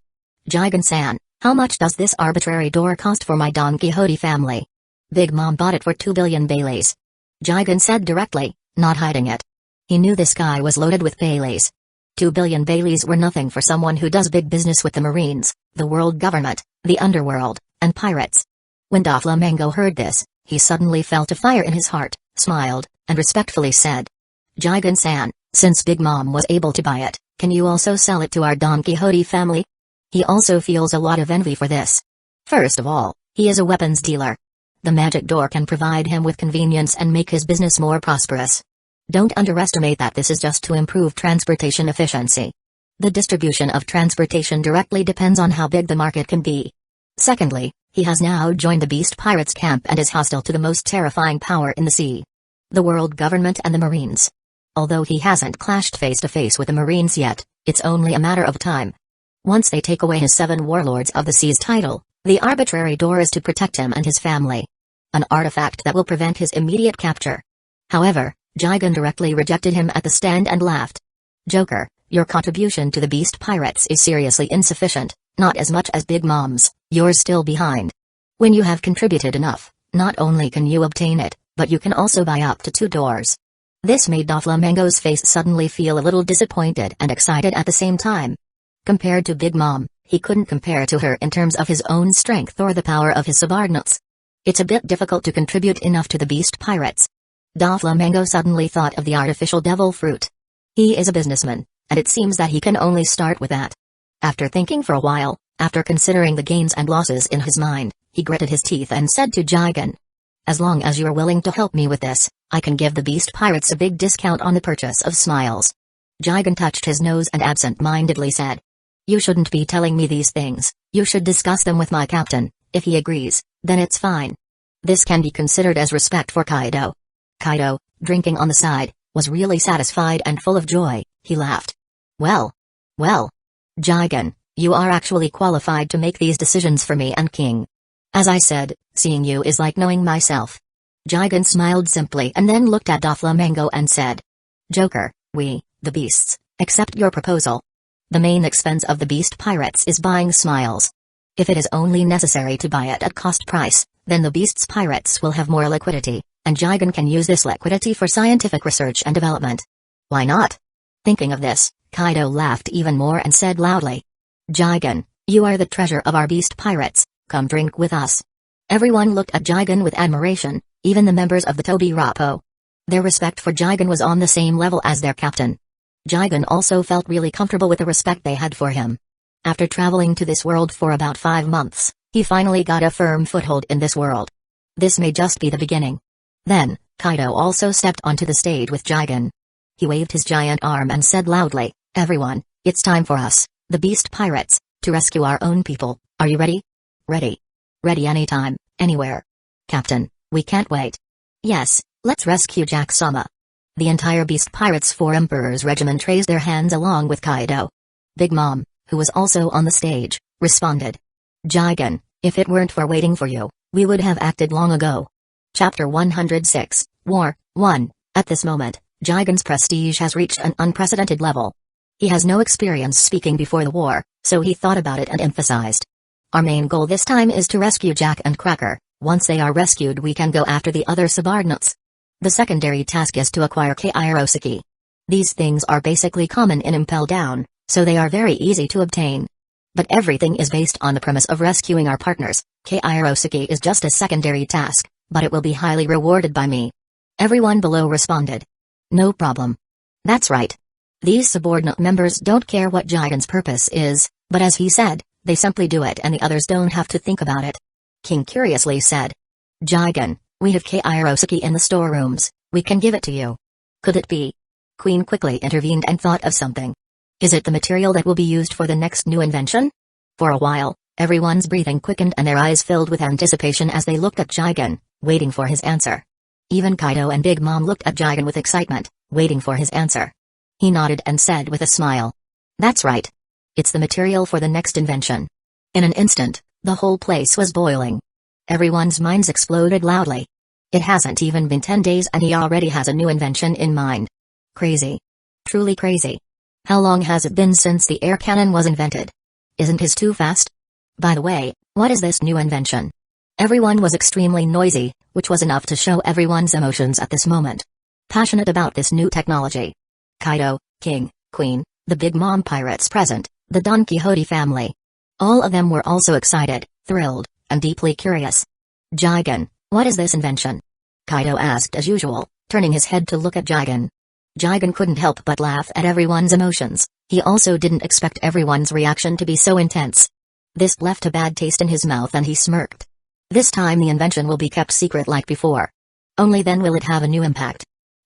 "Jigen-san, how much does this arbitrary door cost for my Don Quixote family?" Big Mom bought it for 2 billion Baileys. Jigen said directly, not hiding it. He knew this guy was loaded with Baileys. 2 billion Baileys were nothing for someone who does big business with the Marines, the world government, the underworld, and pirates. When Doflamingo heard this, he suddenly felt a fire in his heart, smiled, and respectfully said, "Jigen-san, since Big Mom was able to buy it, can you also sell it to our Don Quixote family?" He also feels a lot of envy for this. First of all, he is a weapons dealer. The magic door can provide him with convenience and make his business more prosperous. Don't underestimate that this is just to improve transportation efficiency. The distribution of transportation directly depends on how big the market can be. Secondly, he has now joined the Beast Pirates camp and is hostile to the most terrifying power in the sea. The world government and the Marines. Although he hasn't clashed face-to-face with the Marines yet, it's only a matter of time. Once they take away his 7 Warlords of the Seas title, the arbitrary door is to protect him and his family. An artifact that will prevent his immediate capture. However, Jigen directly rejected him at the stand and laughed. "Joker, your contribution to the Beast Pirates is seriously insufficient, not as much as Big Mom's, you're still behind. When you have contributed enough, not only can you obtain it, but you can also buy up to 2 doors." This made Doflamingo's face suddenly feel a little disappointed and excited at the same time. Compared to Big Mom, he couldn't compare to her in terms of his own strength or the power of his subordinates. It's a bit difficult to contribute enough to the Beast Pirates. Doflamingo suddenly thought of the artificial devil fruit. He is a businessman, and it seems that he can only start with that. After thinking for a while, after considering the gains and losses in his mind, he gritted his teeth and said to Jigen, "As long as you are willing to help me with this, I can give the Beast Pirates a big discount on the purchase of smiles." Jigen touched his nose and absent-mindedly said, "You shouldn't be telling me these things, you should discuss them with my captain. If he agrees, then it's fine." This can be considered as respect for Kaido. Kaido, drinking on the side, was really satisfied and full of joy. He laughed. Well, Jigen, you are actually qualified to make these decisions for me and King. As I said, seeing you is like knowing myself. Jigen smiled simply and then looked at Doflamingo and said, Joker, we, the beasts, accept your proposal. The main expense of the beast pirates is buying smiles. If it is only necessary to buy it at cost price, then the beast's pirates will have more liquidity, and Jigen can use this liquidity for scientific research and development. Why not? Thinking of this, Kaido laughed even more and said loudly, Jigen, you are the treasure of our beast pirates, come drink with us. Everyone looked at Jigen with admiration, even the members of the Tobi Rappo. Their respect for Jigen was on the same level as their captain. Jigen also felt really comfortable with the respect they had for him. After traveling to this world for about 5 months, he finally got a firm foothold in this world. This may just be the beginning. Then, Kaido also stepped onto the stage with Jigen. He waved his giant arm and said loudly, Everyone, it's time for us, the beast pirates, to rescue our own people. Are you ready? Ready. Ready anytime, anywhere. Captain, we can't wait. Yes, let's rescue Jack-sama. The entire Beast Pirates 4 Emperors Regiment raised their hands along with Kaido. Big Mom, who was also on the stage, responded. Jigen, if it weren't for waiting for you, we would have acted long ago. Chapter 106, War, 1. At this moment, Jigen's prestige has reached an unprecedented level. He has no experience speaking before the war, so he thought about it and emphasized. Our main goal this time is to rescue Jack and Cracker. Once they are rescued we can go after the other subordinates. The secondary task is to acquire Kairoseki. These things are basically common in Impel Down, so they are very easy to obtain. But everything is based on the premise of rescuing our partners. Kairoseki is just a secondary task, but it will be highly rewarded by me. Everyone below responded. No problem. That's right. These subordinate members don't care what Jigen's purpose is, but as he said, they simply do it and the others don't have to think about it. King curiously said. Jigen, we have Kairoseki in the storerooms, we can give it to you. Could it be? Queen quickly intervened and thought of something. Is it the material that will be used for the next new invention? For a while, everyone's breathing quickened and their eyes filled with anticipation as they looked at Jigen, waiting for his answer. Even Kaido and Big Mom looked at Jigen with excitement, waiting for his answer. He nodded and said with a smile. That's right. It's the material for the next invention. In an instant, the whole place was boiling. Everyone's minds exploded loudly. It hasn't even been 10 days and he already has a new invention in mind. Crazy. Truly crazy. How long has it been since the air cannon was invented? Isn't his too fast? By the way, what is this new invention? Everyone was extremely noisy, which was enough to show everyone's emotions at this moment. Passionate about this new technology. Kaido, King, Queen, the Big Mom pirates present, the Don Quixote family. All of them were also excited, thrilled, and deeply curious. Jigen, what is this invention? Kaido asked as usual, turning his head to look at Jigen. Jigen couldn't help but laugh at everyone's emotions. He also didn't expect everyone's reaction to be so intense. This left a bad taste in his mouth and he smirked. This time the invention will be kept secret like before. Only then will it have a new impact.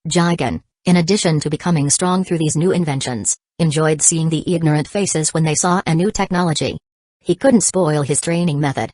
Jigen, in addition to becoming strong through these new inventions, enjoyed seeing the ignorant faces when they saw a new technology. He couldn't spoil his training method.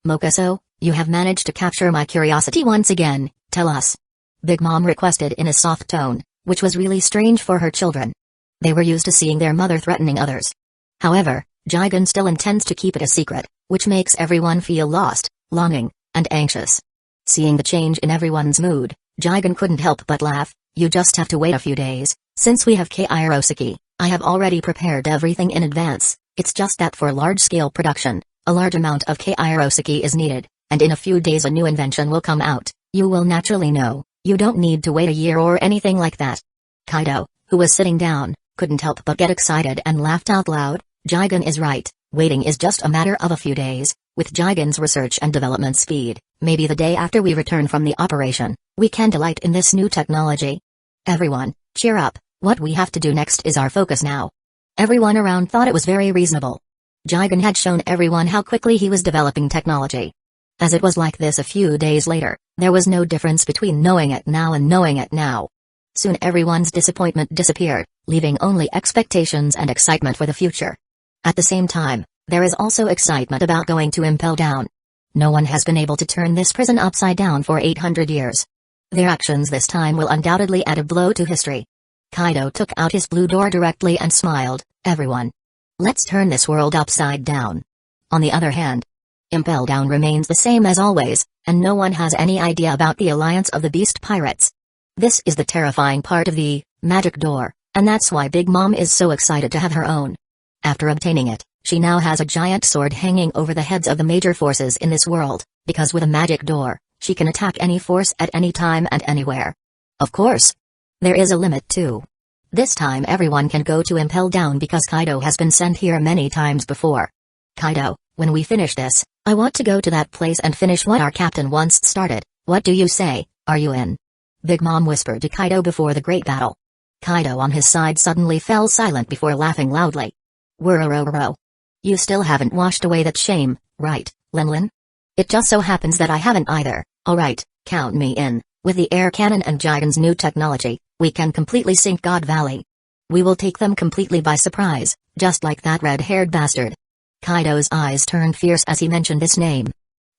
Mokuso, you have managed to capture my curiosity once again, tell us. Big Mom requested in a soft tone, which was really strange for her children. They were used to seeing their mother threatening others. However, Jigen still intends to keep it a secret, which makes everyone feel lost, longing, and anxious. Seeing the change in everyone's mood, Jigen couldn't help but laugh. You just have to wait a few days. Since we have Kairoseki, I have already prepared everything in advance. It's just that for large-scale production, a large amount of Kairoseki is needed, and in a few days a new invention will come out. You will naturally know. You don't need to wait a year or anything like that. Kaido, who was sitting down, couldn't help but get excited and laughed out loud. Jigen is right. Waiting is just a matter of a few days. With Jigen's research and development speed, maybe the day after we return from the operation, we can delight in this new technology. Everyone, cheer up. What we have to do next is our focus now. Everyone around thought it was very reasonable. Jigen had shown everyone how quickly he was developing technology. As it was like this a few days later, there was no difference between knowing it now and knowing it now. Soon everyone's disappointment disappeared, leaving only expectations and excitement for the future. At the same time, there is also excitement about going to Impel Down. No one has been able to turn this prison upside down for 800 years. Their actions this time will undoubtedly add a blow to history. Kaido took out his blue door directly and smiled. Everyone. Let's turn this world upside down. On the other hand, Impel Down remains the same as always, and no one has any idea about the alliance of the Beast Pirates. This is the terrifying part of the magic door, and that's why Big Mom is so excited to have her own. After obtaining it, she now has a giant sword hanging over the heads of the major forces in this world, because with a magic door, she can attack any force at any time and anywhere. Of course, there is a limit too. This time everyone can go to Impel Down because Kaido has been sent here many times before. Kaido, when we finish this, I want to go to that place and finish what our captain once started. What do you say, are you in? Big Mom whispered to Kaido before the great battle. Kaido on his side suddenly fell silent before laughing loudly. Wurro. You still haven't washed away that shame, right, Linlin? It just so happens that I haven't either. Alright, count me in. With the air cannon and Jigen's new technology, we can completely sink God Valley. We will take them completely by surprise, just like that red-haired bastard. Kaido's eyes turned fierce as he mentioned this name.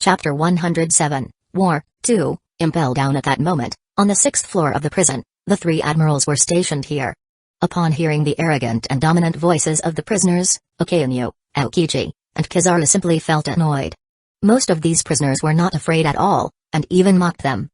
Chapter 107, War, 2, Impel Down. At that moment, on the 6th floor of the prison, the 3 admirals were stationed here. Upon hearing the arrogant and dominant voices of the prisoners, Okainu, Aokiji, and Kizaru simply felt annoyed. Most of these prisoners were not afraid at all, and even mocked them.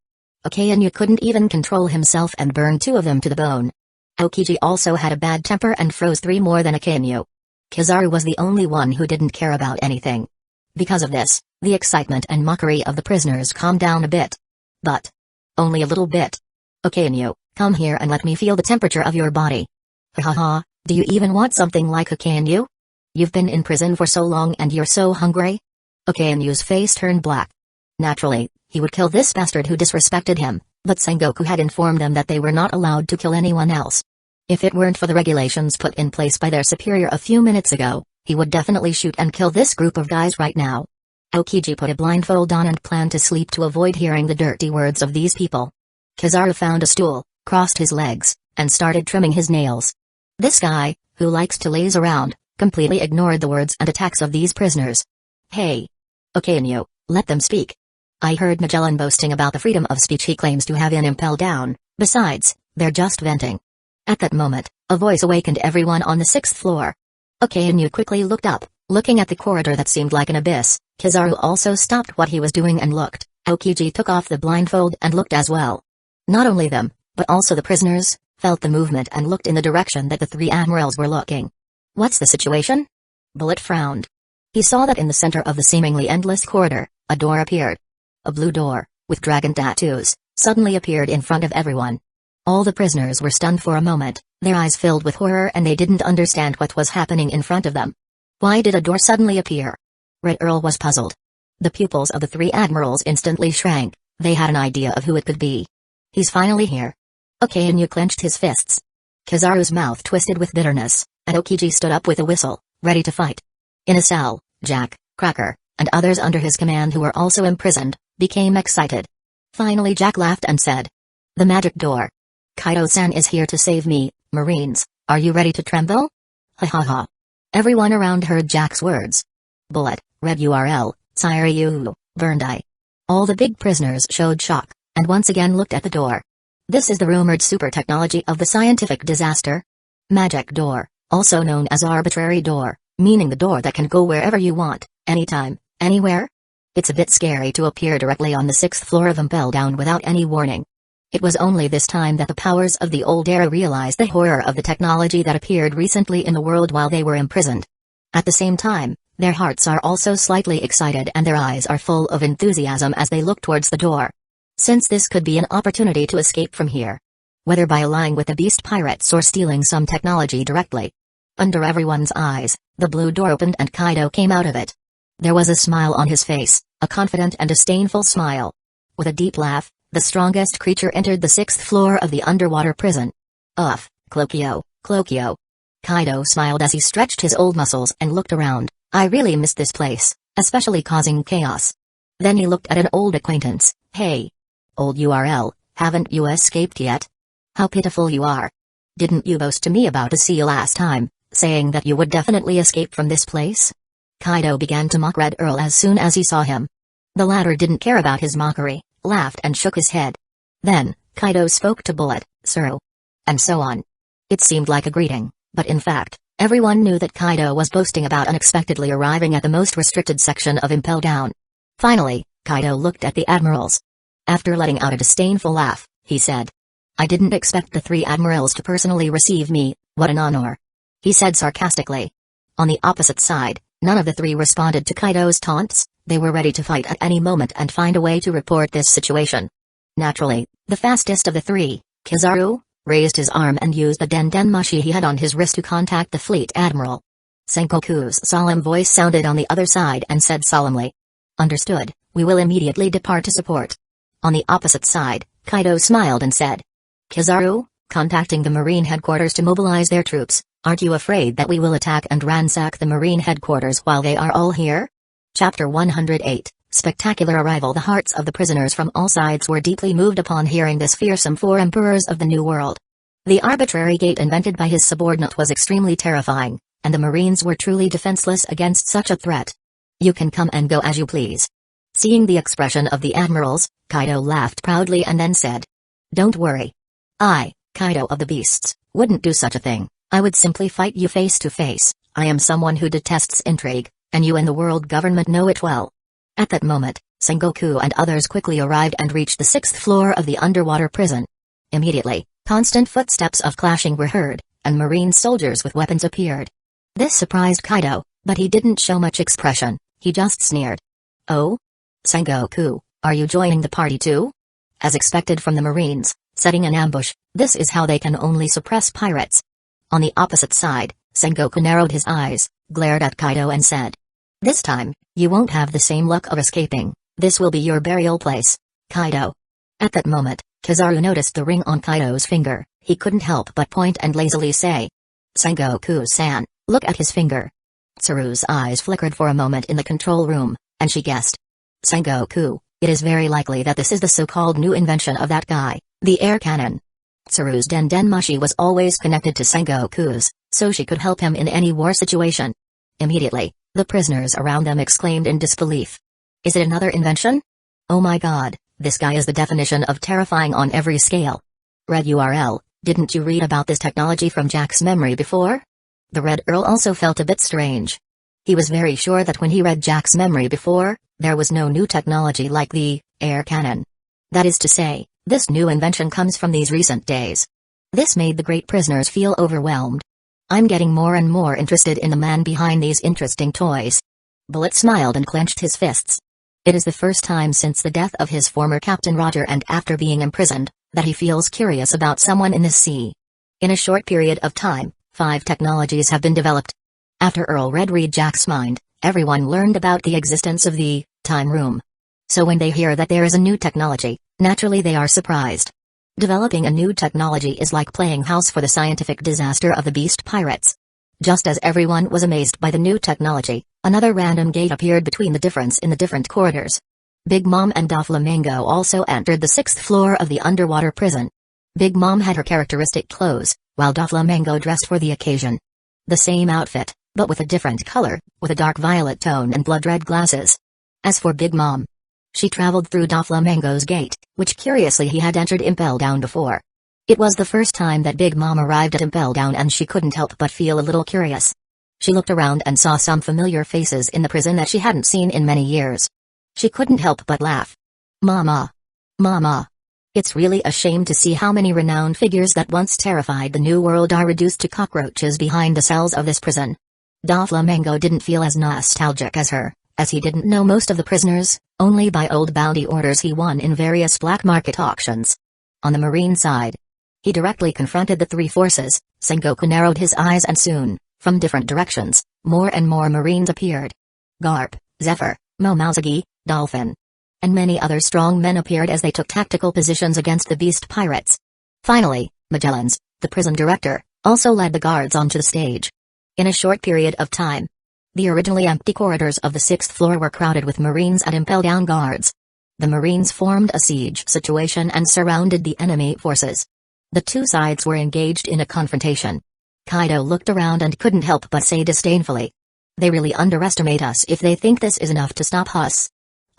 Okainu couldn't even control himself and burned 2 of them to the bone. Aokiji also had a bad temper and froze 3 more than Okainu. Kizaru was the only one who didn't care about anything. Because of this, the excitement and mockery of the prisoners calmed down a bit. But only a little bit. Okainu, come here and let me feel the temperature of your body. Haha, do you even want something like Okainu? You've been in prison for so long and you're so hungry? Okainu's face turned black. Naturally, he would kill this bastard who disrespected him, but Sengoku had informed them that they were not allowed to kill anyone else. If it weren't for the regulations put in place by their superior a few minutes ago, he would definitely shoot and kill this group of guys right now. Aokiji put a blindfold on and planned to sleep to avoid hearing the dirty words of these people. Kizaru found a stool, crossed his legs, and started trimming his nails. This guy, who likes to laze around, completely ignored the words and attacks of these prisoners. Hey! Okainu, let them speak. I heard Magellan boasting about the freedom of speech he claims to have in Impel Down. Besides, they're just venting. At that moment, a voice awakened everyone on the 6th floor. Okainu quickly looked up, looking at the corridor that seemed like an abyss. Kizaru also stopped what he was doing and looked. Aokiji took off the blindfold and looked as well. Not only them, but also the prisoners, felt the movement and looked in the direction that the 3 admirals were looking. What's the situation? Bullet frowned. He saw that in the center of the seemingly endless corridor, a door appeared. A blue door, with dragon tattoos, suddenly appeared in front of everyone. All the prisoners were stunned for a moment, their eyes filled with horror and they didn't understand what was happening in front of them. Why did a door suddenly appear? Red Earl was puzzled. The pupils of the 3 admirals instantly shrank, they had an idea of who it could be. He's finally here. Okainu clenched his fists. Kizaru's mouth twisted with bitterness, and Aokiji stood up with a whistle, ready to fight. In a cell, Jack, Cracker, and others under his command who were also imprisoned, became excited. Finally Jack laughed and said, "The magic door. Kaido-san is here to save me, Marines, are you ready to tremble?" Ha ha ha. Everyone around heard Jack's words. Bullet, red URL, Tsiryu, burned eye. All the big prisoners showed shock, and once again looked at the door. This is the rumored super technology of the scientific disaster. Magic door, also known as arbitrary door, meaning the door that can go wherever you want, anytime, anywhere. It's a bit scary to appear directly on the 6th floor of Impel Down without any warning. It was only this time that the powers of the old era realized the horror of the technology that appeared recently in the world while they were imprisoned. At the same time, their hearts are also slightly excited and their eyes are full of enthusiasm as they look towards the door. Since this could be an opportunity to escape from here. Whether by allying with the beast pirates or stealing some technology directly. Under everyone's eyes, the blue door opened and Kaido came out of it. There was a smile on his face, a confident and disdainful smile. With a deep laugh, the strongest creature entered the 6th floor of the underwater prison. Uff, Clokio. Kaido smiled as he stretched his old muscles and looked around. I really miss this place, especially causing chaos. Then he looked at an old acquaintance. Hey. Old URL, haven't you escaped yet? How pitiful you are. Didn't you boast to me about a seal last time, saying that you would definitely escape from this place? Kaido began to mock Red Earl as soon as he saw him. The latter didn't care about his mockery, laughed and shook his head. Then, Kaido spoke to Bullet, Suru. And so on. It seemed like a greeting, but in fact, Everyone knew that Kaido was boasting about unexpectedly arriving at the most restricted section of Impel Down. Finally, Kaido looked at the admirals. After letting out a disdainful laugh, he said, "I didn't expect the 3 admirals to personally receive me, what an honor," he said sarcastically. On the opposite side, none of the 3 responded to Kaido's taunts. They were ready to fight at any moment and find a way to report this situation. Naturally, the fastest of the 3, Kizaru, raised his arm and used the Dendenmashi he had on his wrist to contact the fleet admiral. Sengoku's solemn voice sounded on the other side and said solemnly, "Understood, we will immediately depart to support." On the opposite side, Kaido smiled and said, "Kizaru, contacting the Marine headquarters to mobilize their troops, aren't you afraid that we will attack and ransack the Marine headquarters while they are all here?" Chapter 108, Spectacular Arrival. The hearts of the prisoners from all sides were deeply moved upon hearing this fearsome 4 emperors of the New World. The arbitrary gate invented by his subordinate was extremely terrifying, and the Marines were truly defenseless against such a threat. "You can come and go as you please." Seeing the expression of the admirals, Kaido laughed proudly and then said, "Don't worry. I, Kaido of the Beasts, wouldn't do such a thing. I would simply fight you face to face. I am someone who detests intrigue, and you and the world government know it well." At that moment, Sengoku and others quickly arrived and reached the 6th floor of the underwater prison. Immediately, constant footsteps of clashing were heard, and Marine soldiers with weapons appeared. This surprised Kaido, but he didn't show much expression. He just sneered. "Oh? Sengoku, are you joining the party too?" As expected from the Marines, setting an ambush, this is how they can only suppress pirates. On the opposite side, Sengoku narrowed his eyes, glared at Kaido and said, "This time, you won't have the same luck of escaping. This will be your burial place, Kaido." At that moment, Kizaru noticed the ring on Kaido's finger. He couldn't help but point and lazily say, "Sengoku-san, look at his finger." Tsuru's eyes flickered for a moment in the control room, and she guessed. "Sengoku, it is very likely that this is the so-called new invention of that guy, the air cannon." Tsuru's Dendenmashi was always connected to Sengoku's, so she could help him in any war situation. Immediately, the prisoners around them exclaimed in disbelief. "Is it another invention? Oh my god, this guy is the definition of terrifying on every scale." Red URL, didn't you read about this technology from Jack's memory before? The Red Earl also felt a bit strange. He was very sure that when he read Jack's memory before, there was no new technology like the air cannon. That is to say, this new invention comes from these recent days. This made the great prisoners feel overwhelmed. "I'm getting more and more interested in the man behind these interesting toys." Bullet smiled and clenched his fists. It is the first time since the death of his former captain Roger and after being imprisoned, that he feels curious about someone in this sea. In a short period of time, 5 technologies have been developed. After Earl Red read Jack's mind, everyone learned about the existence of the time room. So when they hear that there is a new technology, naturally they are surprised. Developing a new technology is like playing house for the scientific disaster of the beast pirates. Just as everyone was amazed by the new technology, another random gate appeared between the difference in the different corridors. Big Mom and Doflamingo also entered the 6th floor of the underwater prison. Big Mom had her characteristic clothes, while Doflamingo dressed for the occasion. The same outfit, but with a different color, with a dark violet tone and blood-red glasses. As for Big Mom, she traveled through Doflamingo's gate, which curiously he had entered Impel Down before. It was the first time that Big Mom arrived at Impel Down and she couldn't help but feel a little curious. She looked around and saw some familiar faces in the prison that she hadn't seen in many years. She couldn't help but laugh. "Mama! Mama! It's really a shame to see how many renowned figures that once terrified the New World are reduced to cockroaches behind the cells of this prison." Doflamingo didn't feel as nostalgic as her, as he didn't know most of the prisoners, only by old bounty orders he won in various black market auctions. On the Marine side, he directly confronted the 3 forces. Sengoku narrowed his eyes and soon, from different directions, more and more Marines appeared. Garp, Zephyr, Momousagi, Dolphin, and many other strong men appeared as they took tactical positions against the beast pirates. Finally, Magellans, the prison director, also led the guards onto the stage. In a short period of time, the originally empty corridors of the 6th floor were crowded with Marines and Impel Down guards. The Marines formed a siege situation and surrounded the enemy forces. The 2 sides were engaged in a confrontation. Kaido looked around and couldn't help but say disdainfully, "They really underestimate us if they think this is enough to stop us.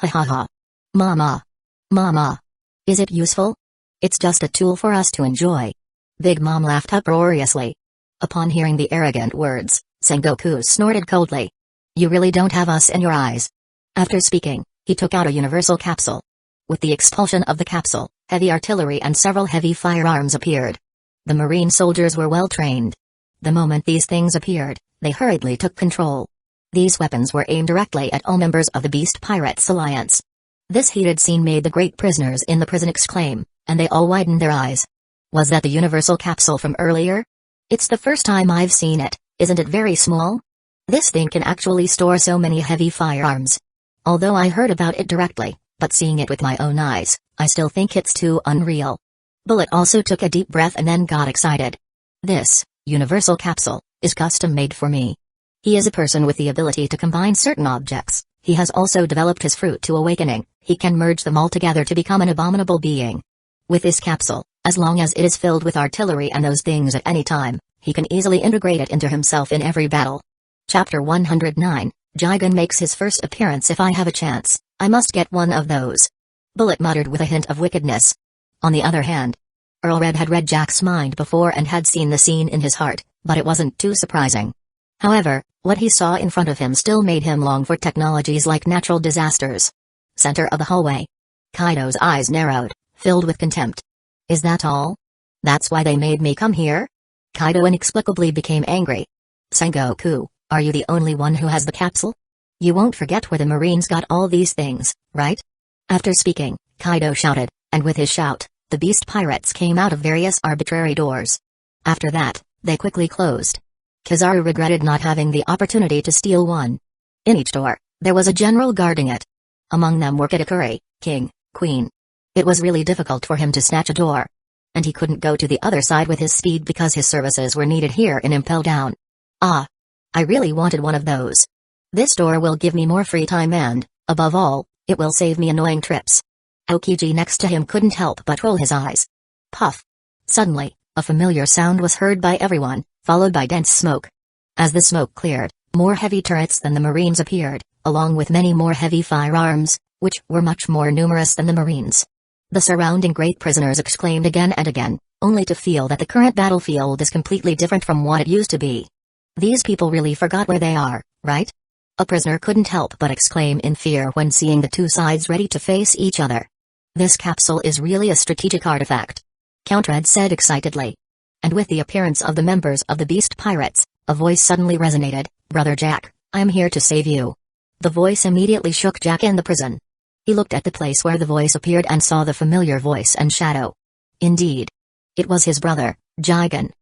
Ha ha ha. Mama. Mama. Is it useful? It's just a tool for us to enjoy." Big Mom laughed uproariously. Upon hearing the arrogant words, Sengoku snorted coldly. You really don't have us in your eyes. After speaking, he took out a universal capsule. With the expulsion of the capsule, heavy artillery and several heavy firearms appeared. The Marine soldiers were well trained. The moment these things appeared, they hurriedly took control. These weapons were aimed directly at all members of the Beast Pirates Alliance. This heated scene made the great prisoners in the prison exclaim, and they all widened their eyes. Was that the universal capsule from earlier? It's the first time I've seen it. Isn't it very small? This thing can actually store so many heavy firearms. Although I heard about it directly, but seeing it with my own eyes, I still think it's too unreal. Bullet also took a deep breath and then got excited. This universal capsule is custom made for me. He is a person with the ability to combine certain objects. He has also developed his fruit to awakening. He can merge them all together to become an abominable being. With this capsule, as long as it is filled with artillery and those things at any time, he can easily integrate it into himself in every battle. Chapter 109, Jigen makes his first appearance. If I have a chance, I must get one of those. Bullet muttered with a hint of wickedness. On the other hand, Earl Red had read Jack's mind before and had seen the scene in his heart, but it wasn't too surprising. However, what he saw in front of him still made him long for technologies like natural disasters. Center of the hallway. Kaido's eyes narrowed, filled with contempt. Is that all? That's why they made me come here? Kaido inexplicably became angry. Sengoku, are you the only one who has the capsule? You won't forget where the Marines got all these things, right? After speaking, Kaido shouted, and with his shout, the beast pirates came out of various arbitrary doors. After that, they quickly closed. Kizaru regretted not having the opportunity to steal one. In each door, there was a general guarding it. Among them were Kitakuri, king, queen. It was really difficult for him to snatch a door. And he couldn't go to the other side with his speed because his services were needed here in Impel Down. Ah! I really wanted one of those. This door will give me more free time and, above all, it will save me annoying trips. Aokiji next to him couldn't help but roll his eyes. Puff! Suddenly, a familiar sound was heard by everyone, followed by dense smoke. As the smoke cleared, more heavy turrets than the Marines appeared, along with many more heavy firearms, which were much more numerous than the Marines. The surrounding great prisoners exclaimed again and again, only to feel that the current battlefield is completely different from what it used to be. These people really forgot where they are, right? A prisoner couldn't help but exclaim in fear when seeing the two sides ready to face each other. This capsule is really a strategic artifact, Count Red said excitedly. And with the appearance of the members of the Beast Pirates, a voice suddenly resonated, Brother Jack, I am here to save you. The voice immediately shook Jack in the prison. He looked at the place where the voice appeared and saw the familiar voice and shadow. Indeed. It was his brother, Jigen.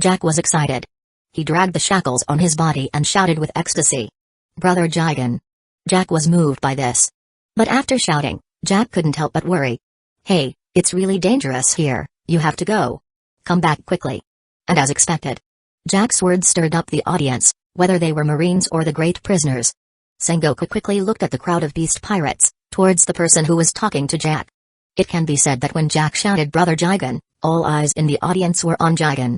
Jack was excited. He dragged the shackles on his body and shouted with ecstasy. Brother Jigen. Jack was moved by this. But after shouting, Jack couldn't help but worry. Hey, it's really dangerous here, you have to go. Come back quickly. And as expected, Jack's words stirred up the audience, whether they were Marines or the great prisoners. Sengoku quickly looked at the crowd of beast pirates, towards the person who was talking to Jack. It can be said that when Jack shouted Brother Jigen, all eyes in the audience were on Jigen.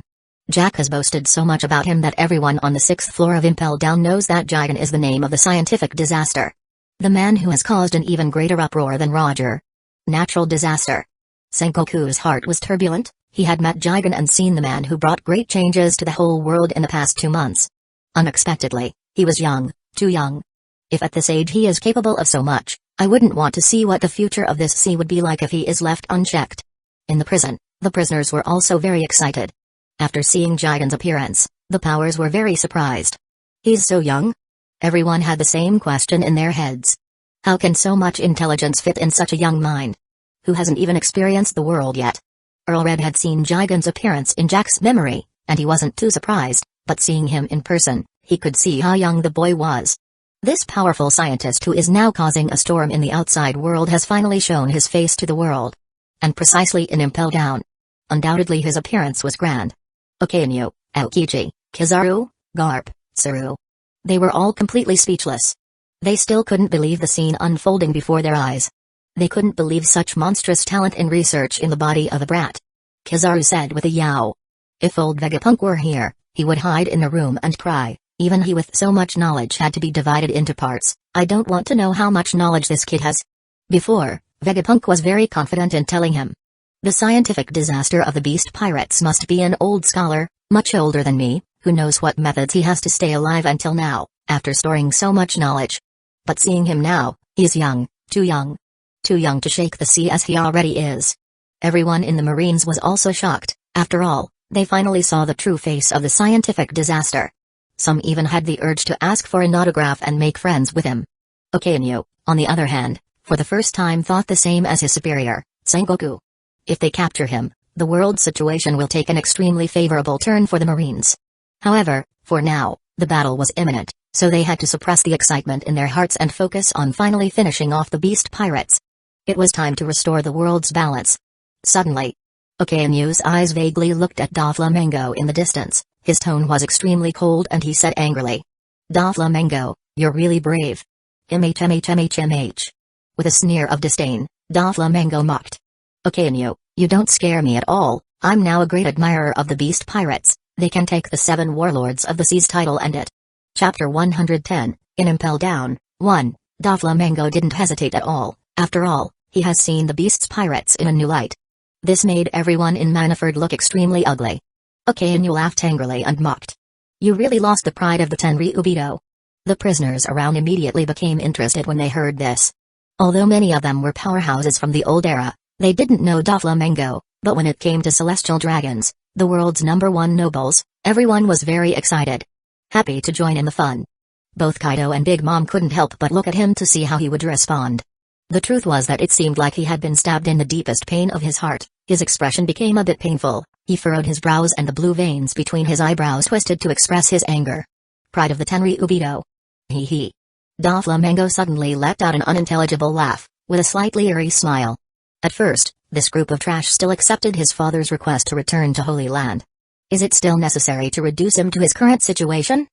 Jack has boasted so much about him that everyone on the 6th floor of Impel Down knows that Jigen is the name of the scientific disaster. The man who has caused an even greater uproar than Roger. Natural disaster. Sengoku's heart was turbulent. He had met Jigen and seen the man who brought great changes to the whole world in the past 2 months. Unexpectedly, he was young, too young. If at this age he is capable of so much, I wouldn't want to see what the future of this sea would be like if he is left unchecked. In the prison, the prisoners were also very excited. After seeing Jigen's appearance, the powers were very surprised. He's so young? Everyone had the same question in their heads. How can so much intelligence fit in such a young mind? Who hasn't even experienced the world yet? Earl Red had seen Jigen's appearance in Jack's memory, and he wasn't too surprised, but seeing him in person, he could see how young the boy was. This powerful scientist who is now causing a storm in the outside world has finally shown his face to the world. And precisely in Impel Down. Undoubtedly his appearance was grand. Okainu, Aokiji, Kizaru, Garp, Saru. They were all completely speechless. They still couldn't believe the scene unfolding before their eyes. They couldn't believe such monstrous talent in research in the body of a brat. Kizaru said with a yowl. If old Vegapunk were here, he would hide in a room and cry. Even he with so much knowledge had to be divided into parts. I don't want to know how much knowledge this kid has. Before, Vegapunk was very confident in telling him. The scientific disaster of the beast pirates must be an old scholar, much older than me, Who knows what methods he has to stay alive until now, after storing so much knowledge. But seeing him now, he is young, too young. Too young to shake the sea as he already is. Everyone in the Marines was also shocked. After all, they finally saw the true face of the scientific disaster. Some even had the urge to ask for an autograph and make friends with him. Okainu, on the other hand, for the first time thought the same as his superior, Sengoku. If they capture him, the world situation will take an extremely favorable turn for the Marines. However, for now, the battle was imminent, so they had to suppress the excitement in their hearts and focus on finally finishing off the beast pirates. It was time to restore the world's balance. Suddenly, Okainu's eyes vaguely looked at Doflamingo in the distance. His tone was extremely cold and he said angrily, "Doflamingo, you're really brave." MHMHMHMH. With a sneer of disdain, Doflamingo mocked. "Okainu, you don't scare me at all. I'm now a great admirer of the beast pirates. They can take the 7 warlords of the seas title and it." Chapter 110, in Impel Down, 1. Doflamingo didn't hesitate at all. After all, he has seen the beast's pirates in a new light. This made everyone in Manaford look extremely ugly. Okainu laughed angrily and mocked. "You really lost the pride of the Tenryubito." The prisoners around immediately became interested when they heard this. Although many of them were powerhouses from the old era, they didn't know Doflamingo, but when it came to celestial dragons, the world's #1 nobles, everyone was very excited. Happy to join in the fun. Both Kaido and Big Mom couldn't help but look at him to see how he would respond. The truth was that it seemed like he had been stabbed in the deepest pain of his heart. His expression became a bit painful, he furrowed his brows and the blue veins between his eyebrows twisted to express his anger. Pride of the Tenryubito. Hee hee. Doflamingo suddenly let out an unintelligible laugh, with a slightly eerie smile. At first, this group of trash still accepted his father's request to return to Holy Land. Is it still necessary to reduce him to his current situation?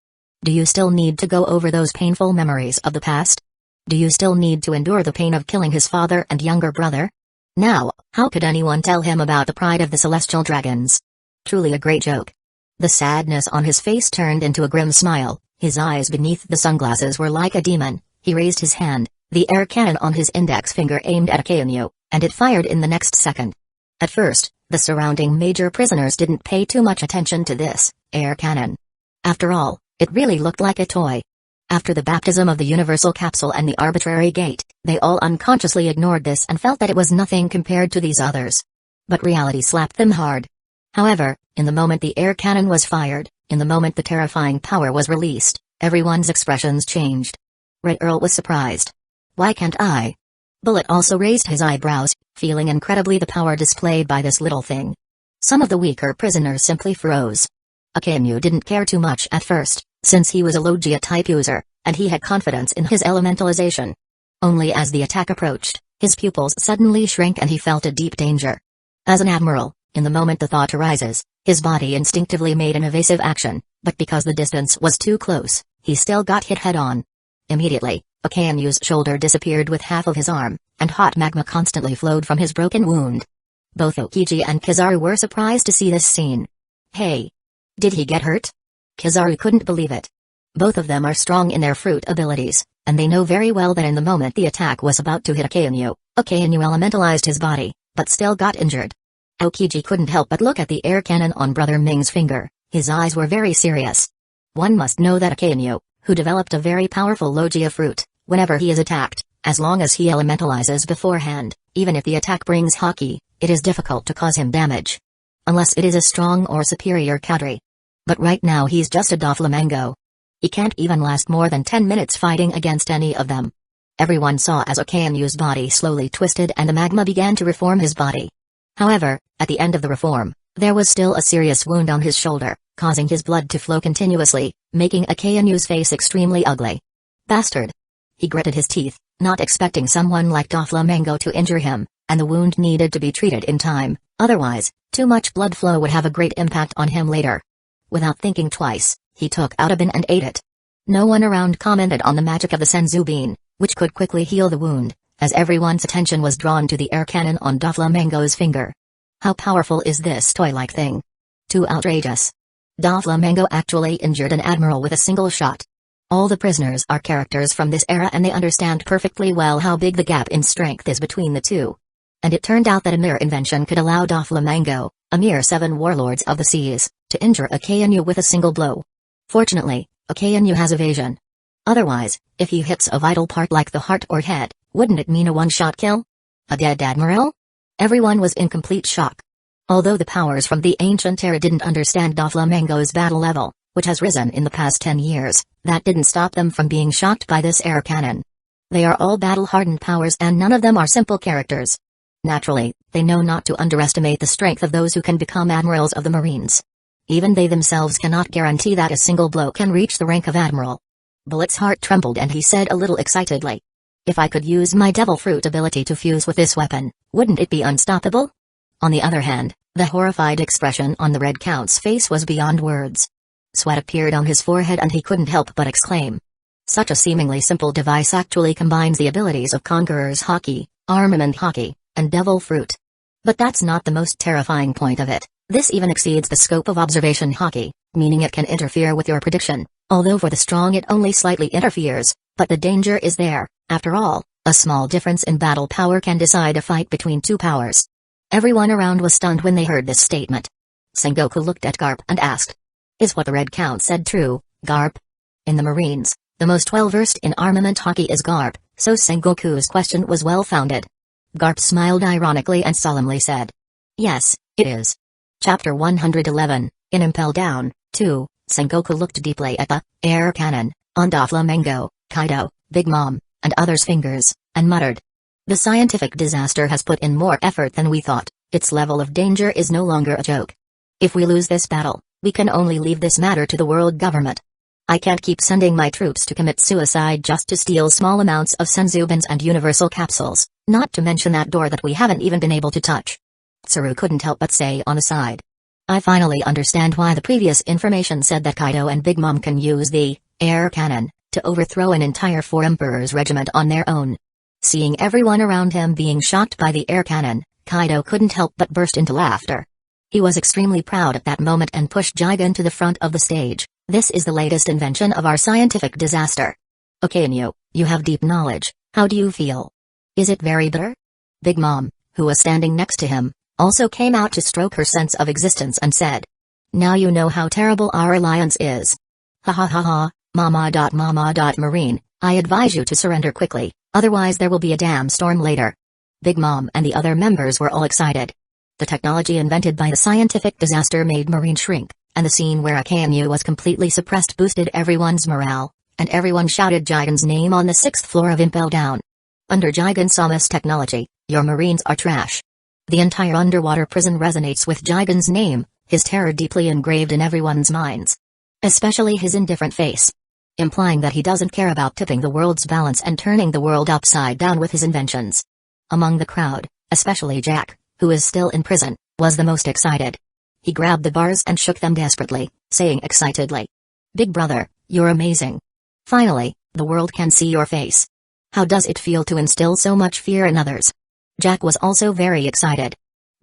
Do you still need to go over those painful memories of the past? Do you still need to endure the pain of killing his father and younger brother? Now, how could anyone tell him about the pride of the celestial dragons? Truly a great joke. The sadness on his face turned into a grim smile, his eyes beneath the sunglasses were like a demon. He raised his hand, the air cannon on his index finger aimed at Akainu, and it fired in the next second. At first, the surrounding major prisoners didn't pay too much attention to this air cannon. After all, it really looked like a toy. After the baptism of the universal capsule and the arbitrary gate, they all unconsciously ignored this and felt that it was nothing compared to these others. But reality slapped them hard. However, in the moment the air cannon was fired, in the moment the terrifying power was released, everyone's expressions changed. Red Earl was surprised. "Why can't I?" Bullet also raised his eyebrows, feeling incredibly the power displayed by this little thing. Some of the weaker prisoners simply froze. Akainu didn't care too much at first, since he was a Logia-type user, and he had confidence in his elementalization. Only as the attack approached, his pupils suddenly shrank and he felt a deep danger. As an admiral, in the moment the thought arises, his body instinctively made an evasive action, but because the distance was too close, he still got hit head-on. Immediately, Okainu's shoulder disappeared with half of his arm, and hot magma constantly flowed from his broken wound. Both Okiji and Kizaru were surprised to see this scene. "Hey! Did he get hurt?" Kizaru couldn't believe it. Both of them are strong in their fruit abilities, and they know very well that in the moment the attack was about to hit Akainu, Okainu elementalized his body, but still got injured. Okiji couldn't help but look at the air cannon on Brother Ming's finger, his eyes were very serious. One must know that Akainu, who developed a very powerful Logia fruit, whenever he is attacked, as long as he elementalizes beforehand, even if the attack brings Haki, it is difficult to cause him damage. Unless it is a strong or superior Kadri. But right now he's just a Doflamingo. He can't even last more than 10 minutes fighting against any of them. Everyone saw as Okainu's body slowly twisted and the magma began to reform his body. However, at the end of the reform, there was still a serious wound on his shoulder, causing his blood to flow continuously, making Okainu's face extremely ugly. Bastard! He gritted his teeth, not expecting someone like Doflamingo to injure him, and the wound needed to be treated in time, otherwise, too much blood flow would have a great impact on him later. Without thinking twice, he took out a bean and ate it. No one around commented on the magic of the Senzu bean, which could quickly heal the wound, as everyone's attention was drawn to the air cannon on Doflamingo's finger. How powerful is this toy-like thing? Too outrageous. Doflamingo actually injured an admiral with a single shot. All the prisoners are characters from this era and they understand perfectly well how big the gap in strength is between the two. And it turned out that a mere invention could allow Doflamingo, A mere 7 warlords of the seas, to injure a KNU with a single blow. Fortunately, a KNU has evasion. Otherwise, if he hits a vital part like the heart or head, wouldn't it mean a one-shot kill? A dead admiral? Everyone was in complete shock. Although the powers from the ancient era didn't understand Doflamingo's battle level, which has risen in the past 10 years, that didn't stop them from being shocked by this air cannon. They are all battle-hardened powers and none of them are simple characters. Naturally, they know not to underestimate the strength of those who can become admirals of the Marines. Even they themselves cannot guarantee that a single blow can reach the rank of admiral. Bullet's heart trembled and he said a little excitedly, "If I could use my devil fruit ability to fuse with this weapon, wouldn't it be unstoppable?" On the other hand, the horrified expression on the Red Count's face was beyond words. Sweat appeared on his forehead and he couldn't help but exclaim. Such a seemingly simple device actually combines the abilities of Conqueror's Hockey, Armament Hockey, and Devil Fruit. But that's not the most terrifying point of it. This even exceeds the scope of Observation Hockey, meaning it can interfere with your prediction, although for the strong it only slightly interferes, but the danger is there. After all, a small difference in battle power can decide a fight between two powers. Everyone around was stunned when they heard this statement. Sengoku looked at Garp and asked, "Is what the Red Count said true, Garp?" In the Marines, the most well-versed in armament hockey is Garp, so Sengoku's question was well-founded. Garp smiled ironically and solemnly said, "Yes, it is." Chapter 111, in Impel Down, 2, Sengoku looked deeply at the air cannon on Doflamingo, Kaido, Big Mom, and others' fingers, and muttered, "The scientific disaster has put in more effort than we thought. Its level of danger is no longer a joke. If we lose this battle, we can only leave this matter to the world government. I can't keep sending my troops to commit suicide just to steal small amounts of Senzubins and universal capsules, not to mention that door that we haven't even been able to touch." Tsuru couldn't help but say on the side, "I finally understand why the previous information said that Kaido and Big Mom can use the air cannon to overthrow an entire 4 Emperor's regiment on their own." Seeing everyone around him being shocked by the air cannon, Kaido couldn't help but burst into laughter. He was extremely proud at that moment and pushed Jigen to the front of the stage. "This is the latest invention of our scientific disaster. Okay, and you have deep knowledge. How do you feel? Is it very bitter?" Big Mom, who was standing next to him, also came out to stroke her sense of existence and said, "Now you know how terrible our alliance is. Ha ha ha ha, mama. Marine, I advise you to surrender quickly, otherwise there will be a damn storm later." Big Mom and the other members were all excited. The technology invented by the scientific disaster made Marine shrink, and the scene where a KMU was completely suppressed boosted everyone's morale, and everyone shouted Jigen's name on the 6th floor of Impel Down. Under Jigen Sama's technology, your Marines are trash. The entire underwater prison resonates with Jigen's name, his terror deeply engraved in everyone's minds. Especially his indifferent face. Implying that he doesn't care about tipping the world's balance and turning the world upside down with his inventions. Among the crowd, especially Jack, who is still in prison, was the most excited. He grabbed the bars and shook them desperately, saying excitedly, "Big brother, you're amazing. Finally, the world can see your face. How does it feel to instill so much fear in others?" Jack was also very excited.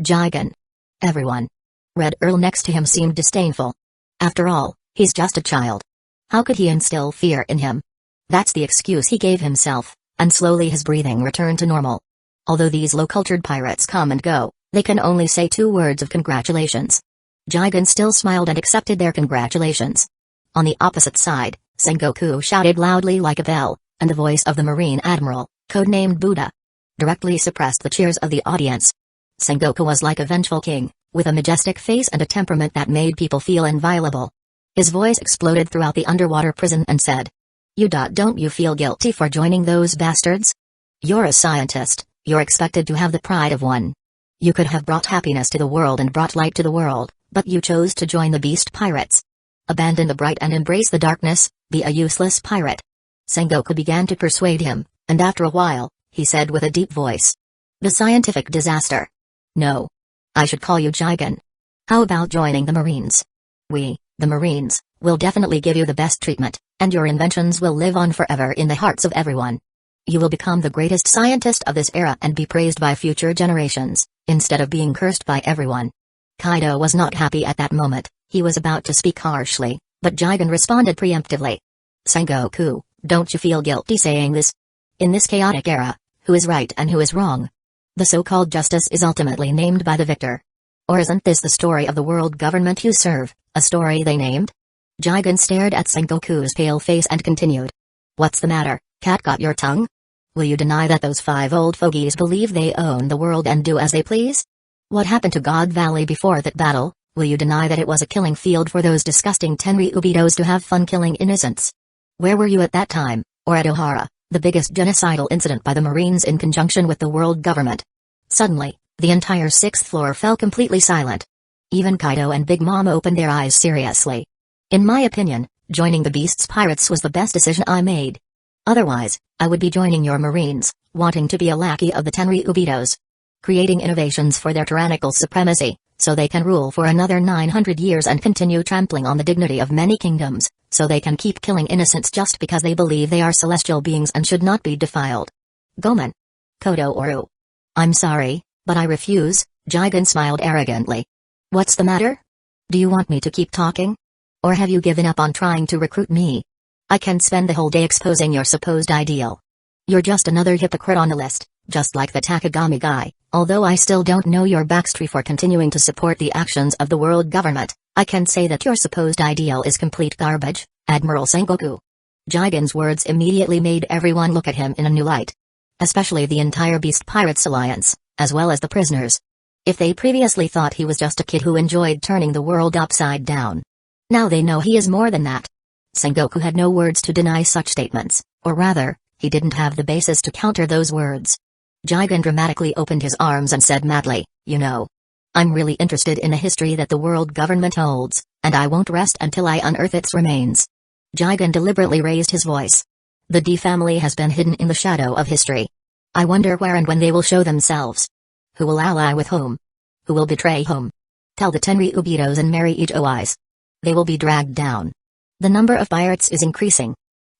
Jigen. Everyone. Red Earl next to him seemed disdainful. After all, he's just a child. How could he instill fear in him? That's the excuse he gave himself, and slowly his breathing returned to normal. Although these low-cultured pirates come and go, they can only say 2 words of congratulations. Jigen still smiled and accepted their congratulations. On the opposite side, Sengoku shouted loudly like a bell, and the voice of the Marine Admiral, codenamed Buddha, directly suppressed the cheers of the audience. Sengoku was like a vengeful king, with a majestic face and a temperament that made people feel inviolable. His voice exploded throughout the underwater prison and said, Don't you feel guilty for joining those bastards? You're a scientist, you're expected to have the pride of one. You could have brought happiness to the world and brought light to the world, but you chose to join the beast pirates. Abandon the bright and embrace the darkness, be a useless pirate." Sengoku began to persuade him, and after a while, he said with a deep voice, "The scientific disaster. No. I should call you Jigen. How about joining the Marines? We, the Marines, will definitely give you the best treatment, and your inventions will live on forever in the hearts of everyone. You will become the greatest scientist of this era and be praised by future generations, instead of being cursed by everyone." Kaido was not happy at that moment. He was about to speak harshly, but Jigen responded preemptively. "Sengoku, don't you feel guilty saying this? In this chaotic era, who is right and who is wrong? The so-called justice is ultimately named by the victor. Or isn't this the story of the world government you serve, a story they named? Jigen stared at Sengoku's pale face and continued. What's the matter, cat got your tongue? Will you deny that those 5 old fogies believe they own the world and do as they please? What happened to God Valley before that battle? Will you deny that it was a killing field for those disgusting Tenryubitos to have fun killing innocents? Where were you at that time, or at Ohara, the biggest genocidal incident by the Marines in conjunction with the world government? Suddenly, the entire 6th floor fell completely silent. Even Kaido and Big Mom opened their eyes seriously. In my opinion, joining the Beast's Pirates was the best decision I made. Otherwise, I would be joining your Marines, wanting to be a lackey of the Tenryubitos. Creating innovations for their tyrannical supremacy, so they can rule for another 900 years and continue trampling on the dignity of many kingdoms, so they can keep killing innocents just because they believe they are celestial beings and should not be defiled. Gomen. Kodo Oru. I'm sorry, but I refuse, Jigen smiled arrogantly. What's the matter? Do you want me to keep talking? Or have you given up on trying to recruit me? I can spend the whole day exposing your supposed ideal. You're just another hypocrite on the list, just like the Takagami guy. Although I still don't know your backstory for continuing to support the actions of the world government, I can say that your supposed ideal is complete garbage, Admiral Sengoku. Jigen's words immediately made everyone look at him in a new light. Especially the entire Beast Pirates Alliance, as well as the prisoners. If they previously thought he was just a kid who enjoyed turning the world upside down, now they know he is more than that. Sengoku had no words to deny such statements, or rather, he didn't have the basis to counter those words. Jigen dramatically opened his arms and said madly, you know, I'm really interested in the history that the world government holds, and I won't rest until I unearth its remains. Jigen deliberately raised his voice. The D family has been hidden in the shadow of history. I wonder where and when they will show themselves. Who will ally with whom? Who will betray whom? Tell the Tenryubitos and marry each Ois. They will be dragged down. The number of pirates is increasing.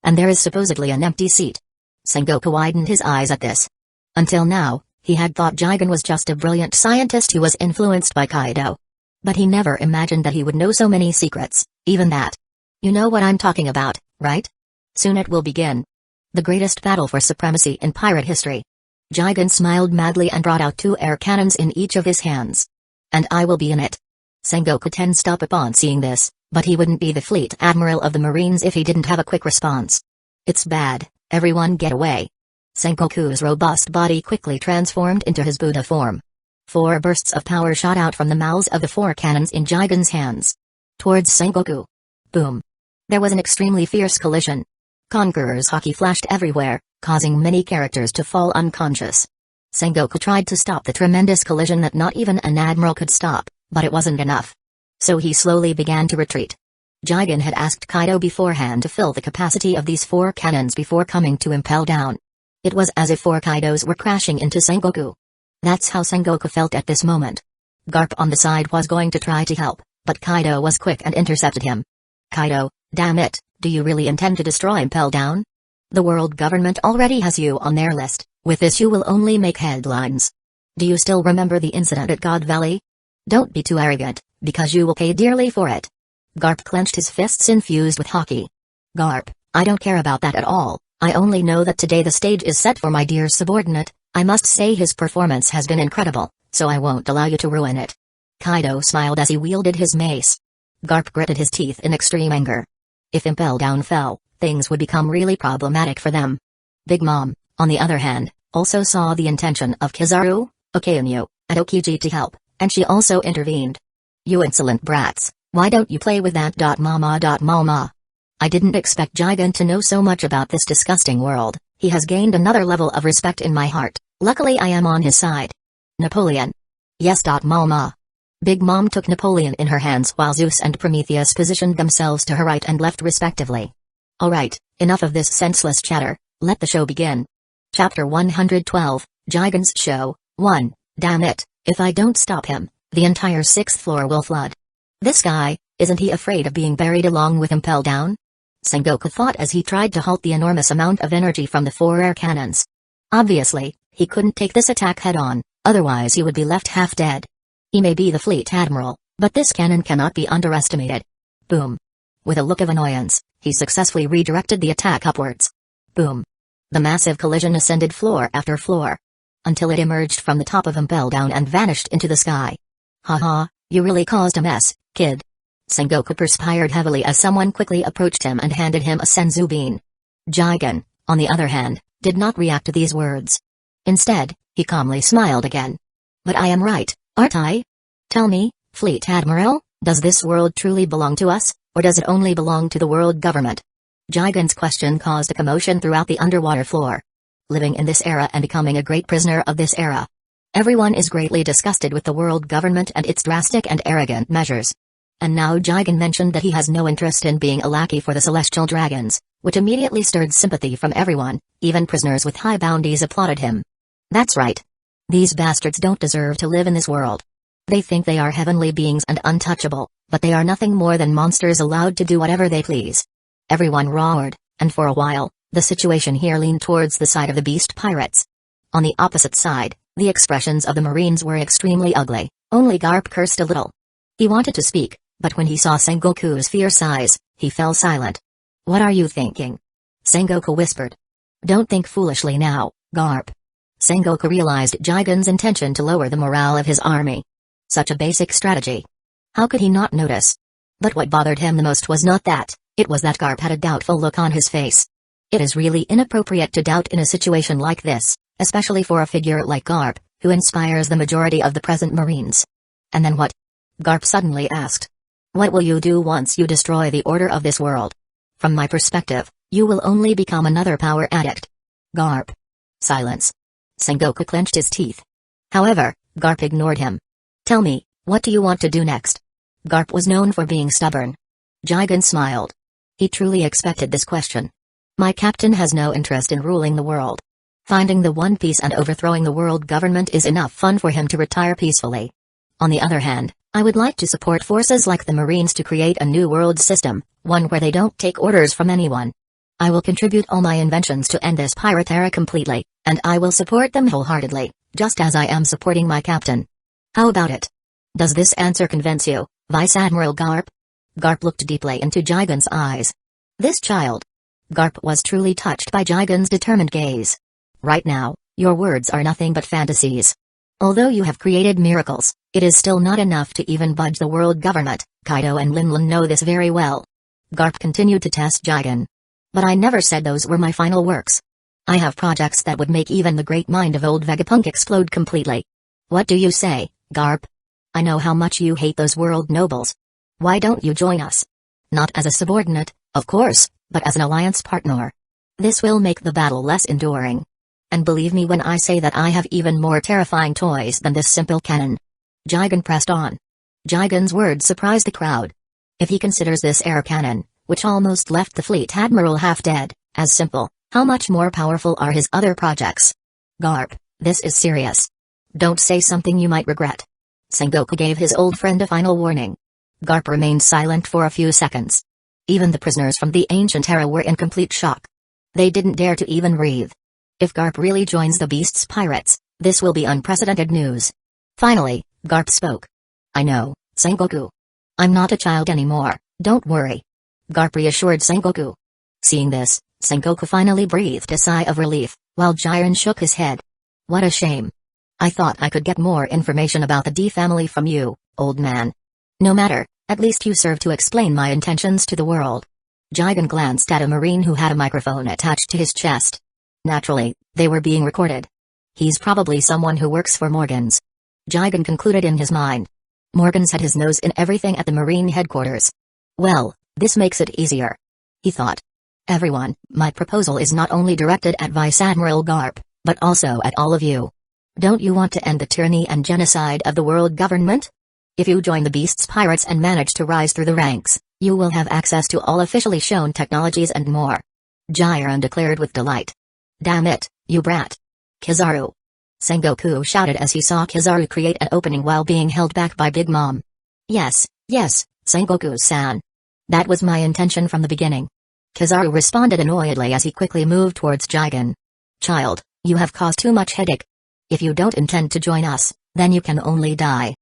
And there is supposedly an empty seat. Sengoku widened his eyes at this. Until now, he had thought Jigen was just a brilliant scientist who was influenced by Kaido. But he never imagined that he would know so many secrets, even that. You know what I'm talking about, right? Soon it will begin. The greatest battle for supremacy in pirate history. Jigen smiled madly and brought out 2 air cannons in each of his hands. And I will be in it. Sengoku tensed up upon seeing this, but he wouldn't be the fleet admiral of the Marines if he didn't have a quick response. It's bad, everyone get away. Sengoku's robust body quickly transformed into his Buddha form. 4 bursts of power shot out from the mouths of the 4 cannons in Jigen's hands. Towards Sengoku. Boom. There was an extremely fierce collision. Conqueror's haki flashed everywhere, causing many characters to fall unconscious. Sengoku tried to stop the tremendous collision that not even an admiral could stop, but it wasn't enough. So he slowly began to retreat. Jigen had asked Kaido beforehand to fill the capacity of these 4 cannons before coming to impel down. It was as if 4 Kaidos were crashing into Sengoku. That's how Sengoku felt at this moment. Garp on the side was going to try to help, but Kaido was quick and intercepted him. Kaido, damn it, do you really intend to destroy Impel Down? The world government already has you on their list, with this you will only make headlines. Do you still remember the incident at God Valley? Don't be too arrogant, because you will pay dearly for it. Garp clenched his fists infused with haki. Garp, I don't care about that at all. I only know that today the stage is set for my dear subordinate. I must say his performance has been incredible, so I won't allow you to ruin it. Kaido smiled as he wielded his mace. Garp gritted his teeth in extreme anger. If Impel Down fell, things would become really problematic for them. Big Mom, on the other hand, also saw the intention of Kizaru, Okainu, and Okiji to help, and she also intervened. You insolent brats, why don't you play with that mama. I didn't expect Jigen to know so much about this disgusting world. He has gained another level of respect in my heart. Luckily I am on his side. Napoleon. Yes. Mama. Big Mom took Napoleon in her hands while Zeus and Prometheus positioned themselves to her right and left respectively. Alright, enough of this senseless chatter, let the show begin. Chapter 112, Jigen's Show, 1, Damn it, if I don't stop him, the entire 6th floor will flood. This guy, isn't he afraid of being buried along with Impel Down? Sengoku thought as he tried to halt the enormous amount of energy from the 4 air cannons. Obviously, he couldn't take this attack head-on, otherwise he would be left half dead. He may be the fleet admiral, but this cannon cannot be underestimated. Boom. With a look of annoyance, he successfully redirected the attack upwards. Boom. The massive collision ascended floor after floor, until it emerged from the top of Impel Down and vanished into the sky. Haha, you really caused a mess, kid. Sengoku perspired heavily as someone quickly approached him and handed him a senzu bean. Jigen, on the other hand, did not react to these words. Instead, he calmly smiled again. But I am right, aren't I? Tell me, Fleet Admiral, does this world truly belong to us, or does it only belong to the world government? Jigen's question caused a commotion throughout the underwater floor. Living in this era and becoming a great prisoner of this era. Everyone is greatly disgusted with the world government and its drastic and arrogant measures. And now Jigen mentioned that he has no interest in being a lackey for the celestial dragons, which immediately stirred sympathy from everyone. Even prisoners with high bounties applauded him. That's right. These bastards don't deserve to live in this world. They think they are heavenly beings and untouchable, but they are nothing more than monsters allowed to do whatever they please. Everyone roared, and for a while, the situation here leaned towards the side of the beast pirates. On the opposite side, the expressions of the Marines were extremely ugly. Only Garp cursed a little. He wanted to speak, but when he saw Sengoku's fierce eyes, he fell silent. What are you thinking? Sengoku whispered. Don't think foolishly now, Garp. Sengoku realized Jigen's intention to lower the morale of his army. Such a basic strategy. How could he not notice? But what bothered him the most was not that, it was that Garp had a doubtful look on his face. It is really inappropriate to doubt in a situation like this, especially for a figure like Garp, who inspires the majority of the present Marines. And then what? Garp suddenly asked. What will you do once you destroy the order of this world? From my perspective, you will only become another power addict. Garp. Silence. Sengoku clenched his teeth. However, Garp ignored him. Tell me, what do you want to do next? Garp was known for being stubborn. Jigen smiled. He truly expected this question. My captain has no interest in ruling the world. Finding the One Piece and overthrowing the world government is enough fun for him to retire peacefully. On the other hand, I would like to support forces like the Marines to create a new world system, one where they don't take orders from anyone. I will contribute all my inventions to end this pirate era completely, and I will support them wholeheartedly, just as I am supporting my captain. How about it? Does this answer convince you, Vice Admiral Garp? Garp looked deeply into Jigen's eyes. This child. Garp was truly touched by Jigen's determined gaze. Right now, your words are nothing but fantasies. Although you have created miracles, it is still not enough to even budge the world government. Kaido and Linlin know this very well. Garp continued to test Jigen. But I never said those were my final works. I have projects that would make even the great mind of old Vegapunk explode completely. What do you say, Garp? I know how much you hate those world nobles. Why don't you join us? Not as a subordinate, of course, but as an alliance partner. This will make the battle less enduring. And believe me when I say that I have even more terrifying toys than this simple cannon. Jigen pressed on. Jigen's words surprised the crowd. If he considers this air cannon, which almost left the fleet admiral half dead, as simple, how much more powerful are his other projects? Garp, this is serious. Don't say something you might regret. Sengoku gave his old friend a final warning. Garp remained silent for a few seconds. Even the prisoners from the ancient era were in complete shock. They didn't dare to even breathe. If Garp really joins the Beast's pirates, this will be unprecedented news. Finally, Garp spoke. I know, Sengoku. I'm not a child anymore, don't worry. Garp reassured Sengoku. Seeing this, Sengoku finally breathed a sigh of relief, while Jiren shook his head. What a shame. I thought I could get more information about the D family from you, old man. No matter, at least you serve to explain my intentions to the world. Jigen glanced at a Marine who had a microphone attached to his chest. Naturally, they were being recorded. He's probably someone who works for Morgans. Jigen concluded in his mind. Morgans had his nose in everything at the Marine headquarters. Well, this makes it easier. He thought. Everyone, my proposal is not only directed at Vice Admiral Garp, but also at all of you. Don't you want to end the tyranny and genocide of the world government? If you join the Beast's pirates and manage to rise through the ranks, you will have access to all officially shown technologies and more. Jiren declared with delight. Damn it, you brat. Kizaru. Sengoku shouted as he saw Kizaru create an opening while being held back by Big Mom. Yes, Sengoku-san. That was my intention from the beginning. Kizaru responded annoyedly as he quickly moved towards Jigen. Child, you have caused too much headache. If you don't intend to join us, then you can only die.